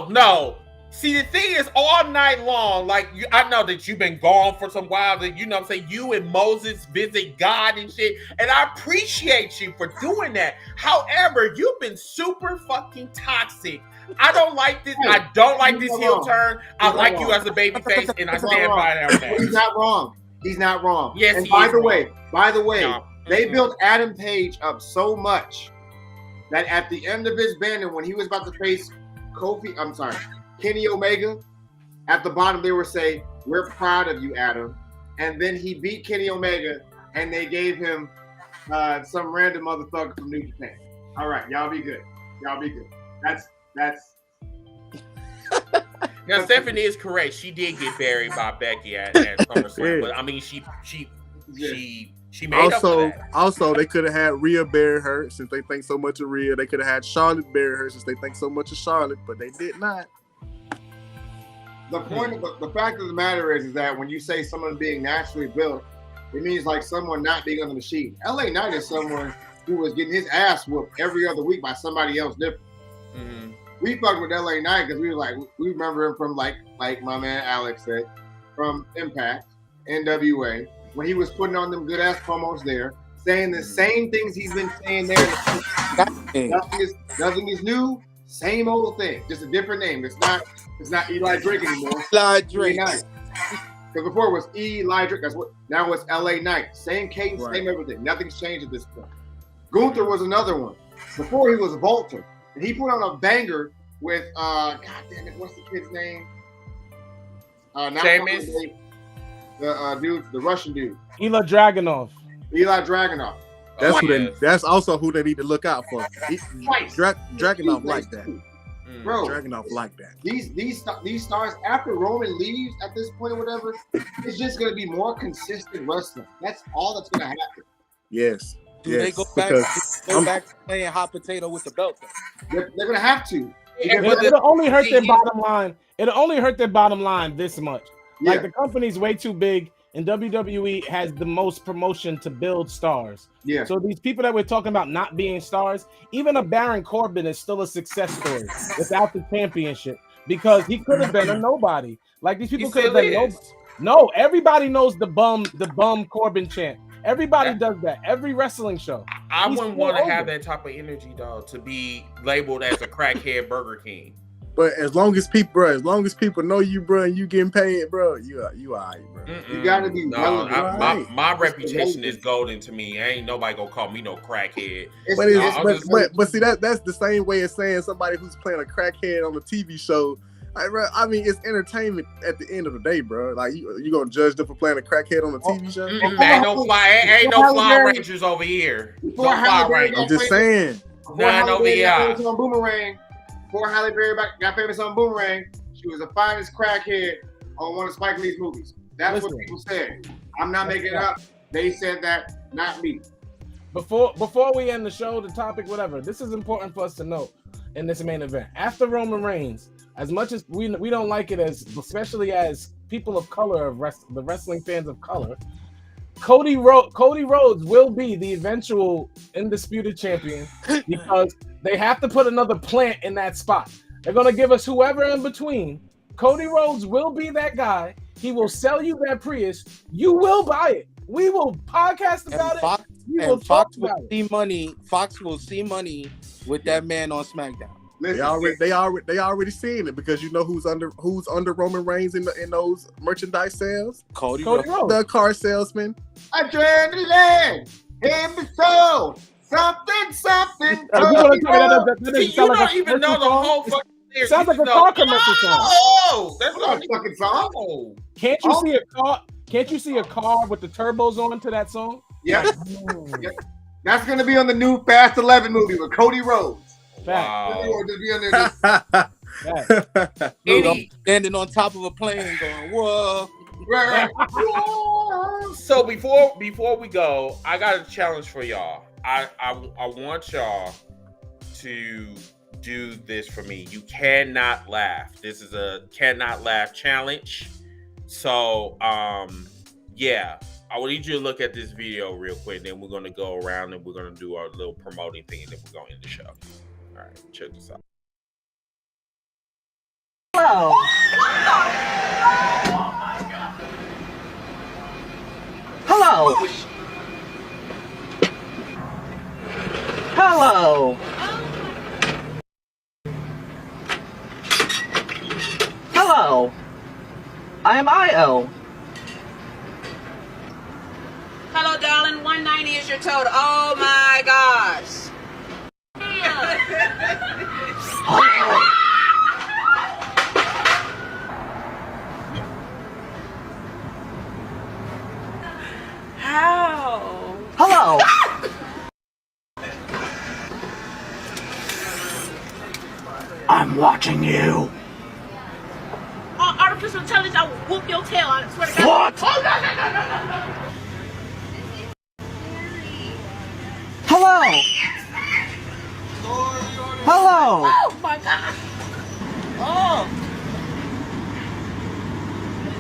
No. See, the thing is, all night long, like I know that you've been gone for some while. That you know, what I'm saying, you and Moses visit God and shit, and I appreciate you for doing that. However, you've been super fucking toxic. I don't like this. I don't like this heel turn. I like you as a baby face, and I stand by that. He's not wrong. He's not wrong. Yes, and he by is the wrong. way, No. they built Adam Page up so much that at the end of his banner, when he was about to face Kenny Omega, at the bottom they were saying, "We're proud of you, Adam." And then he beat Kenny Omega, and they gave him some random motherfucker from New Japan. All right, y'all be good. That's. Now Stephanie is correct. She did get buried by Becky at SummerSlam, but I mean, she made up for that. Also, they could have had Rhea bury her since they think so much of Rhea. They could have had Charlotte bury her since they think so much of Charlotte, but they did not. The point, the fact of the matter is that when you say someone being naturally built, it means like someone not being on the machine. LA Knight is someone who was getting his ass whooped every other week by somebody else different. Mm-hmm. We fucked with LA Knight because we remember him from like my man Alex said, from Impact, NWA, when he was putting on them good ass promos there, saying the same things he's been saying there. Nothing is new, same old thing, just a different name. It's not Eli Drake anymore. Eli Drake. Because before it was Eli Drake. Now it's LA Knight. Same cadence, Right. Same everything. Nothing's changed at this point. Gunther was another one. Before he was Volta. And he put on a banger with God damn it, what's the kid's name? Sheamus? The dude, the Russian dude. Ilya Dragunov. That's also who they need to look out for. Twice. Dragunov like that. Bro, Dragunov like that. These stars, after Roman leaves at this point or whatever, it's just going to be more consistent wrestling. That's all that's going to happen. Yes. Do they go back to playing hot potato with the belt? They're going to have to. It'll only hurt their bottom line. It'll only hurt their bottom line this much. Like the company's way too big, and WWE has the most promotion to build stars. Yeah. So these people that we're talking about not being stars, even a Baron Corbin is still a success story without the championship because he could have been a nobody. Like these people could have been nobody. No, everybody knows the bum Corbin chant. Everybody does that. Every wrestling show. I wouldn't want to have that type of energy, though, to be labeled as a crackhead Burger King. But as long as people know you, bro, and you getting paid, bro, you alright, bro. You gotta be relevant. My reputation is golden to me. Ain't nobody gonna call me no crackhead. But see that's the same way as saying somebody who's playing a crackhead on a TV show. Like, bro, I mean, it's entertainment at the end of the day, bro. Like you gonna judge them for playing a crackhead on a TV show? Ain't no fly rangers over here. No fly rangers. I'm just saying. None over here. On Boomerang. Before Halle Berry got famous on Boomerang, she was the finest crackhead on one of Spike Lee's movies. That's what people said. I'm not making it up. They said that, not me. Before we end the show, the topic, whatever, this is important for us to know in this main event. After Roman Reigns, as much as we don't like it, especially as people of color, the wrestling fans of color, Cody Rhodes will be the eventual undisputed champion because they have to put another plant in that spot. They're going to give us whoever in between. Cody Rhodes will be that guy. He will sell you that Prius. You will buy it. We will podcast about it. Fox will see money with that man on SmackDown. They already seeing it because you know who's under Roman Reigns in those merchandise sales? Cody Rhodes, the car salesman. Adrenaline, episode, something. You don't even know the whole fucking. It sounds like a car commercial song. Oh, that's not a fucking song. Can't you see a car? Can't you see a car with the turbos on to that song? Yes. Yes. That's gonna be on the new Fast 11 movie with Cody Rhodes. Wow. Standing on top of a plane going, whoa. Right. So before we go, I got a challenge for y'all. I want y'all to do this for me. You cannot laugh. This is a cannot laugh challenge. So yeah, I will need you to look at this video real quick. Then we're gonna go around and we're gonna do our little promoting thing, and then we're gonna end the show. All right, check this out. Hello. Hello. Hello. Hello. I am Io. Hello, darling. 190 is your total. Oh my gosh. How? Hello. I'm watching you. Artificial intelligence, I will whoop your tail. I swear to God. What? Oh, no. Hello. Hello. Oh my God. Oh.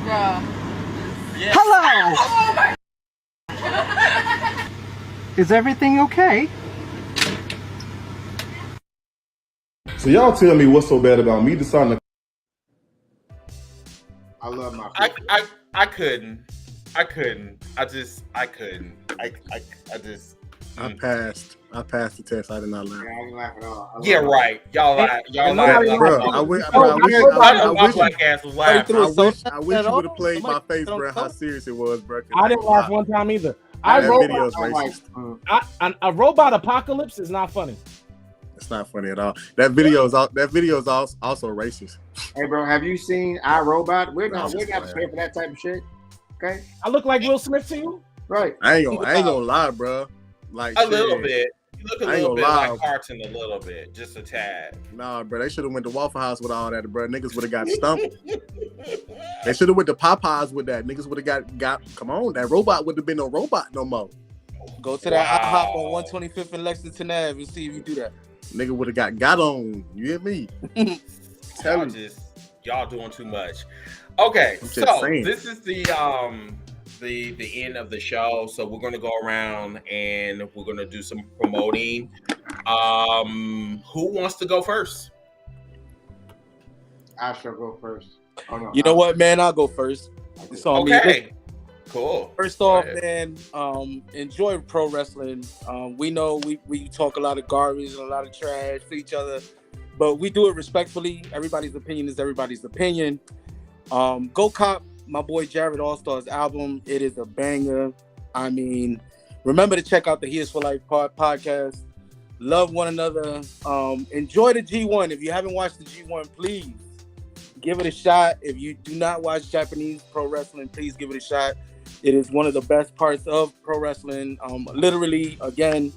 Yeah. Hello. Oh my. Is everything okay? So y'all tell me what's so bad about me deciding to. I love my. I couldn't. I just. I passed the test. I did not laugh. Yeah, I didn't laugh at all. Yeah, right. Y'all lied. Bro, I wish you would have played my face, bro. How serious it was, bro. I didn't laugh one time either. A robot apocalypse is not funny. It's not funny at all. That video is also racist. Hey, bro, have you seen iRobot? We're not prepared for that type of shit. Okay. I look like Will Smith to you, right? I ain't gonna lie, bro. Like a little bit. You look a little bit lie. like Carton, a little bit, just a tad. Nah, bro, they should have went to Waffle House with all that, bro. Niggas would have got stumped. They should have went to Popeyes with that. Niggas would have got. Come on, that robot would have been no robot no more. Go to that IHOP on 125th and Lexington Ave and see if you do that. Nigga would have got on. You hear me? Y'all doing too much. Okay, so this is the end of the show. So we're gonna go around and we're gonna do some promoting. Who wants to go first? I shall go first. Oh, no, you know what, man? I'll go first. It's on me. Okay. Cool. First off, man, enjoy pro wrestling. We know we talk a lot of garbage and a lot of trash to each other, but we do it respectfully. Everybody's opinion is everybody's opinion. Go cop my boy Jared All-Star's album. It is a banger. I mean, remember to check out the He Is For Life podcast. Love one another. Enjoy the G1. If you haven't watched the G1, please give it a shot. If you do not watch Japanese pro wrestling, please give it a shot. It is one of the best parts of pro wrestling. Literally, again,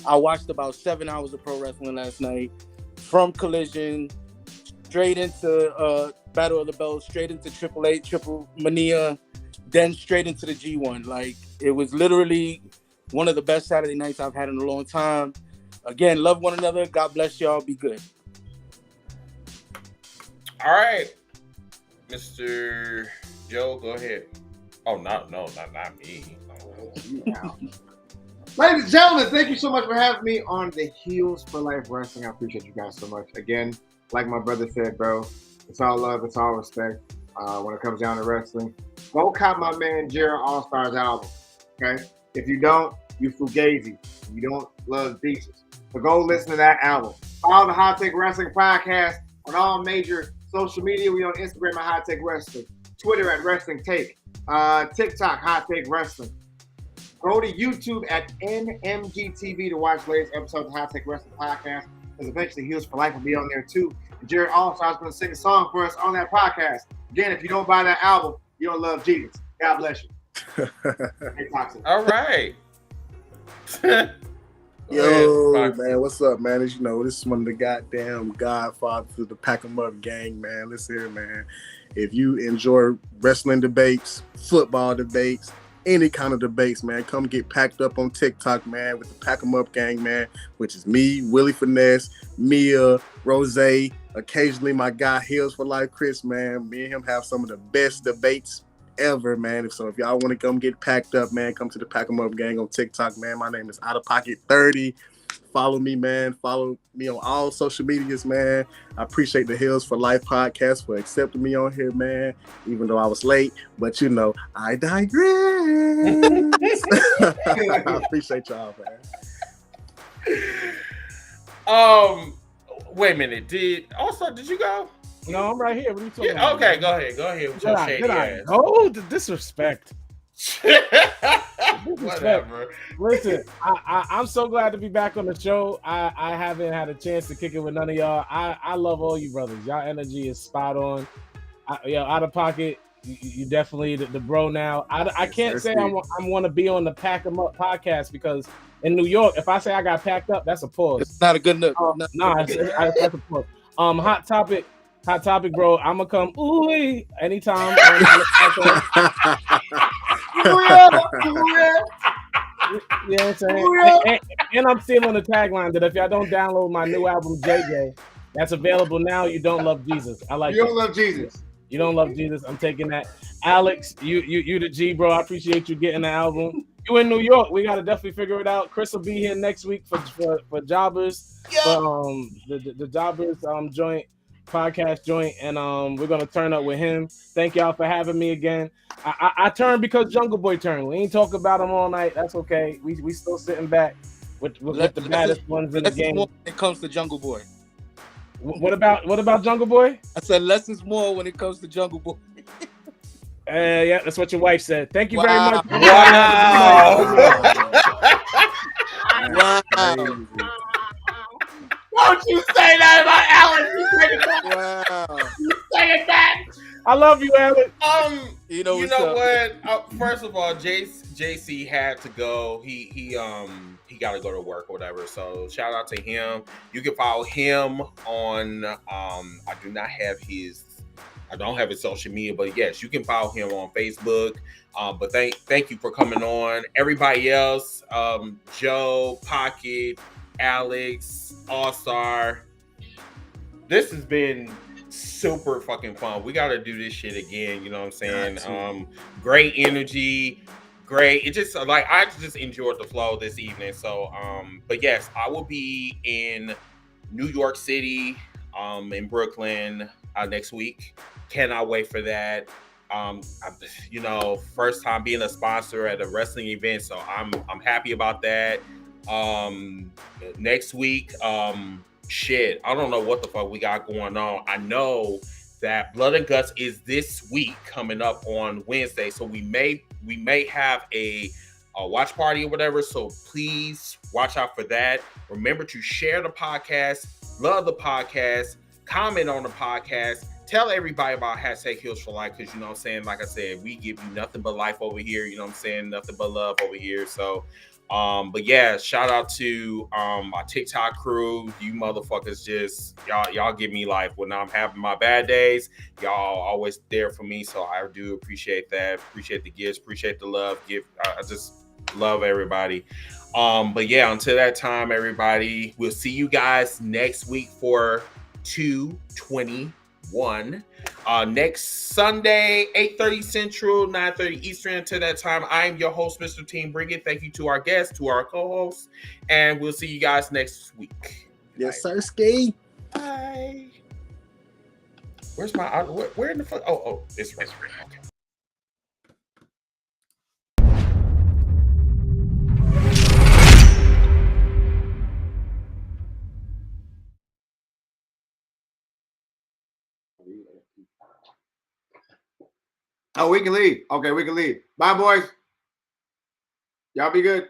I watched about 7 hours of pro wrestling last night. From Collision, straight into Battle of the Belts, straight into Triple H, Triple Mania, then straight into the G1. Like, it was literally one of the best Saturday nights I've had in a long time. Again, love one another. God bless y'all. Be good. All right, Mr. Joe, go ahead. Oh, not me. Ladies and gentlemen, thank you so much for having me on the Heels for Life Wrestling. I appreciate you guys so much. Again, like my brother said, bro, it's all love, it's all respect when it comes down to wrestling. Go cop my man Jared All-Star's album, okay? If you don't, you fugazi. You don't love Jesus. So go listen to that album. Follow the Hot Take Wrestling podcast on all major social media. We on Instagram at Hot Take Wrestling, Twitter at Wrestling Take, TikTok Hot Take Wrestling. Go to YouTube at NMGTV to watch the latest episode of the Hot Take Wrestling podcast. Because eventually Heels for Life will be on there too. And Jared All-Star is going to sing a song for us on that podcast. Again, if you don't buy that album, you don't love Jesus. God bless you. Hey, Toxic. All right. Yo, man, what's up, man? As you know, this is one of the goddamn godfathers of the Pack 'em Up gang, man. Listen here, man. If you enjoy wrestling debates, football debates, any kind of debates, man, come get packed up on TikTok, man, with the Pack 'em Up gang, man, which is me, Willie Finesse, Mia, Rose, occasionally my guy Heels for Life, Chris, man. Me and him have some of the best debates ever, man. So if y'all want to come get packed up, man, come to the Pack 'em Up gang on TikTok, man. My name is Out of Pocket 30. Follow me, man. Follow me on all social medias, man. I appreciate the Heels for Life podcast for accepting me on here, man, even though I was late. But, you know, I digress. I appreciate y'all, man. Wait a minute. Did you go? No, I'm right here. What are you talking Yeah, about? okay, go ahead. Go ahead with your shady ass. Oh, the disrespect. Whatever. Listen, I'm so glad to be back on the show. I haven't had a chance to kick it with none of y'all. I love all you brothers. Y'all energy is spot on. Out of Pocket, you definitely the bro now. I can't say I want to be on the Pack 'em Up podcast because in New York, if I say I got packed up, that's a pause. It's not a good look. That's a pause. Hot topic, bro. I'm gonna come anytime. You know what I'm saying? And I'm still on the tagline that if y'all don't download my new album, JJ, that's available now. You don't love Jesus. I like. You don't love Jesus. You don't love Jesus. I'm taking that. Alex, you the G, bro. I appreciate you getting the album. You in New York? We gotta definitely figure it out. Chris will be here next week for Jobbers. Yeah. The Jobbers joint. Podcast joint, and we're gonna turn up with him. Thank y'all for having me again. I turned because Jungle Boy turned. We ain't talk about him all night. That's okay. We still sitting back with the baddest ones in the game. When it comes to Jungle Boy. What about Jungle Boy? I said less is more when it comes to Jungle Boy. Yeah, that's what your wife said. Thank you very much. Wow. Don't you say that about Alex. You say it back. I love you, Alex. You know what? First of all, JC had to go. He got to go to work or whatever. So shout out to him. You can follow him on. I don't have his social media, but yes, you can follow him on Facebook. But thank you for coming on. Everybody else, Joe, Pocket, Alex, All-Star. This has been super fucking fun. We got to do this shit again. You know what I'm saying? Great energy. Great. It just I just enjoyed the flow this evening. So, but yes, I will be in New York City, in Brooklyn next week. Cannot wait for that. First time being a sponsor at a wrestling event. So I'm happy about that. Next week, shit, I don't know what the fuck we got going on. I know that Blood and Guts is this week coming up on Wednesday, so we may have a watch party or whatever. So please watch out for that. Remember to share the podcast, love the podcast, comment on the podcast, tell everybody about #Heals for Life, because you know what I'm saying, like I said, we give you nothing but life over here, you know what I'm saying, nothing but love over here. So but yeah, shout out to my TikTok crew. You motherfuckers just y'all give me life when I'm having my bad days. Y'all always there for me, so I do appreciate that. Appreciate the gifts, appreciate the love. I just love everybody. But yeah, until that time, everybody, we'll see you guys next week for 221. Next Sunday, 8:30 Central, 9:30 Eastern. Until that time, I am your host, Mr. Team Bring It. Thank you to our guests, to our co-hosts, and we'll see you guys next week. Yes, sir, Ski. Bye. Where's my where in the fuck? Oh, it's right. Okay. Oh, we can leave. Okay, we can leave. Bye, boys. Y'all be good.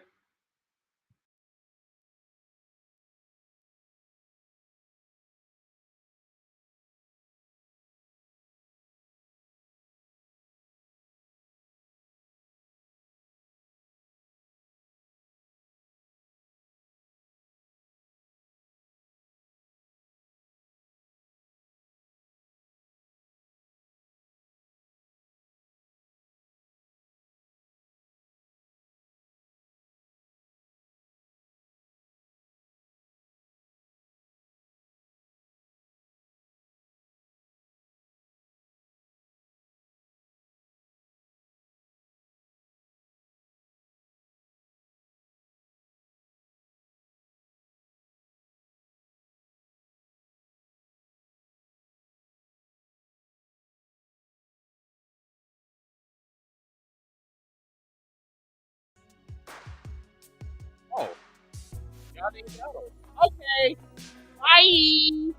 Oh, y'all didn't know. Okay. Bye.